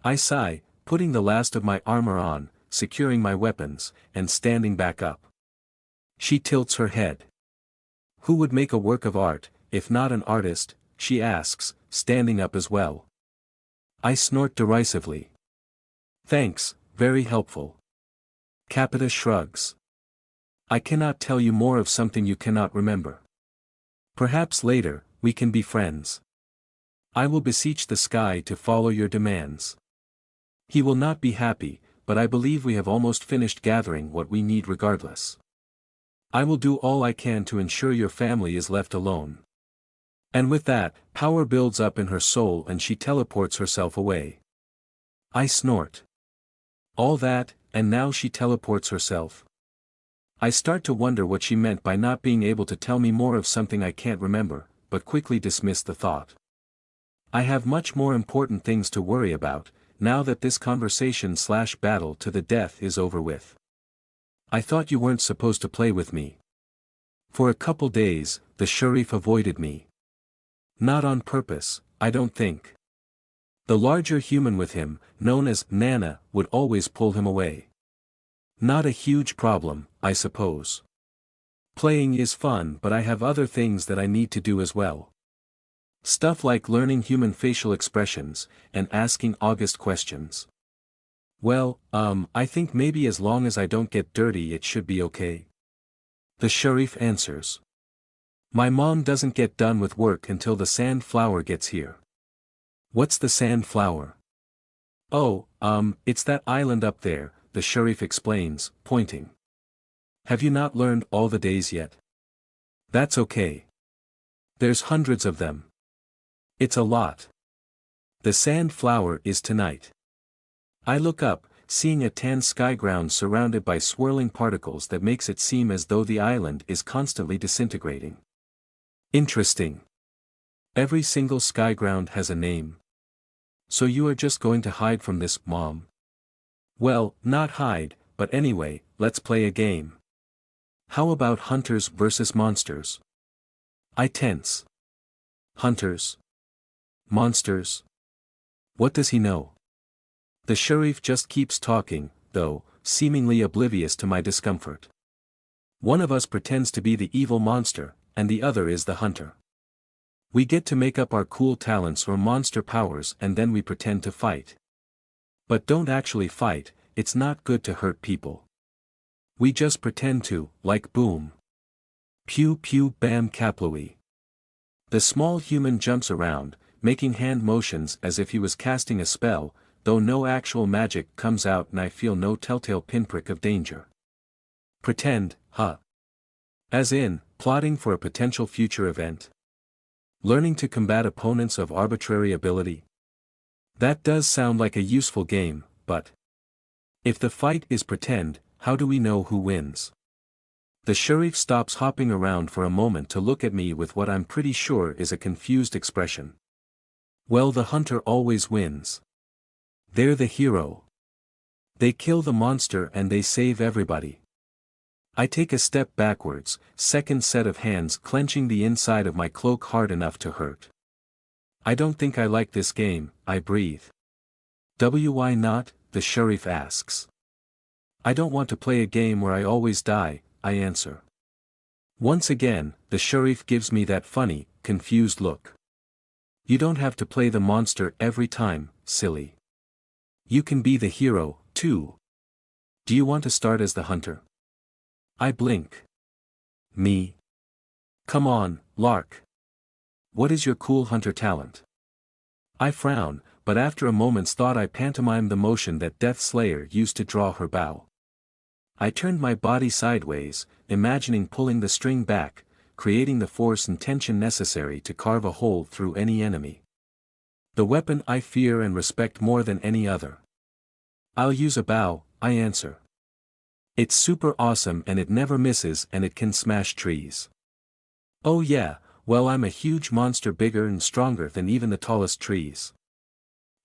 I sigh, putting the last of my armor on, securing my weapons, and standing back up. She tilts her head. Who would make a work of art, if not an artist, she asks, standing up as well. I snort derisively. Thanks, very helpful. Capita shrugs. I cannot tell you more of something you cannot remember. Perhaps later, we can be friends. I will beseech the Sky to follow your demands. He will not be happy, but I believe we have almost finished gathering what we need regardless. I will do all I can to ensure your family is left alone. And with that, power builds up in her soul and she teleports herself away. I snort. All that, and now she teleports herself. I start to wonder what she meant by not being able to tell me more of something I can't remember, but quickly dismiss the thought. I have much more important things to worry about, now that this conversation/battle to the death is over with. I thought you weren't supposed to play with me. For a couple days, the Sharif avoided me. Not on purpose, I don't think. The larger human with him, known as Nana, would always pull him away. Not a huge problem, I suppose. Playing is fun, but I have other things that I need to do as well. Stuff like learning human facial expressions, and asking August questions. Well, I think maybe as long as I don't get dirty it should be okay. The Sharif answers. My mom doesn't get done with work until the sandflower gets here. What's the sandflower? Oh, it's that island up there, the Sharif explains, pointing. Have you not learned all the days yet? That's okay. There's hundreds of them. It's a lot. The sandflower is tonight. I look up, seeing a tan sky ground surrounded by swirling particles that makes it seem as though the island is constantly disintegrating. Interesting. Every single sky ground has a name. So you are just going to hide from this, Mom? Well, not hide, but anyway, let's play a game. How about hunters versus monsters? I tense. Hunters? Monsters? What does he know? The Sharif just keeps talking, though, seemingly oblivious to my discomfort. One of us pretends to be the evil monster, and the other is the hunter. We get to make up our cool talents or monster powers and then we pretend to fight. But don't actually fight, it's not good to hurt people. We just pretend to, like boom. Pew pew bam kaplooey. The small human jumps around, making hand motions as if he was casting a spell, though no actual magic comes out and I feel no telltale pinprick of danger. Pretend, huh? As in, plotting for a potential future event? Learning to combat opponents of arbitrary ability? That does sound like a useful game, but if the fight is pretend, how do we know who wins? The Sharif stops hopping around for a moment to look at me with what I'm pretty sure is a confused expression. Well, the hunter always wins. They're the hero. They kill the monster and they save everybody. I take a step backwards, second set of hands clenching the inside of my cloak hard enough to hurt. I don't think I like this game, I breathe. Why not? The Sharif asks. I don't want to play a game where I always die, I answer. Once again, the sheriff gives me that funny, confused look. You don't have to play the monster every time, silly. You can be the hero, too. Do you want to start as the hunter? I blink. Me? Come on, Lark. What is your cool hunter talent? I frown, but after a moment's thought I pantomime the motion that Death Slayer used to draw her bow. I turned my body sideways, imagining pulling the string back, creating the force and tension necessary to carve a hole through any enemy. The weapon I fear and respect more than any other. I'll use a bow, I answer. It's super awesome and it never misses and it can smash trees. Oh yeah, well I'm a huge monster bigger and stronger than even the tallest trees.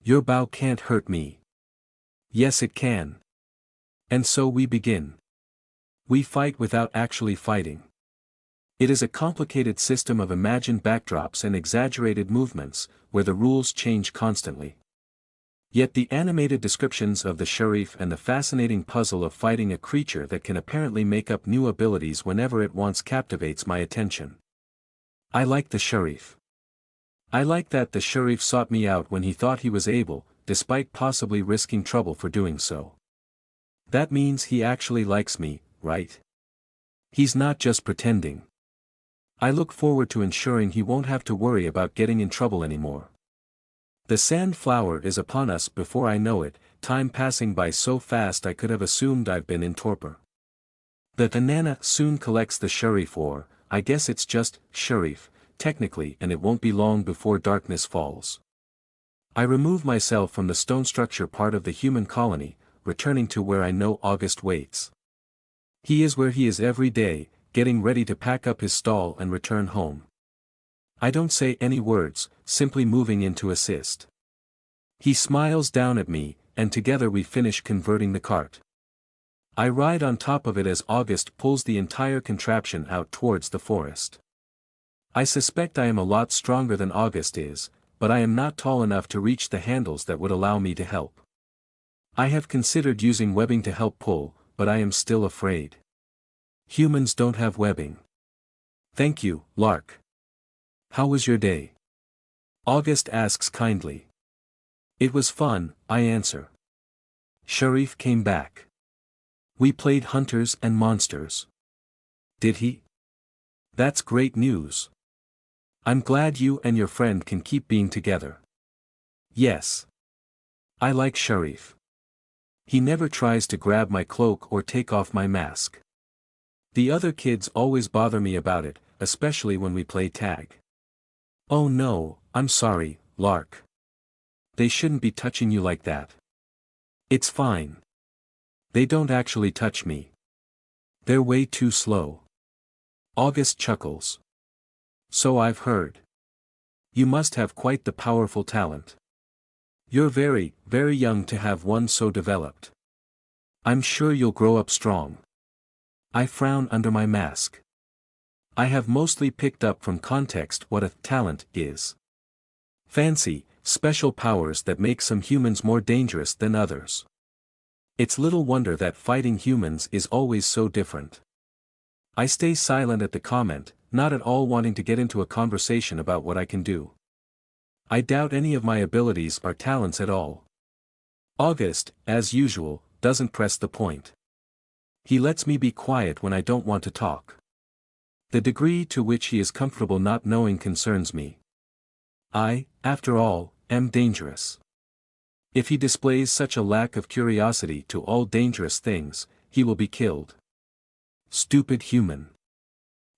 Your bow can't hurt me. Yes it can. And so we begin. We fight without actually fighting. It is a complicated system of imagined backdrops and exaggerated movements, where the rules change constantly. Yet the animated descriptions of the sheriff and the fascinating puzzle of fighting a creature that can apparently make up new abilities whenever it wants captivates my attention. I like the sheriff. I like that the sheriff sought me out when he thought he was able, despite possibly risking trouble for doing so. That means he actually likes me, right? He's not just pretending. I look forward to ensuring he won't have to worry about getting in trouble anymore. The sandflower is upon us before I know it, time passing by so fast I could have assumed I've been in torpor. The banana soon collects the sheriff, or, I guess it's just, sheriff, technically, and it won't be long before darkness falls. I remove myself from the stone structure part of the human colony, returning to where I know August waits. He is where he is every day, getting ready to pack up his stall and return home. I don't say any words, simply moving in to assist. He smiles down at me, and together we finish converting the cart. I ride on top of it as August pulls the entire contraption out towards the forest. I suspect I am a lot stronger than August is, but I am not tall enough to reach the handles that would allow me to help. I have considered using webbing to help pull, but I am still afraid. Humans don't have webbing. Thank you, Lark. How was your day? August asks kindly. It was fun, I answer. Sheriff came back. We played hunters and monsters. Did he? That's great news. I'm glad you and your friend can keep being together. Yes. I like Sheriff. He never tries to grab my cloak or take off my mask. The other kids always bother me about it, especially when we play tag. Oh no, I'm sorry, Lark. They shouldn't be touching you like that. It's fine. They don't actually touch me. They're way too slow. August chuckles. So I've heard. You must have quite the powerful talent. You're very, very young to have one so developed. I'm sure you'll grow up strong. I frown under my mask. I have mostly picked up from context what a talent is. Fancy, special powers that make some humans more dangerous than others. It's little wonder that fighting humans is always so different. I stay silent at the comment, not at all wanting to get into a conversation about what I can do. I doubt any of my abilities are talents at all. August, as usual, doesn't press the point. He lets me be quiet when I don't want to talk. The degree to which he is comfortable not knowing concerns me. I, after all, am dangerous. If he displays such a lack of curiosity to all dangerous things, he will be killed. Stupid human.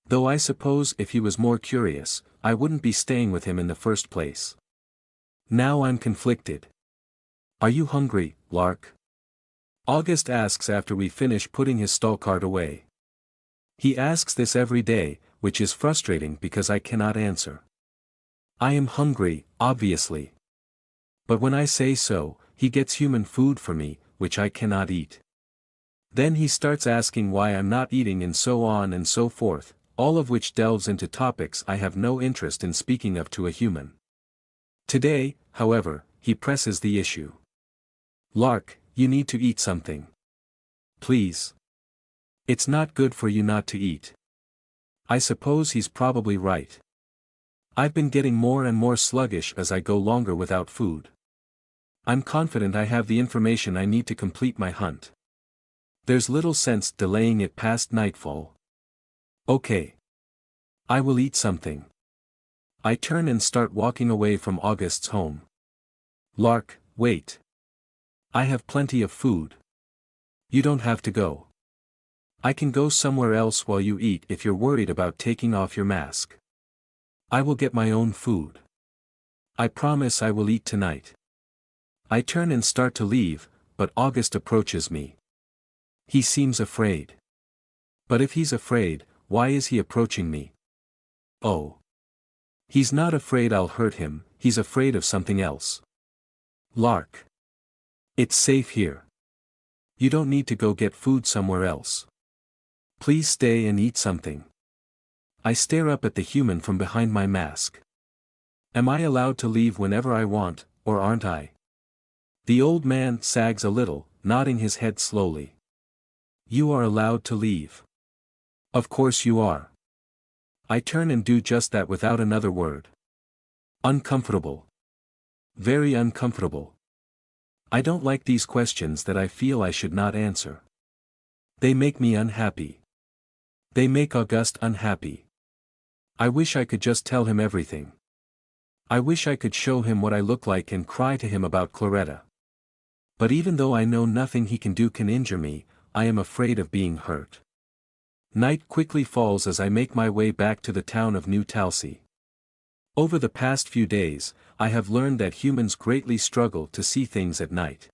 Though I suppose if he was more curious, I wouldn't be staying with him in the first place. Now I'm conflicted. Are you hungry, Lark? August asks after we finish putting his stall cart away. He asks this every day, which is frustrating because I cannot answer. I am hungry, obviously. But when I say so, he gets human food for me, which I cannot eat. Then he starts asking why I'm not eating and so on and so forth, all of which delves into topics I have no interest in speaking of to a human. Today, however, he presses the issue. Lark, you need to eat something. please. It's not good for you not to eat. I suppose he's probably right. I've been getting more and more sluggish as I go longer without food. I'm confident I have the information I need to complete my hunt. There's little sense delaying it past nightfall. Okay. I will eat something. I turn and start walking away from August's home. Lark, wait. I have plenty of food. You don't have to go. I can go somewhere else while you eat if you're worried about taking off your mask. I will get my own food. I promise I will eat tonight. I turn and start to leave, but August approaches me. He seems afraid. But if he's afraid, why is he approaching me? Oh. He's not afraid I'll hurt him, he's afraid of something else. Lark. It's safe here. You don't need to go get food somewhere else. Please stay and eat something. I stare up at the human from behind my mask. Am I allowed to leave whenever I want, or aren't I? The old man sags a little, nodding his head slowly. You are allowed to leave. Of course you are. I turn and do just that without another word. Uncomfortable. Very uncomfortable. I don't like these questions that I feel I should not answer. They make me unhappy. They make Auguste unhappy. I wish I could just tell him everything. I wish I could show him what I look like and cry to him about Claretta. But even though I know nothing he can do can injure me, I am afraid of being hurt. Night quickly falls as I make my way back to the town of New Talcy. Over the past few days, I have learned that humans greatly struggle to see things at night.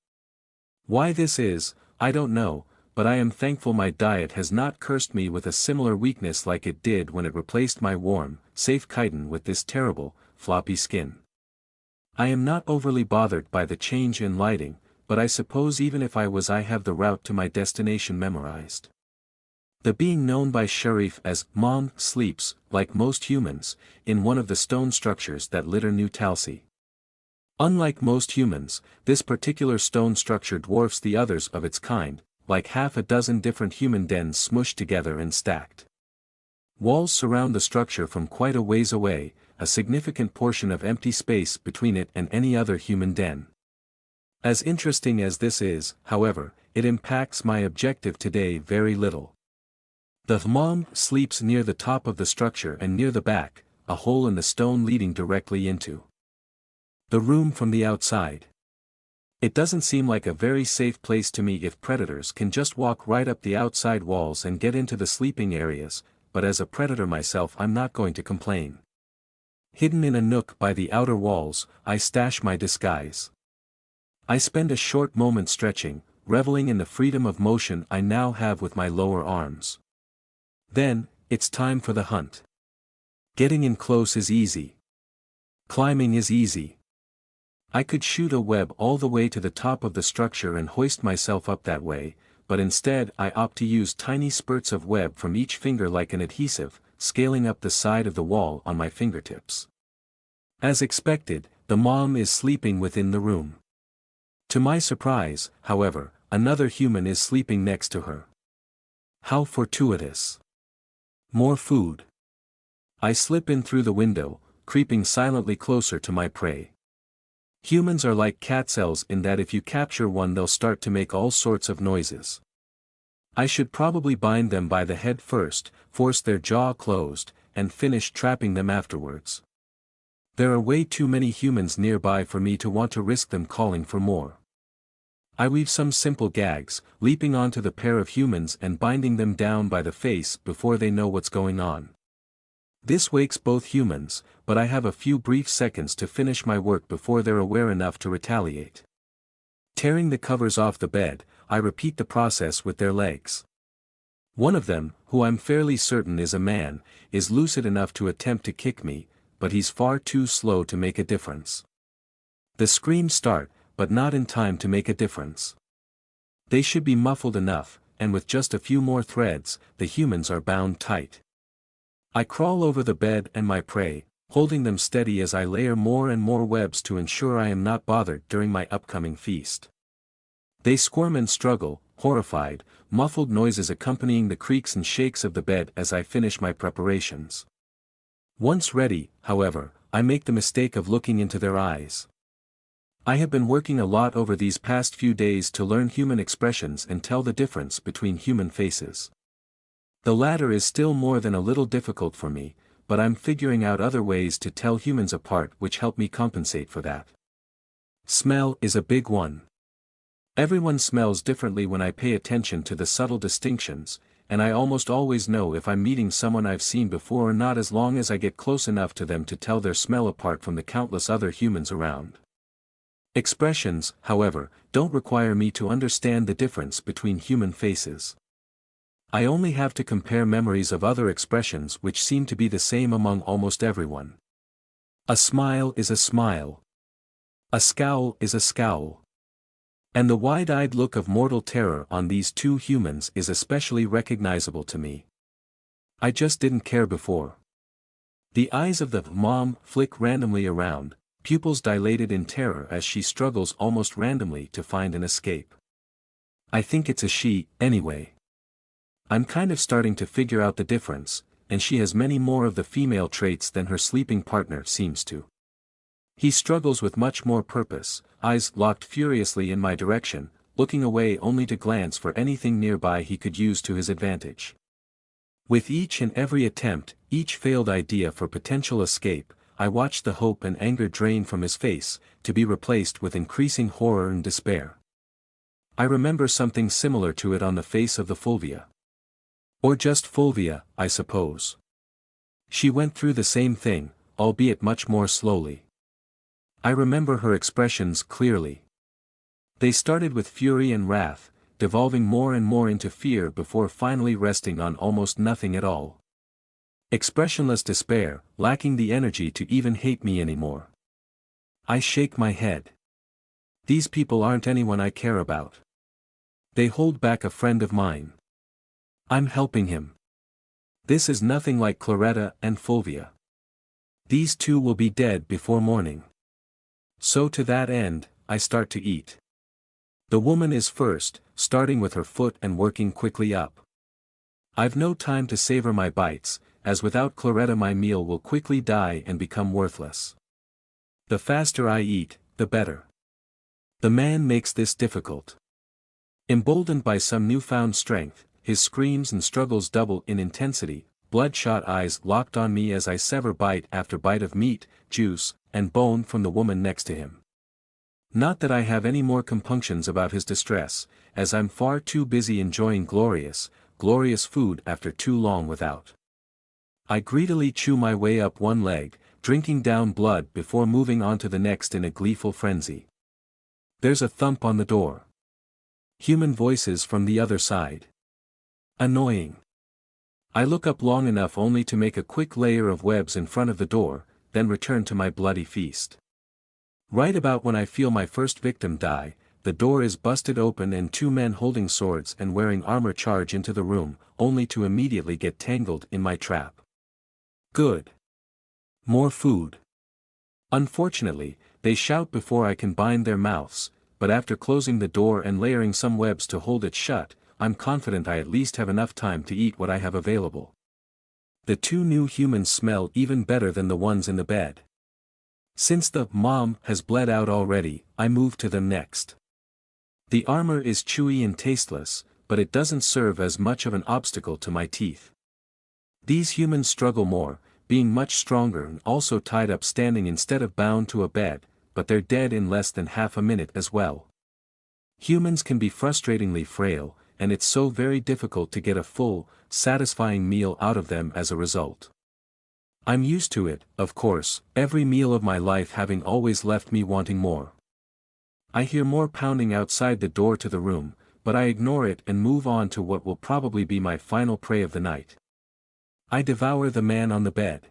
Why this is, I don't know, but I am thankful my diet has not cursed me with a similar weakness like it did when it replaced my warm, safe chitin with this terrible, floppy skin. I am not overly bothered by the change in lighting, but I suppose even if I was, I have the route to my destination memorized. The being known by Sharif as Mom sleeps, like most humans, in one of the stone structures that litter New Talcy. Unlike most humans, this particular stone structure dwarfs the others of its kind, like half a dozen different human dens smushed together and stacked. Walls surround the structure from quite a ways away, a significant portion of empty space between it and any other human den. As interesting as this is, however, it impacts my objective today very little. The Mom sleeps near the top of the structure and near the back, a hole in the stone leading directly into the room from the outside. It doesn't seem like a very safe place to me if predators can just walk right up the outside walls and get into the sleeping areas, but as a predator myself I'm not going to complain. Hidden in a nook by the outer walls, I stash my disguise. I spend a short moment stretching, reveling in the freedom of motion I now have with my lower arms. Then, it's time for the hunt. Getting in close is easy. Climbing is easy. I could shoot a web all the way to the top of the structure and hoist myself up that way, but instead I opt to use tiny spurts of web from each finger like an adhesive, scaling up the side of the wall on my fingertips. As expected, the Mom is sleeping within the room. To my surprise, however, another human is sleeping next to her. How fortuitous. More food. I slip in through the window, creeping silently closer to my prey. Humans are like cat cells in that if you capture one they'll start to make all sorts of noises. I should probably bind them by the head first, force their jaw closed, and finish trapping them afterwards. There are way too many humans nearby for me to want to risk them calling for more. I weave some simple gags, leaping onto the pair of humans and binding them down by the face before they know what's going on. This wakes both humans, but I have a few brief seconds to finish my work before they're aware enough to retaliate. Tearing the covers off the bed, I repeat the process with their legs. One of them, who I'm fairly certain is a man, is lucid enough to attempt to kick me, but he's far too slow to make a difference. The screams start, but not in time to make a difference. They should be muffled enough, and with just a few more threads, the humans are bound tight. I crawl over the bed and my prey, holding them steady as I layer more and more webs to ensure I am not bothered during my upcoming feast. They squirm and struggle, horrified, muffled noises accompanying the creaks and shakes of the bed as I finish my preparations. Once ready, however, I make the mistake of looking into their eyes. I have been working a lot over these past few days to learn human expressions and tell the difference between human faces. The latter is still more than a little difficult for me, but I'm figuring out other ways to tell humans apart which help me compensate for that. Smell is a big one. Everyone smells differently when I pay attention to the subtle distinctions, and I almost always know if I'm meeting someone I've seen before or not as long as I get close enough to them to tell their smell apart from the countless other humans around. Expressions, however, don't require me to understand the difference between human faces. I only have to compare memories of other expressions which seem to be the same among almost everyone. A smile is a smile. A scowl is a scowl. And the wide-eyed look of mortal terror on these two humans is especially recognizable to me. I just didn't care before. The eyes of the mom flick randomly around, pupils dilated in terror as she struggles almost randomly to find an escape. I think it's a she, anyway. I'm kind of starting to figure out the difference, and she has many more of the female traits than her sleeping partner seems to. He struggles with much more purpose, eyes locked furiously in my direction, looking away only to glance for anything nearby he could use to his advantage. With each and every attempt, each failed idea for potential escape, I watched the hope and anger drain from his face, to be replaced with increasing horror and despair. I remember something similar to it on the face of the Fulvia. Or just Fulvia, I suppose. She went through the same thing, albeit much more slowly. I remember her expressions clearly. They started with fury and wrath, devolving more and more into fear before finally resting on almost nothing at all. Expressionless despair, lacking the energy to even hate me anymore. I shake my head. These people aren't anyone I care about. They hold back a friend of mine. I'm helping him. This is nothing like Claretta and Fulvia. These two will be dead before morning. So to that end, I start to eat. The woman is first, starting with her foot and working quickly up. I've no time to savor my bites, as without Claretta my meal will quickly die and become worthless. The faster I eat, the better. The man makes this difficult. Emboldened by some newfound strength, his screams and struggles double in intensity, bloodshot eyes locked on me as I sever bite after bite of meat, juice, and bone from the woman next to him. Not that I have any more compunctions about his distress, as I'm far too busy enjoying glorious food after too long without. I greedily chew my way up one leg, drinking down blood before moving on to the next in a gleeful frenzy. There's a thump on the door. Human voices from the other side. Annoying. I look up long enough only to make a quick layer of webs in front of the door, then return to my bloody feast. Right about when I feel my first victim die, the door is busted open and two men holding swords and wearing armor charge into the room, only to immediately get tangled in my trap. Good. More food. Unfortunately, they shout before I can bind their mouths, but after closing the door and layering some webs to hold it shut, I'm confident I at least have enough time to eat what I have available. The two new humans smell even better than the ones in the bed. Since the mom has bled out already, I move to them next. The armor is chewy and tasteless, but it doesn't serve as much of an obstacle to my teeth. These humans struggle more, being much stronger and also tied up standing instead of bound to a bed, but they're dead in less than half a minute as well. Humans can be frustratingly frail, and it's so very difficult to get a full, satisfying meal out of them as a result. I'm used to it, of course, every meal of my life having always left me wanting more. I hear more pounding outside the door to the room, but I ignore it and move on to what will probably be my final prey of the night. I devour the man on the bed.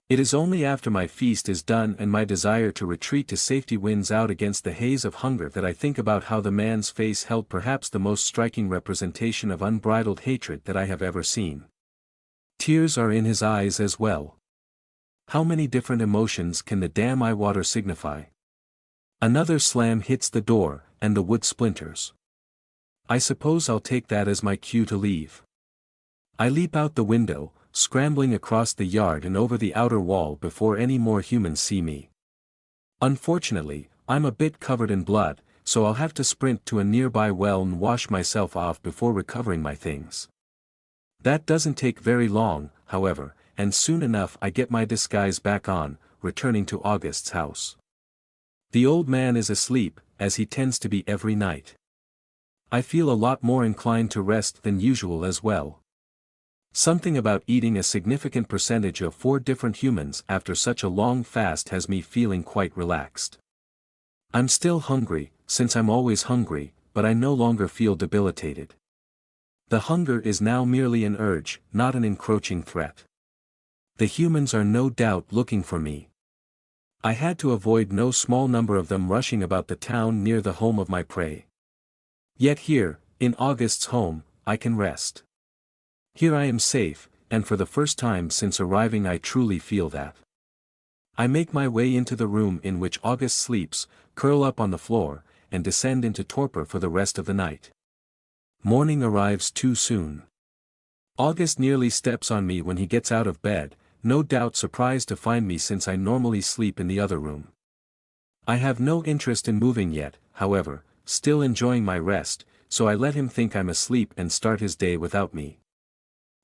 It is only after my feast is done and my desire to retreat to safety wins out against the haze of hunger that I think about how the man's face held perhaps the most striking representation of unbridled hatred that I have ever seen. Tears are in his eyes as well. How many different emotions can the damn eye water signify? Another slam hits the door, and the wood splinters. I suppose I'll take that as my cue to leave. I leap out the window, scrambling across the yard and over the outer wall before any more humans see me. Unfortunately, I'm a bit covered in blood, so I'll have to sprint to a nearby well and wash myself off before recovering my things. That doesn't take very long, however, and soon enough I get my disguise back on, returning to August's house. The old man is asleep, as he tends to be every night. I feel a lot more inclined to rest than usual as well. Something about eating a significant percentage of 4 different humans after such a long fast has me feeling quite relaxed. I'm still hungry, since I'm always hungry, but I no longer feel debilitated. The hunger is now merely an urge, not an encroaching threat. The humans are no doubt looking for me. I had to avoid no small number of them rushing about the town near the home of my prey. Yet here, in August's home, I can rest. Here I am safe, and for the first time since arriving I truly feel that. I make my way into the room in which August sleeps, curl up on the floor, and descend into torpor for the rest of the night. Morning arrives too soon. August nearly steps on me when he gets out of bed, no doubt surprised to find me since I normally sleep in the other room. I have no interest in moving yet, however, still enjoying my rest, so I let him think I'm asleep and start his day without me.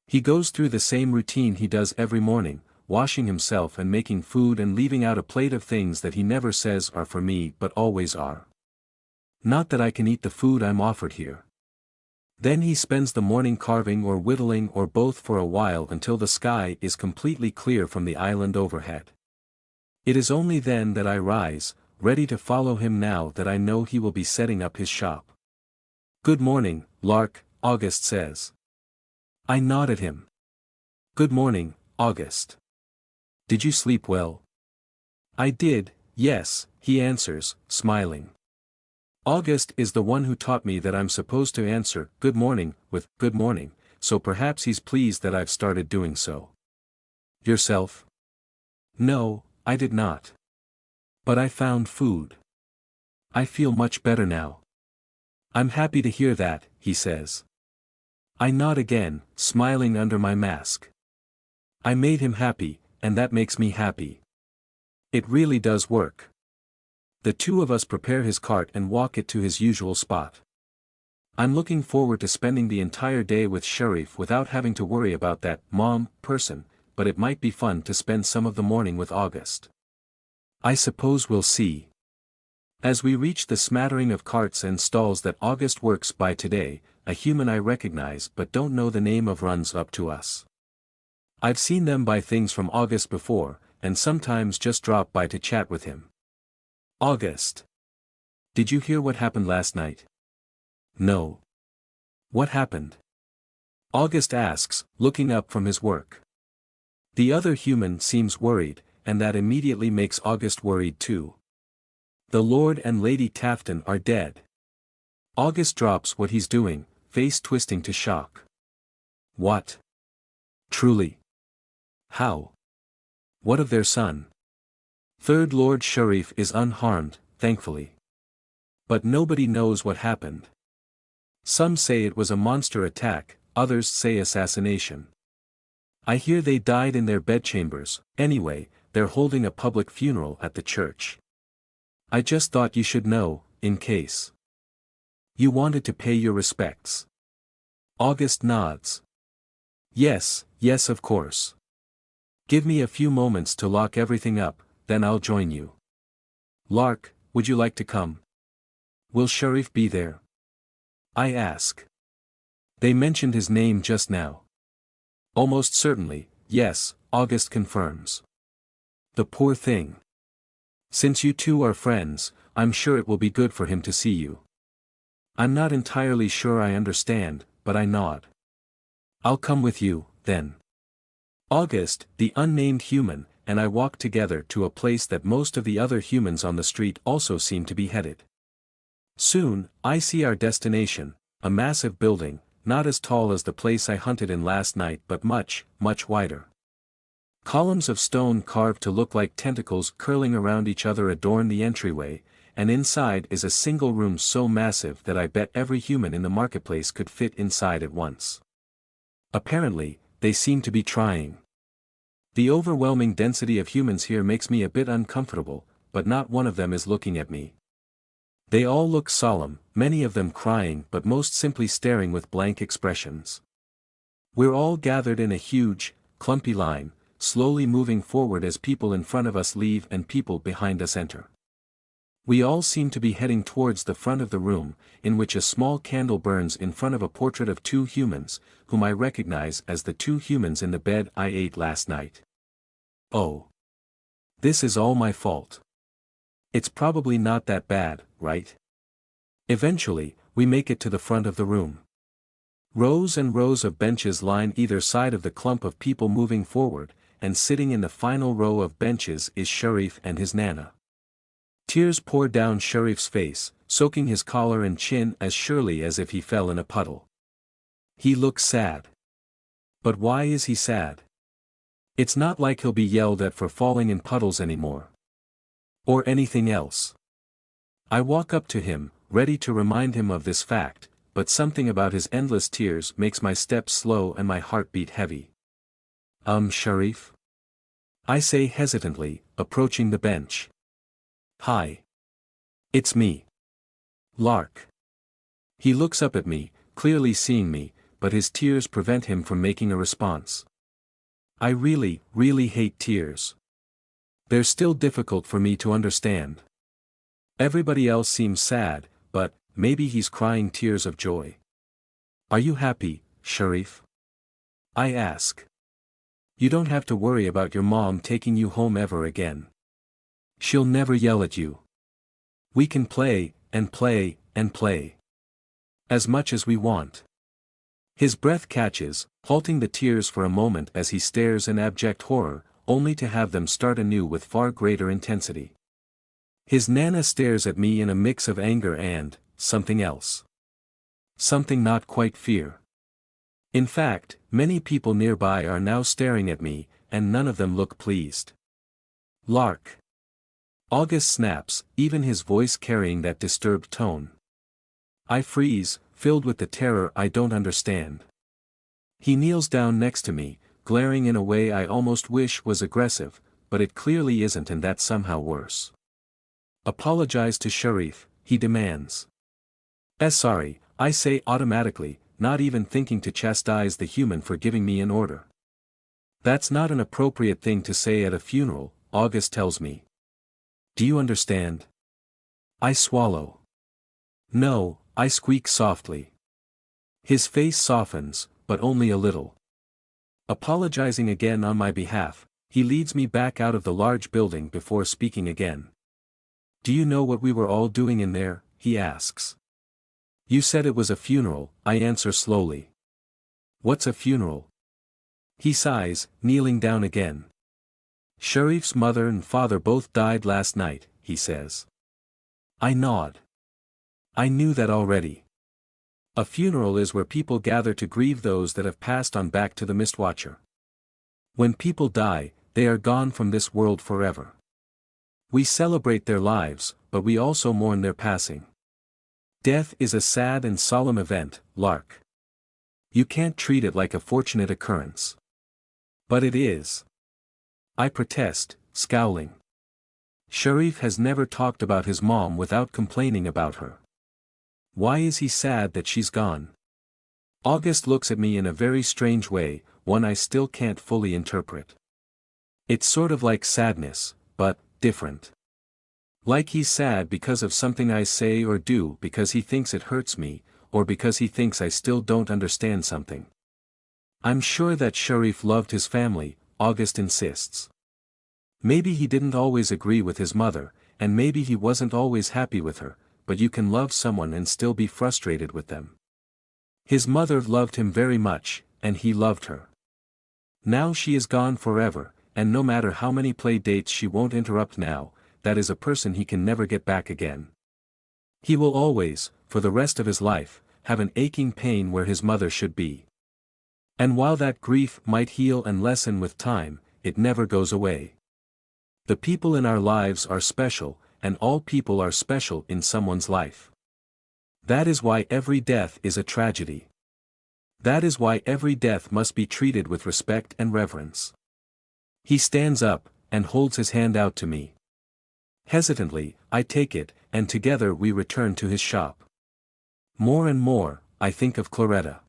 He goes through the same routine he does every morning, washing himself and making food and leaving out a plate of things that he never says are for me but always are. Not that I can eat the food I'm offered here. Then he spends the morning carving or whittling or both for a while until the sky is completely clear from the island overhead. It is only then that I rise, ready to follow him now that I know he will be setting up his shop. "Good morning, Lark," August says. I nod at him. "Good morning, August. Did you sleep well?" "I did, yes," he answers, smiling. August is the one who taught me that I'm supposed to answer "good morning" with "good morning," so perhaps he's pleased that I've started doing so. "Yourself?" "No, I did not. But I found food. I feel much better now." "I'm happy to hear that," he says. I nod again, smiling under my mask. I made him happy, and that makes me happy. It really does work. The two of us prepare his cart and walk it to his usual spot. I'm looking forward to spending the entire day with Sharif without having to worry about that mom person, but it might be fun to spend some of the morning with August. I suppose we'll see. As we reach the smattering of carts and stalls that August works by today, a human I recognize but don't know the name of runs up to us. I've seen them buy things from August before, and sometimes just drop by to chat with him. "August. Did you hear what happened last night?" "No." "What happened?" August asks, looking up from his work. The other human seems worried, and that immediately makes August worried too. The Lord and Lady Tafton are dead. August drops what he's doing, face twisting to shock. "What? Truly? How? What of their son?" Third Lord Sharif is unharmed, thankfully. But nobody knows what happened. Some say it was a monster attack, others say assassination. I hear they died in their bedchambers. Anyway, they're holding a public funeral at the church. I just thought you should know, in case you wanted to pay your respects. August nods. Yes, yes, of course. Give me a few moments to lock everything up, then I'll join you. Lark, would you like to come? Will Sharif be there? I ask. They mentioned his name just now. Almost certainly, yes, August confirms. The poor thing. Since you two are friends, I'm sure it will be good for him to see you. I'm not entirely sure I understand, but I nod. I'll come with you, then. August, the unnamed human, and I walk together to a place that most of the other humans on the street also seem to be headed. Soon, I see our destination, a massive building, not as tall as the place I hunted in last night but much, much wider. Columns of stone carved to look like tentacles curling around each other adorn the entryway, and inside is a single room so massive that I bet every human in the marketplace could fit inside at once. Apparently, they seem to be trying. The overwhelming density of humans here makes me a bit uncomfortable, but not one of them is looking at me. They all look solemn, many of them crying but most simply staring with blank expressions. We're all gathered in a huge, clumpy line, slowly moving forward as people in front of us leave and people behind us enter. We all seem to be heading towards the front of the room, in which a small candle burns in front of a portrait of two humans, whom I recognize as the two humans in the bed I ate last night. Oh. This is all my fault. It's probably not that bad, right? Eventually, we make it to the front of the room. Rows and rows of benches line either side of the clump of people moving forward, and sitting in the final row of benches is Sharif and his Nana. Tears pour down Sharif's face, soaking his collar and chin as surely as if he fell in a puddle. He looks sad. But why is he sad? It's not like he'll be yelled at for falling in puddles anymore. Or anything else. I walk up to him, ready to remind him of this fact, but something about his endless tears makes my steps slow and my heart beat heavy. Sharif? I say hesitantly, approaching the bench. Hi. It's me. Lark. He looks up at me, clearly seeing me, but his tears prevent him from making a response. I really, really hate tears. They're still difficult for me to understand. Everybody else seems sad, but maybe he's crying tears of joy. Are you happy, Sharif? I ask. You don't have to worry about your mom taking you home ever again. She'll never yell at you. We can play, and play, and play. As much as we want. His breath catches, halting the tears for a moment as he stares in abject horror, only to have them start anew with far greater intensity. His Nana stares at me in a mix of anger and something else. Something not quite fear. In fact, many people nearby are now staring at me, and none of them look pleased. Lark. August snaps, even his voice carrying that disturbed tone. I freeze, filled with the terror I don't understand. He kneels down next to me, glaring in a way I almost wish was aggressive, but it clearly isn't, and that's somehow worse. Apologize to Sharif, he demands. Sorry, I say automatically, not even thinking to chastise the human for giving me an order. That's not an appropriate thing to say at a funeral, August tells me. Do you understand? I swallow. No, I squeak softly. His face softens, but only a little. Apologizing again on my behalf, he leads me back out of the large building before speaking again. Do you know what we were all doing in there? He asks. You said it was a funeral, I answer slowly. What's a funeral? He sighs, kneeling down again. Sharif's mother and father both died last night, he says. I nod. I knew that already. A funeral is where people gather to grieve those that have passed on back to the Mistwatcher. When people die, they are gone from this world forever. We celebrate their lives, but we also mourn their passing. Death is a sad and solemn event, Lark. You can't treat it like a fortunate occurrence. But it is. I protest, scowling. Sharif has never talked about his mom without complaining about her. Why is he sad that she's gone? August looks at me in a very strange way, one I still can't fully interpret. It's sort of like sadness, but different. Like he's sad because of something I say or do because he thinks it hurts me, or because he thinks I still don't understand something. I'm sure that Sharif loved his family, August insists. Maybe he didn't always agree with his mother, and maybe he wasn't always happy with her, but you can love someone and still be frustrated with them. His mother loved him very much, and he loved her. Now she is gone forever, and no matter how many play dates she won't interrupt now, that is a person he can never get back again. He will always, for the rest of his life, have an aching pain where his mother should be. And while that grief might heal and lessen with time, it never goes away. The people in our lives are special, and all people are special in someone's life. That is why every death is a tragedy. That is why every death must be treated with respect and reverence. He stands up, and holds his hand out to me. Hesitantly, I take it, and together we return to his shop. More and more, I think of Claretta.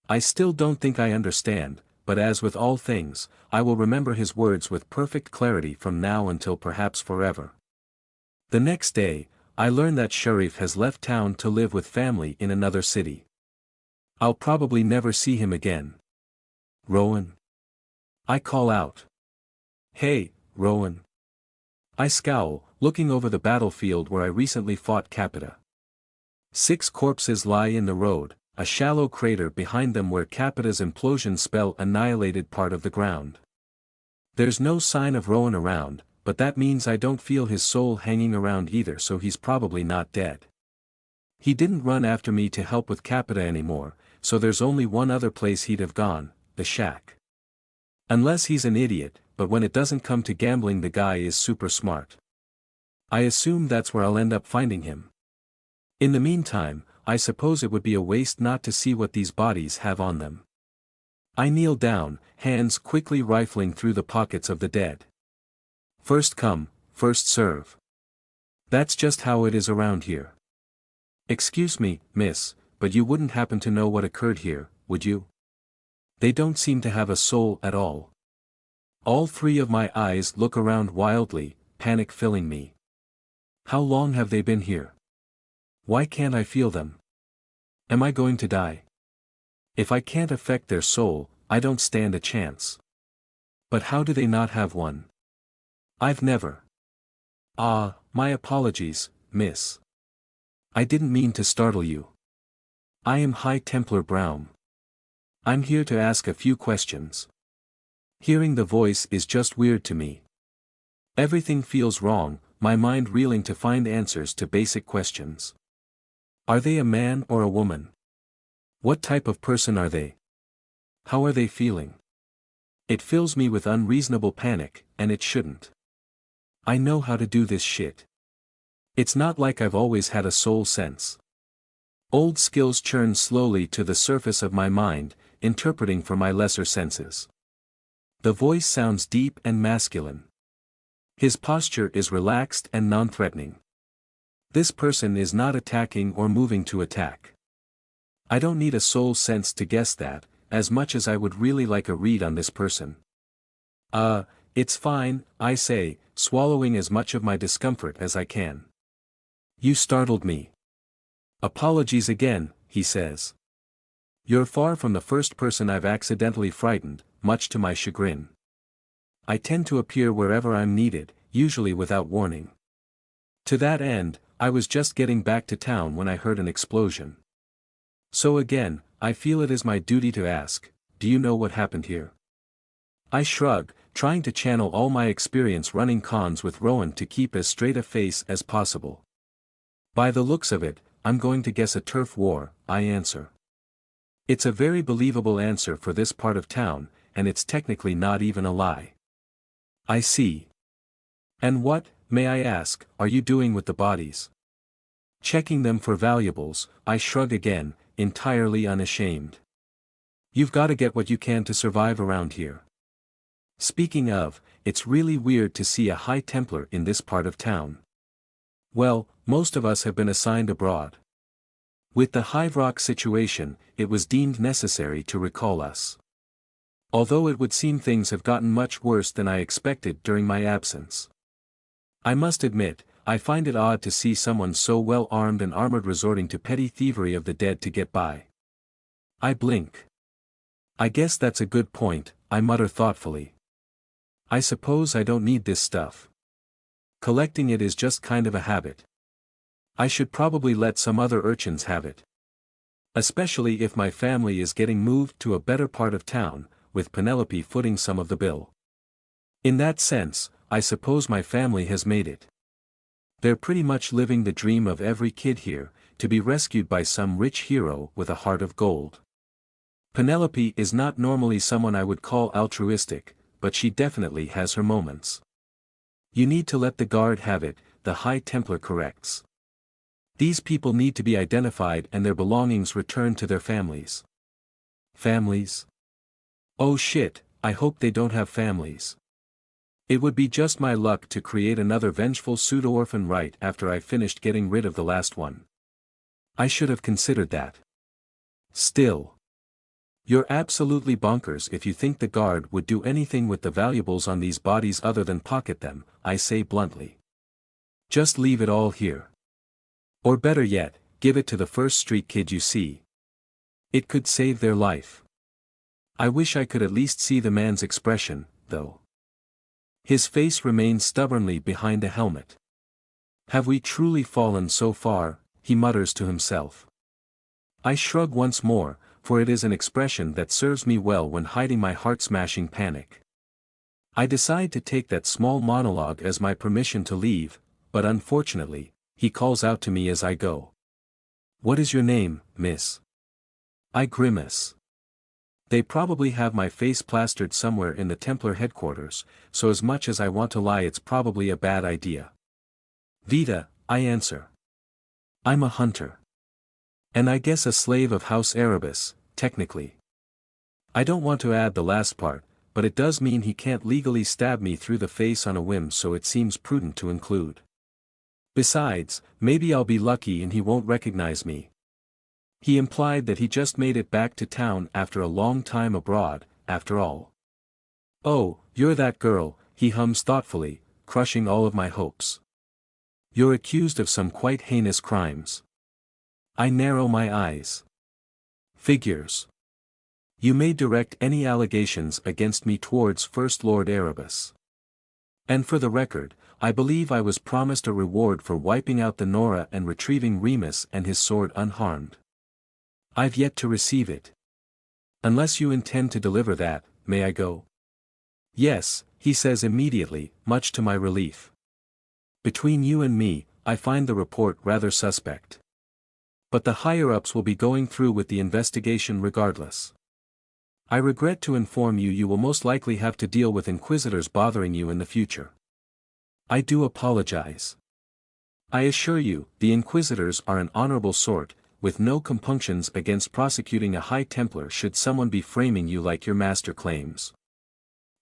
I still don't think I understand, but as with all things, I will remember his words with perfect clarity from now until perhaps forever. The next day, I learn that Sharif has left town to live with family in another city. I'll probably never see him again. Rowan? I call out. Hey, Rowan. I scowl, looking over the battlefield where I recently fought Capita. 6 corpses lie in the road, a shallow crater behind them where Capita's implosion spell annihilated part of the ground. There's no sign of Rowan around, but that means I don't feel his soul hanging around either, so he's probably not dead. He didn't run after me to help with Capita anymore, so there's only one other place he'd have gone, the shack. Unless he's an idiot, but when it doesn't come to gambling the guy is super smart. I assume that's where I'll end up finding him. In the meantime, I suppose it would be a waste not to see what these bodies have on them. I kneel down, hands quickly rifling through the pockets of the dead. First come, first serve. That's just how it is around here. Excuse me, miss, but you wouldn't happen to know what occurred here, would you? They don't seem to have a soul at all. All 3 of my eyes look around wildly, panic filling me. How long have they been here? Why can't I feel them? Am I going to die? If I can't affect their soul, I don't stand a chance. But how do they not have one? I've never. My apologies, miss. I didn't mean to startle you. I am High Templar Brown. I'm here to ask a few questions. Hearing the voice is just weird to me. Everything feels wrong, my mind reeling to find answers to basic questions. Are they a man or a woman? What type of person are they? How are they feeling? It fills me with unreasonable panic, and it shouldn't. I know how to do this shit. It's not like I've always had a soul sense. Old skills churn slowly to the surface of my mind, interpreting for my lesser senses. The voice sounds deep and masculine. His posture is relaxed and non-threatening. This person is not attacking or moving to attack. I don't need a soul sense to guess that, as much as I would really like a read on this person. It's fine, I say, swallowing as much of my discomfort as I can. You startled me. Apologies again, he says. You're far from the first person I've accidentally frightened, much to my chagrin. I tend to appear wherever I'm needed, usually without warning. To that end, I was just getting back to town when I heard an explosion. So again, I feel it is my duty to ask, do you know what happened here? I shrug, trying to channel all my experience running cons with Rowan to keep as straight a face as possible. By the looks of it, I'm going to guess a turf war, I answer. It's a very believable answer for this part of town, and it's technically not even a lie. I see. And what, may I ask, are you doing with the bodies? Checking them for valuables, I shrug again, entirely unashamed. You've got to get what you can to survive around here. Speaking of, it's really weird to see a High Templar in this part of town. Well, most of us have been assigned abroad. With the Hive Rock situation, it was deemed necessary to recall us. Although it would seem things have gotten much worse than I expected during my absence. I must admit, I find it odd to see someone so well armed and armored resorting to petty thievery of the dead to get by. I blink. I guess that's a good point, I mutter thoughtfully. I suppose I don't need this stuff. Collecting it is just kind of a habit. I should probably let some other urchins have it. Especially if my family is getting moved to a better part of town, with Penelope footing some of the bill. In that sense, I suppose my family has made it. They're pretty much living the dream of every kid here, to be rescued by some rich hero with a heart of gold. Penelope is not normally someone I would call altruistic, but she definitely has her moments. You need to let the guard have it, the High Templar corrects. These people need to be identified and their belongings returned to their families. Families? Oh shit, I hope they don't have families. It would be just my luck to create another vengeful pseudo-orphan right after I finished getting rid of the last one. I should have considered that. Still. You're absolutely bonkers if you think the guard would do anything with the valuables on these bodies other than pocket them, I say bluntly. Just leave it all here. Or better yet, give it to the first street kid you see. It could save their life. I wish I could at least see the man's expression, though. His face remains stubbornly behind a helmet. Have we truly fallen so far, he mutters to himself. I shrug once more, for it is an expression that serves me well when hiding my heart-smashing panic. I decide to take that small monologue as my permission to leave, but unfortunately, he calls out to me as I go. What is your name, miss? I grimace. They probably have my face plastered somewhere in the Templar headquarters, so as much as I want to lie it's probably a bad idea. Vita, I answer. I'm a hunter. And I guess a slave of House Erebus, technically. I don't want to add the last part, but it does mean he can't legally stab me through the face on a whim, so it seems prudent to include. Besides, maybe I'll be lucky and he won't recognize me. He implied that he just made it back to town after a long time abroad, after all. Oh, you're that girl, he hums thoughtfully, crushing all of my hopes. You're accused of some quite heinous crimes. I narrow my eyes. Figures. You may direct any allegations against me towards First Lord Erebus. And for the record, I believe I was promised a reward for wiping out the Nora and retrieving Remus and his sword unharmed. I've yet to receive it. Unless you intend to deliver that, may I go? Yes, he says immediately, much to my relief. Between you and me, I find the report rather suspect. But the higher-ups will be going through with the investigation regardless. I regret to inform you you will most likely have to deal with inquisitors bothering you in the future. I do apologize. I assure you, the inquisitors are an honorable sort, with no compunctions against prosecuting a High Templar should someone be framing you like your master claims.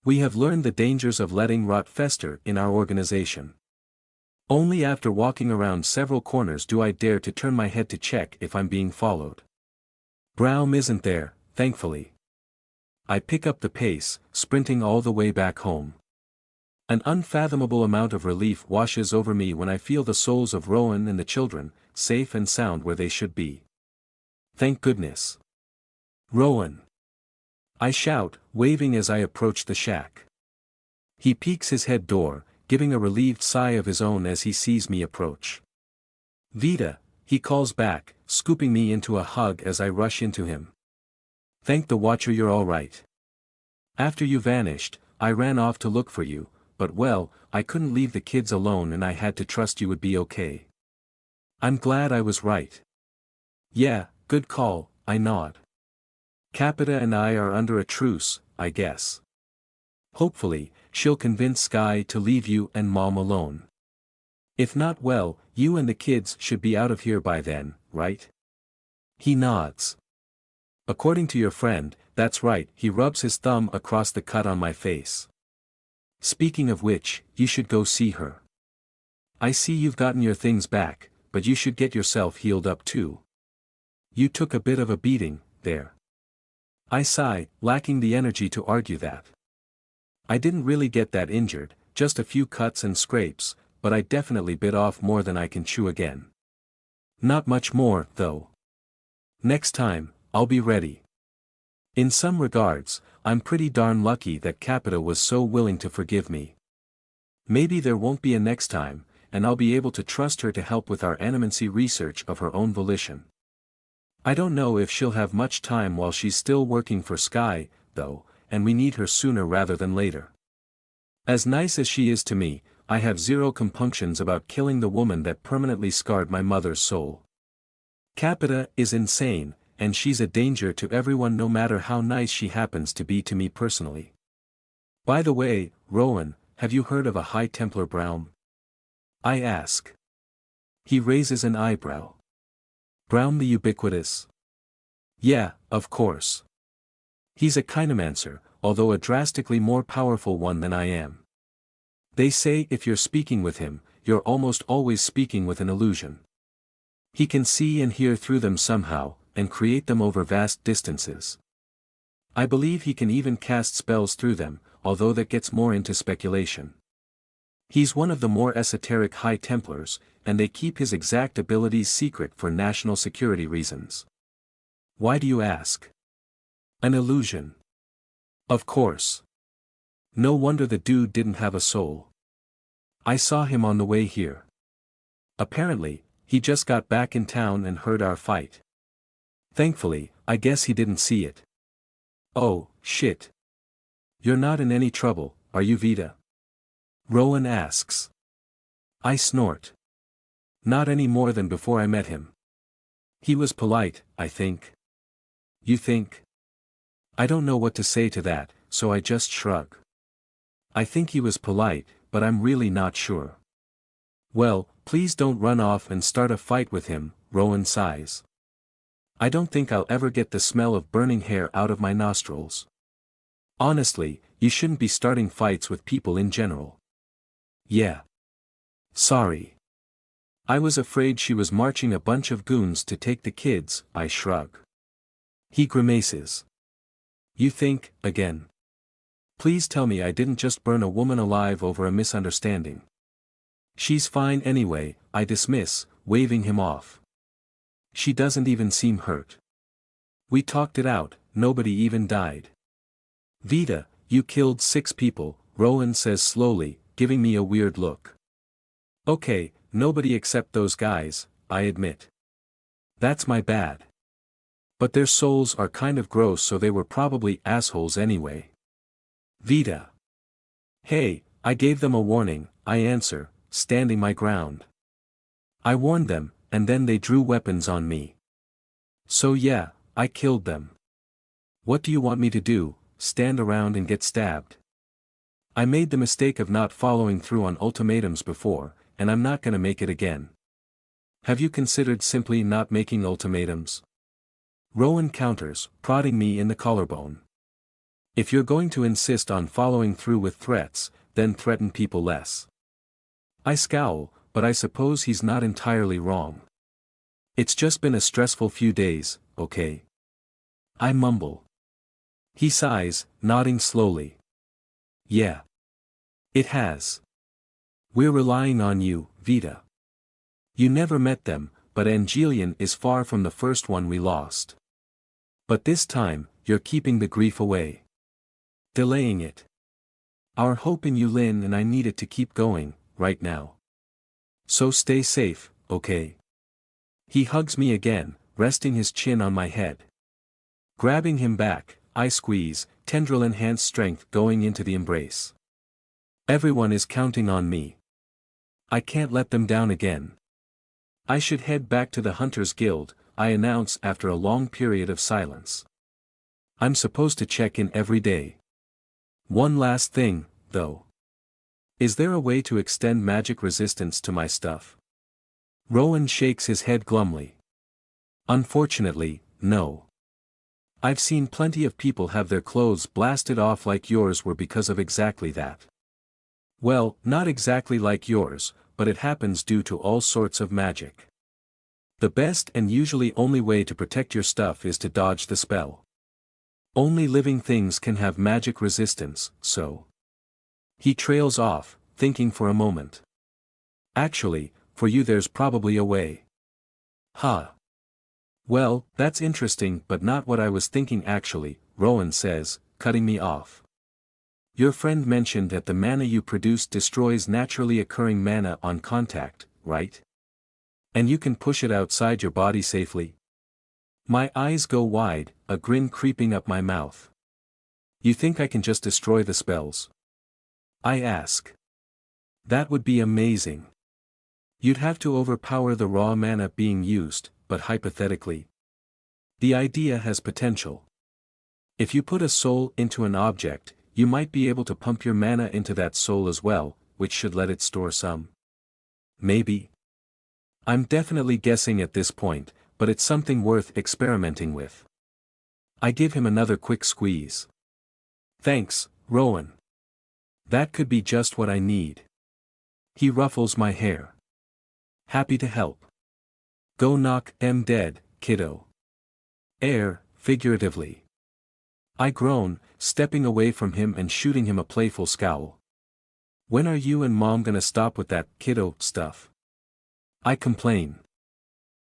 We have learned the dangers of letting rot fester in our organization. Only after walking around several corners do I dare to turn my head to check if I'm being followed. Braum isn't there, thankfully. I pick up the pace, sprinting all the way back home. An unfathomable amount of relief washes over me when I feel the souls of Rowan and the children, safe and sound where they should be. Thank goodness. Rowan! I shout, waving as I approach the shack. He peeks his head door, giving a relieved sigh of his own as he sees me approach. Vita, he calls back, scooping me into a hug as I rush into him. Thank the Watcher you're all right. After you vanished, I ran off to look for you, but well, I couldn't leave the kids alone and I had to trust you would be okay. I'm glad I was right. Yeah, good call, I nod. Capita and I are under a truce, I guess. Hopefully, she'll convince Sky to leave you and Mom alone. If not, well, you and the kids should be out of here by then, right? He nods. According to your friend, that's right, he rubs his thumb across the cut on my face. Speaking of which, you should go see her. I see you've gotten your things back, but you should get yourself healed up too. You took a bit of a beating, there. I sigh, lacking the energy to argue that. I didn't really get that injured, just a few cuts and scrapes, but I definitely bit off more than I can chew again. Not much more, though. Next time, I'll be ready. In some regards, I'm pretty darn lucky that Capita was so willing to forgive me. Maybe there won't be a next time, and I'll be able to trust her to help with our animancy research of her own volition. I don't know if she'll have much time while she's still working for Sky, though, and we need her sooner rather than later. As nice as she is to me, I have zero compunctions about killing the woman that permanently scarred my mother's soul. Capita is insane, and she's a danger to everyone no matter how nice she happens to be to me personally. By the way, Rowan, have you heard of a High Templar Braum? I ask. He raises an eyebrow. Brown the ubiquitous? Yeah, of course. He's a chiromancer, although a drastically more powerful one than I am. They say if you're speaking with him, you're almost always speaking with an illusion. He can see and hear through them somehow, and create them over vast distances. I believe he can even cast spells through them, although that gets more into speculation. He's one of the more esoteric High Templars, and they keep his exact abilities secret for national security reasons. Why do you ask? An illusion. Of course. No wonder the dude didn't have a soul. I saw him on the way here. Apparently, he just got back in town and heard our fight. Thankfully, I guess he didn't see it. Oh, shit. You're not in any trouble, are you, Vita? Rowan asks. I snort. Not any more than before I met him. He was polite, I think. You think? I don't know what to say to that, so I just shrug. I think he was polite, but I'm really not sure. Well, please don't run off and start a fight with him, Rowan sighs. I don't think I'll ever get the smell of burning hair out of my nostrils. Honestly, you shouldn't be starting fights with people in general. Yeah. Sorry. I was afraid she was marching a bunch of goons to take the kids, I shrug. He grimaces. You think, again. Please tell me I didn't just burn a woman alive over a misunderstanding. She's fine anyway, I dismiss, waving him off. She doesn't even seem hurt. We talked it out, nobody even died. Vita, you killed 6 people, Rowan says slowly, giving me a weird look. Okay, nobody except those guys, I admit. That's my bad. But their souls are kind of gross, so they were probably assholes anyway. Vita. Hey, I gave them a warning, I answer, standing my ground. I warned them, and then they drew weapons on me. So yeah, I killed them. What do you want me to do, stand around and get stabbed? I made the mistake of not following through on ultimatums before, and I'm not gonna make it again. Have you considered simply not making ultimatums? Rowan counters, prodding me in the collarbone. If you're going to insist on following through with threats, then threaten people less. I scowl, but I suppose he's not entirely wrong. It's just been a stressful few days, okay? I mumble. He sighs, nodding slowly. Yeah. It has. We're relying on you, Vita. You never met them, but Angelion is far from the first one we lost. But this time, you're keeping the grief away. Delaying it. Our hope in you, Lynn, and I need it to keep going, right now. So stay safe, okay? He hugs me again, resting his chin on my head. Grabbing him back, I squeeze, tendril-enhanced strength going into the embrace. Everyone is counting on me. I can't let them down again. I should head back to the Hunters Guild, I announce after a long period of silence. I'm supposed to check in every day. One last thing, though. Is there a way to extend magic resistance to my stuff? Rowan shakes his head glumly. Unfortunately, no. I've seen plenty of people have their clothes blasted off like yours were because of exactly that. Well, not exactly like yours, but it happens due to all sorts of magic. The best and usually only way to protect your stuff is to dodge the spell. Only living things can have magic resistance, so. He trails off, thinking for a moment. Actually, for you there's probably a way. Huh. Well, that's interesting but not what I was thinking actually, Rowan says, cutting me off. Your friend mentioned that the mana you produce destroys naturally occurring mana on contact, right? And you can push it outside your body safely? My eyes go wide, a grin creeping up my mouth. You think I can just destroy the spells? I ask. That would be amazing. You'd have to overpower the raw mana being used, but hypothetically. The idea has potential. If you put a soul into an object, you might be able to pump your mana into that soul as well, which should let it store some. Maybe? I'm definitely guessing at this point, but it's something worth experimenting with. I give him another quick squeeze. Thanks, Rowan. That could be just what I need. He ruffles my hair. Happy to help. Go knock 'em dead, kiddo. Figuratively. I groan, stepping away from him and shooting him a playful scowl. When are you and Mom gonna stop with that kiddo stuff? I complain.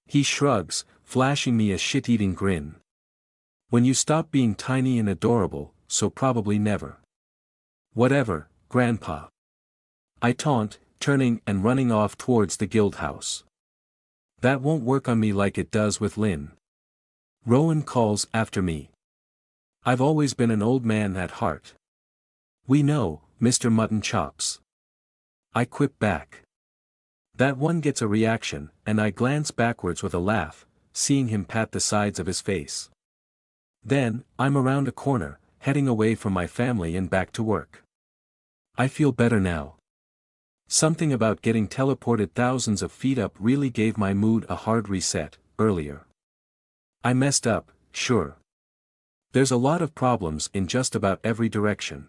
He shrugs, flashing me a shit-eating grin. When you stop being tiny and adorable, so probably never. Whatever, Grandpa. I taunt, turning and running off towards the guild house. That won't work on me like it does with Lynn. Rowan calls after me. I've always been an old man at heart. We know, Mr. Mutton Chops. I quip back. That one gets a reaction, and I glance backwards with a laugh, seeing him pat the sides of his face. Then, I'm around a corner, heading away from my family and back to work. I feel better now. Something about getting teleported thousands of feet up really gave my mood a hard reset, earlier. I messed up, sure. There's a lot of problems in just about every direction.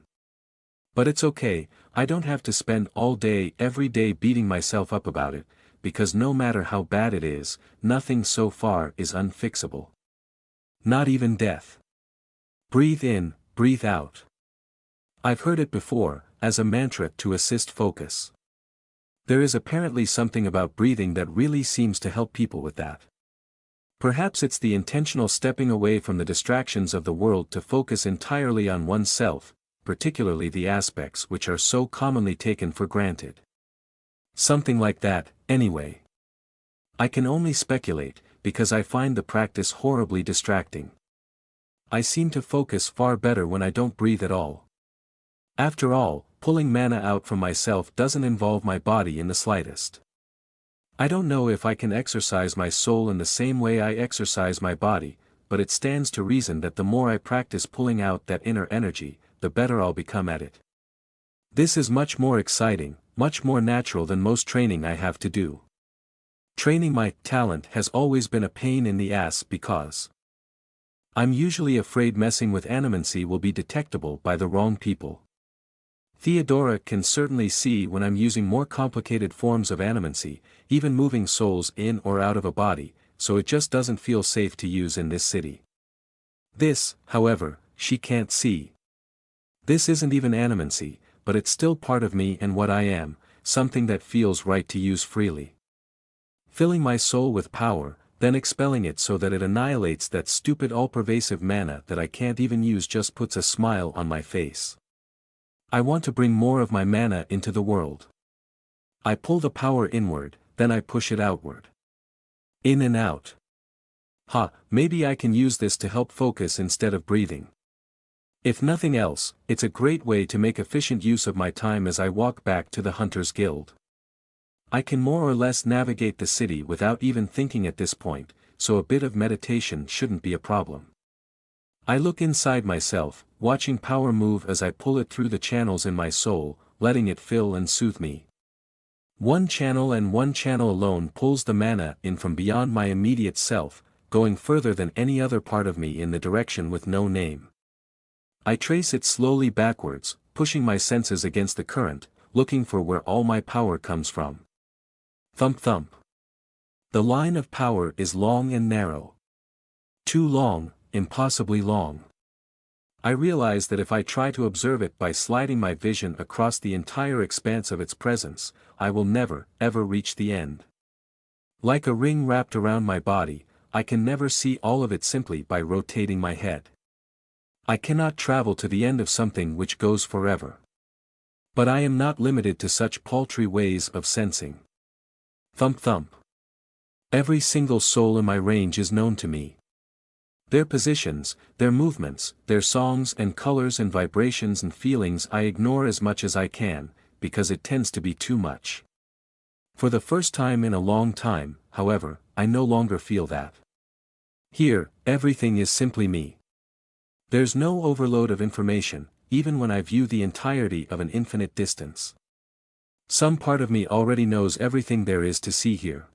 But it's okay, I don't have to spend all day every day beating myself up about it, because no matter how bad it is, nothing so far is unfixable. Not even death. Breathe in, breathe out. I've heard it before, as a mantra to assist focus. There is apparently something about breathing that really seems to help people with that. Perhaps it's the intentional stepping away from the distractions of the world to focus entirely on oneself, particularly the aspects which are so commonly taken for granted. Something like that, anyway. I can only speculate, because I find the practice horribly distracting. I seem to focus far better when I don't breathe at all. After all, pulling mana out from myself doesn't involve my body in the slightest. I don't know if I can exercise my soul in the same way I exercise my body, but it stands to reason that the more I practice pulling out that inner energy, the better I'll become at it. This is much more exciting, much more natural than most training I have to do. Training my talent has always been a pain in the ass because I'm usually afraid messing with animancy will be detectable by the wrong people. Theodora can certainly see when I'm using more complicated forms of animancy, even moving souls in or out of a body, so it just doesn't feel safe to use in this city. This, however, she can't see. This isn't even animancy, but it's still part of me and what I am, something that feels right to use freely. Filling my soul with power, then expelling it so that it annihilates that stupid all-pervasive mana that I can't even use just puts a smile on my face. I want to bring more of my mana into the world. I pull the power inward, then I push it outward. In and out. Maybe I can use this to help focus instead of breathing. If nothing else, it's a great way to make efficient use of my time as I walk back to the Hunters Guild. I can more or less navigate the city without even thinking at this point, so a bit of meditation shouldn't be a problem. I look inside myself, watching power move as I pull it through the channels in my soul, letting it fill and soothe me. One channel and one channel alone pulls the mana in from beyond my immediate self, going further than any other part of me in the direction with no name. I trace it slowly backwards, pushing my senses against the current, looking for where all my power comes from. Thump thump. The line of power is long and narrow. Too long, impossibly long. I realize that if I try to observe it by sliding my vision across the entire expanse of its presence, I will never, ever reach the end. Like a ring wrapped around my body, I can never see all of it simply by rotating my head. I cannot travel to the end of something which goes forever. But I am not limited to such paltry ways of sensing. Thump thump. Every single soul in my range is known to me. Their positions, their movements, their songs and colors and vibrations and feelings I ignore as much as I can, because it tends to be too much. For the first time in a long time, however, I no longer feel that. Here, everything is simply me. There's no overload of information, even when I view the entirety of an infinite distance. Some part of me already knows everything there is to see here.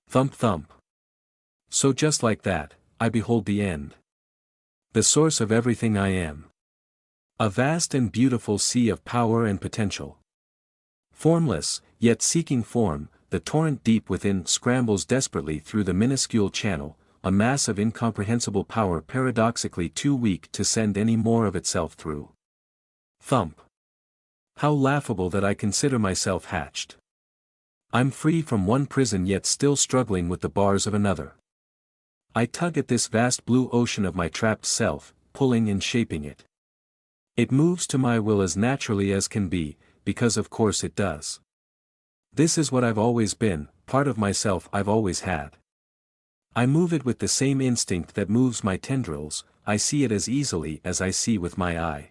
Thump thump. So just like that, I behold the end. The source of everything I am. A vast and beautiful sea of power and potential. Formless, yet seeking form, the torrent deep within scrambles desperately through the minuscule channel, a mass of incomprehensible power paradoxically too weak to send any more of itself through. Thump. How laughable that I consider myself hatched. I'm free from one prison yet still struggling with the bars of another. I tug at this vast blue ocean of my trapped self, pulling and shaping it. It moves to my will as naturally as can be, because of course it does. This is what I've always been, part of myself I've always had. I move it with the same instinct that moves my tendrils, I see it as easily as I see with my eye.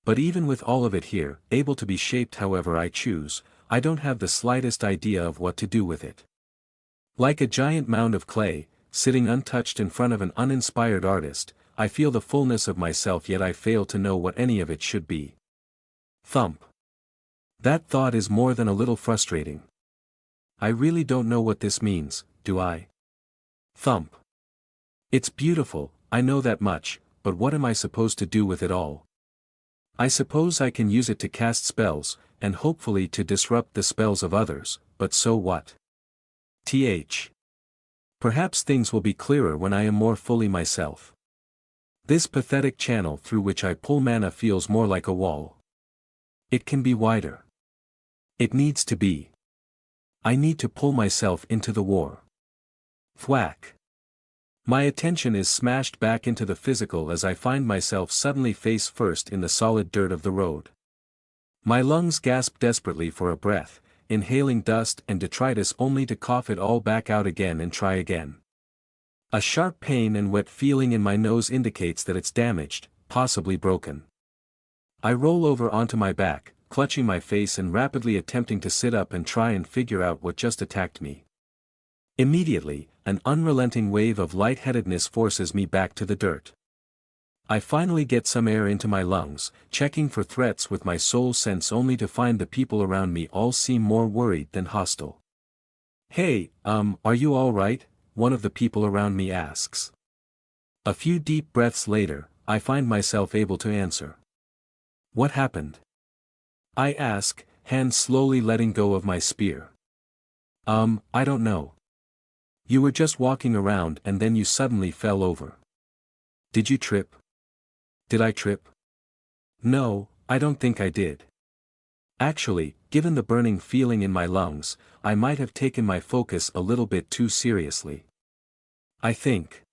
But even with all of it here, able to be shaped however I choose, I don't have the slightest idea of what to do with it. Like a giant mound of clay, sitting untouched in front of an uninspired artist, I feel the fullness of myself yet I fail to know what any of it should be. Thump. That thought is more than a little frustrating. I really don't know what this means, do I? Thump. It's beautiful, I know that much, but what am I supposed to do with it all? I suppose I can use it to cast spells, and hopefully to disrupt the spells of others, but so what? Perhaps things will be clearer when I am more fully myself. This pathetic channel through which I pull mana feels more like a wall. It can be wider. It needs to be. I need to pull myself into the war. Thwack. My attention is smashed back into the physical as I find myself suddenly face first in the solid dirt of the road. My lungs gasp desperately for a breath, inhaling dust and detritus only to cough it all back out again and try again. A sharp pain and wet feeling in my nose indicates that it's damaged, possibly broken. I roll over onto my back, clutching my face and rapidly attempting to sit up and try and figure out what just attacked me. Immediately, an unrelenting wave of lightheadedness forces me back to the dirt. I finally get some air into my lungs, checking for threats with my soul sense only to find the people around me all seem more worried than hostile. Hey, are you all right? One of the people around me asks. A few deep breaths later, I find myself able to answer. What happened? I ask, hands slowly letting go of my spear. I don't know. You were just walking around and then you suddenly fell over. Did you trip? Did I trip? No, I don't think I did. Actually, given the burning feeling in my lungs, I might have taken my focus a little bit too seriously. I think.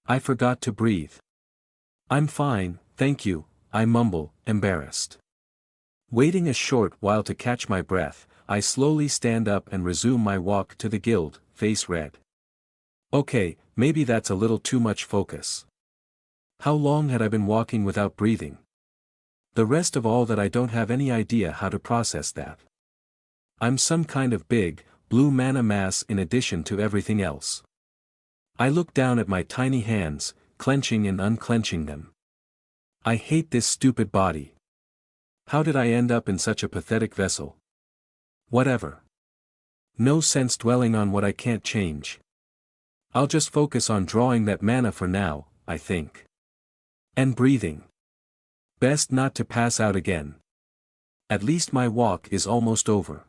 I forgot to breathe. I'm fine, thank you, I mumble, embarrassed. Waiting a short while to catch my breath, I slowly stand up and resume my walk to the guild, face red. Okay, maybe that's a little too much focus. How long had I been walking without breathing? The rest of all that I don't have any idea how to process that. I'm some kind of big, blue mana mass in addition to everything else. I look down at my tiny hands, clenching and unclenching them. I hate this stupid body. How did I end up in such a pathetic vessel? Whatever. No sense dwelling on what I can't change. I'll just focus on drawing that mana for now, I think. And breathing. Best not to pass out again. At least my walk is almost over.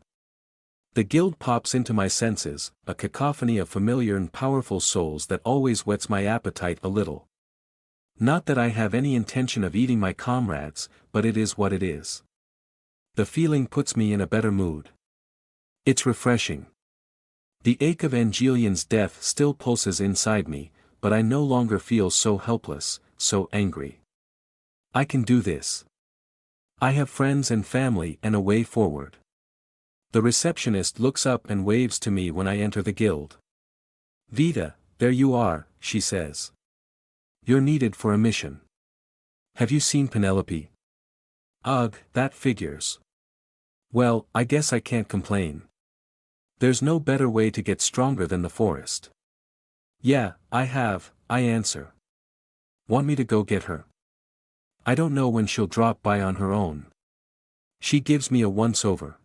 The guild pops into my senses, a cacophony of familiar and powerful souls that always whets my appetite a little. Not that I have any intention of eating my comrades, but it is what it is. The feeling puts me in a better mood. It's refreshing. The ache of Angelian's death still pulses inside me, but I no longer feel so helpless, so angry. I can do this. I have friends and family and a way forward. The receptionist looks up and waves to me when I enter the guild. Vita, there you are, she says. You're needed for a mission. Have you seen Penelope? Ugh, that figures. Well, I guess I can't complain. There's no better way to get stronger than the forest. Yeah, I have, I answer. Want me to go get her? I don't know when she'll drop by on her own. She gives me a once-over.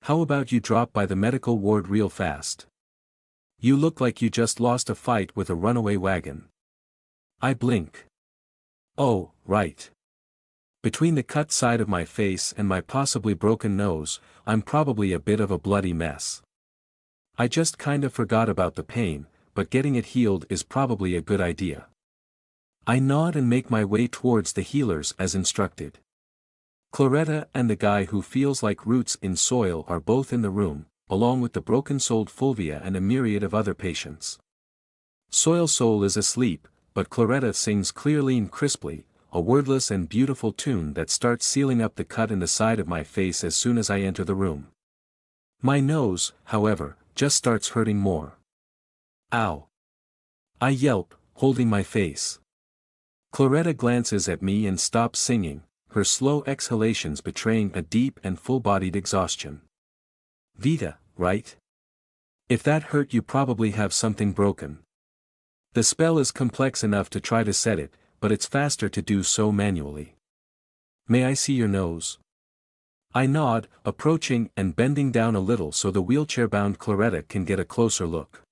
How about you drop by the medical ward real fast? You look like you just lost a fight with a runaway wagon. I blink. Oh, right. Between the cut side of my face and my possibly broken nose, I'm probably a bit of a bloody mess. I just kinda forgot about the pain, but getting it healed is probably a good idea. I nod and make my way towards the healers as instructed. Claretta and the guy who feels like roots in soil are both in the room, along with the broken-souled Fulvia and a myriad of other patients. Soil Soul is asleep, but Claretta sings clearly and crisply, a wordless and beautiful tune that starts sealing up the cut in the side of my face as soon as I enter the room. My nose, however, just starts hurting more. Ow! I yelp, holding my face. Claretta glances at me and stops singing, her slow exhalations betraying a deep and full-bodied exhaustion. Vita, right? If that hurt, you probably have something broken. The spell is complex enough to try to set it, but it's faster to do so manually. May I see your nose? I nod, approaching and bending down a little so the wheelchair-bound Claretta can get a closer look.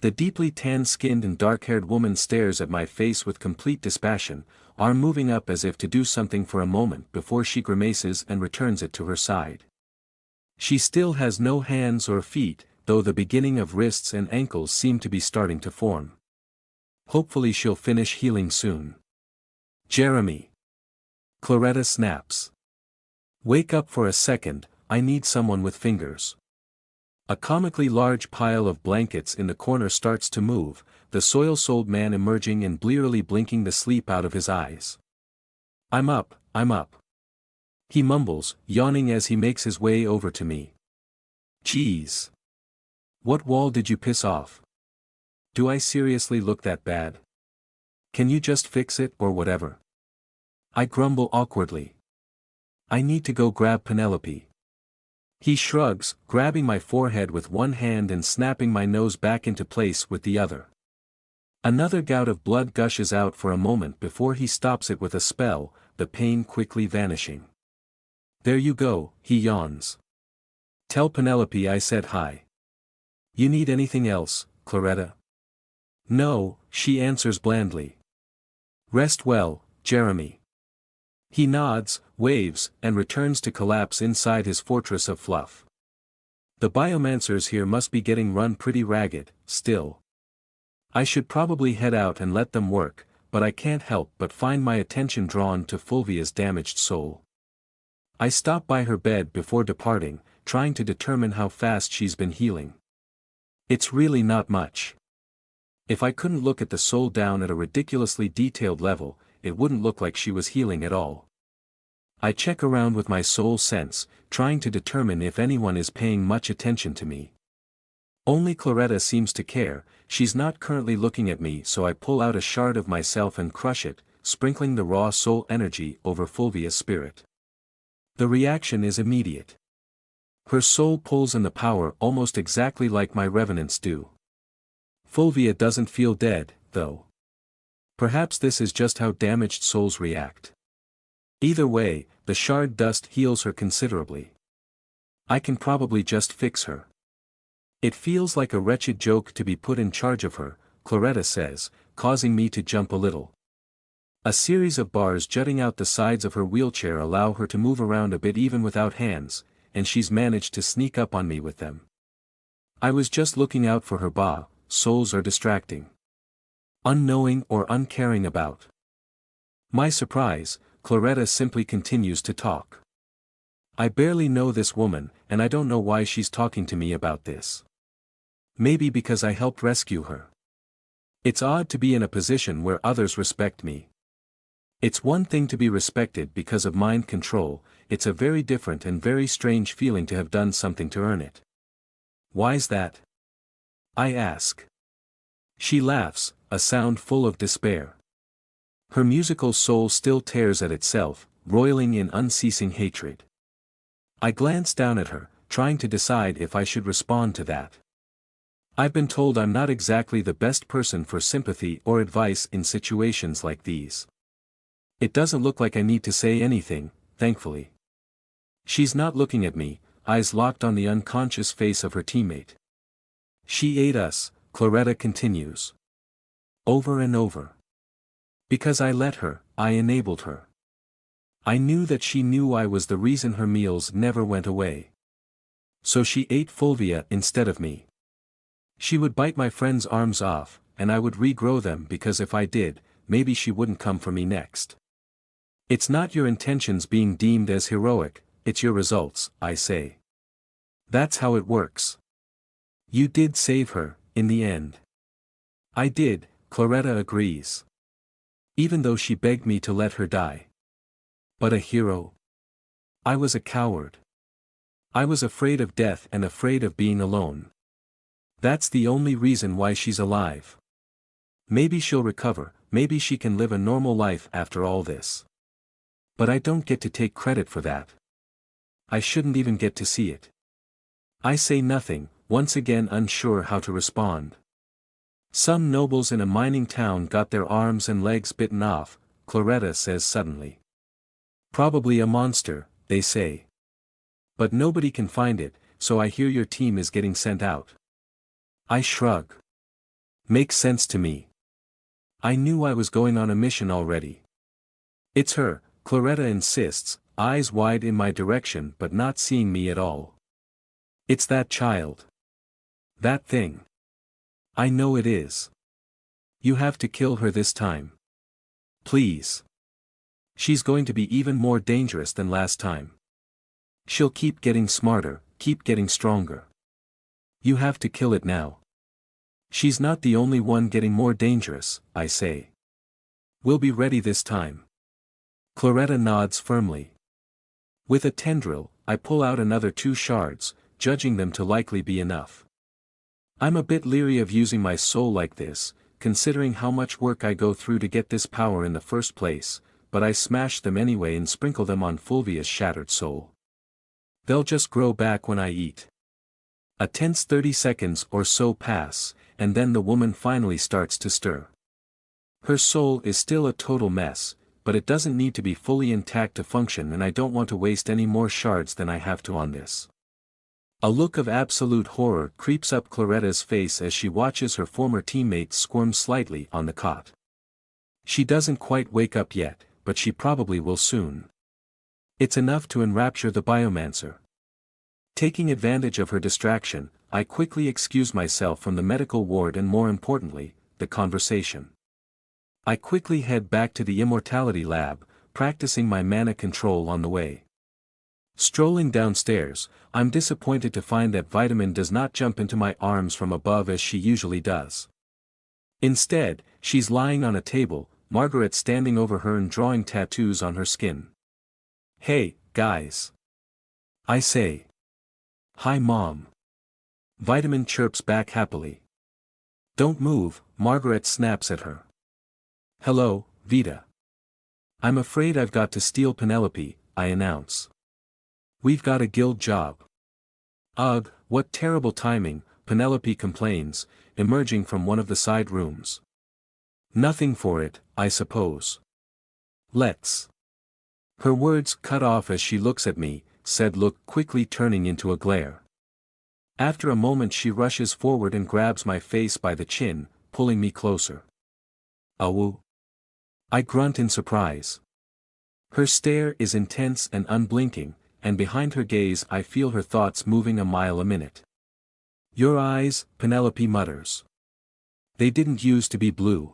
The deeply tan-skinned and dark-haired woman stares at my face with complete dispassion, arm moving up as if to do something for a moment before she grimaces and returns it to her side. She still has no hands or feet, though the beginning of wrists and ankles seem to be starting to form. Hopefully she'll finish healing soon. Jeremy. Claretta snaps. Wake up for a second, I need someone with fingers. A comically large pile of blankets in the corner starts to move, the soil-souled man emerging and blearily blinking the sleep out of his eyes. I'm up. He mumbles, yawning as he makes his way over to me. Geez. What wall did you piss off? Do I seriously look that bad? Can you just fix it or whatever? I grumble awkwardly. I need to go grab Penelope. He shrugs, grabbing my forehead with one hand and snapping my nose back into place with the other. Another gout of blood gushes out for a moment before he stops it with a spell, the pain quickly vanishing. There you go, he yawns. Tell Penelope I said hi. You need anything else, Claretta? No, she answers blandly. Rest well, Jeremy. He nods, waves, and returns to collapse inside his fortress of fluff. The biomancers here must be getting run pretty ragged, still. I should probably head out and let them work, but I can't help but find my attention drawn to Fulvia's damaged soul. I stop by her bed before departing, trying to determine how fast she's been healing. It's really not much. If I couldn't look at the soul down at a ridiculously detailed level, it wouldn't look like she was healing at all. I check around with my soul sense, trying to determine if anyone is paying much attention to me. Only Claretta seems to care, she's not currently looking at me, so I pull out a shard of myself and crush it, sprinkling the raw soul energy over Fulvia's spirit. The reaction is immediate. Her soul pulls in the power almost exactly like my revenants do. Fulvia doesn't feel dead, though. Perhaps this is just how damaged souls react. Either way, the shard dust heals her considerably. I can probably just fix her. It feels like a wretched joke to be put in charge of her, Claretta says, causing me to jump a little. A series of bars jutting out the sides of her wheelchair allow her to move around a bit even without hands, and she's managed to sneak up on me with them. I was just looking out for her souls are distracting. Unknowing or uncaring about. My surprise, Claretta simply continues to talk. I barely know this woman, and I don't know why she's talking to me about this. Maybe because I helped rescue her. It's odd to be in a position where others respect me. It's one thing to be respected because of mind control, it's a very different and very strange feeling to have done something to earn it. Why's that? I ask. She laughs, a sound full of despair. Her musical soul still tears at itself, roiling in unceasing hatred. I glance down at her, trying to decide if I should respond to that. I've been told I'm not exactly the best person for sympathy or advice in situations like these. It doesn't look like I need to say anything, thankfully. She's not looking at me, eyes locked on the unconscious face of her teammate. She ate us, Claretta continues. Over and over. Because I let her, I enabled her. I knew that she knew I was the reason her meals never went away. So she ate Fulvia instead of me. She would bite my friend's arms off, and I would regrow them because if I did, maybe she wouldn't come for me next. It's not your intentions being deemed as heroic, it's your results, I say. That's how it works. You did save her, in the end. I did, Claretta agrees. Even though she begged me to let her die. But a hero? I was a coward. I was afraid of death and afraid of being alone. That's the only reason why she's alive. Maybe she'll recover, maybe she can live a normal life after all this. But I don't get to take credit for that. I shouldn't even get to see it. I say nothing, once again unsure how to respond. Some nobles in a mining town got their arms and legs bitten off, Claretta says suddenly. Probably a monster, they say. But nobody can find it, so I hear your team is getting sent out. I shrug. Makes sense to me. I knew I was going on a mission already. It's her, Claretta insists, eyes wide in my direction but not seeing me at all. It's that child. That thing. I know it is. You have to kill her this time. Please. She's going to be even more dangerous than last time. She'll keep getting smarter, keep getting stronger. You have to kill it now. She's not the only one getting more dangerous, I say. We'll be ready this time. Claretta nods firmly. With a tendril, I pull out another 2 shards, judging them to likely be enough. I'm a bit leery of using my soul like this, considering how much work I go through to get this power in the first place, but I smash them anyway and sprinkle them on Fulvia's shattered soul. They'll just grow back when I eat. A tense 30 seconds or so pass, and then the woman finally starts to stir. Her soul is still a total mess, but it doesn't need to be fully intact to function, and I don't want to waste any more shards than I have to on this. A look of absolute horror creeps up Claretta's face as she watches her former teammate squirm slightly on the cot. She doesn't quite wake up yet, but she probably will soon. It's enough to enrapture the biomancer. Taking advantage of her distraction, I quickly excuse myself from the medical ward and, more importantly, the conversation. I quickly head back to the immortality lab, practicing my mana control on the way. Strolling downstairs, I'm disappointed to find that Vitamin does not jump into my arms from above as she usually does. Instead, she's lying on a table, Margaret standing over her and drawing tattoos on her skin. Hey, guys. I say. Hi, Mom. Vitamin chirps back happily. Don't move, Margaret snaps at her. Hello, Vita. I'm afraid I've got to steal Penelope, I announce. We've got a guild job. Ugh, what terrible timing, Penelope complains, emerging from one of the side rooms. Nothing for it, I suppose. Let's. Her words cut off as she looks at me, said look quickly turning into a glare. After a moment she rushes forward and grabs my face by the chin, pulling me closer. Awoo. I grunt in surprise. Her stare is intense and unblinking, and behind her gaze I feel her thoughts moving a mile a minute. Your eyes, Penelope mutters. They didn't used to be blue.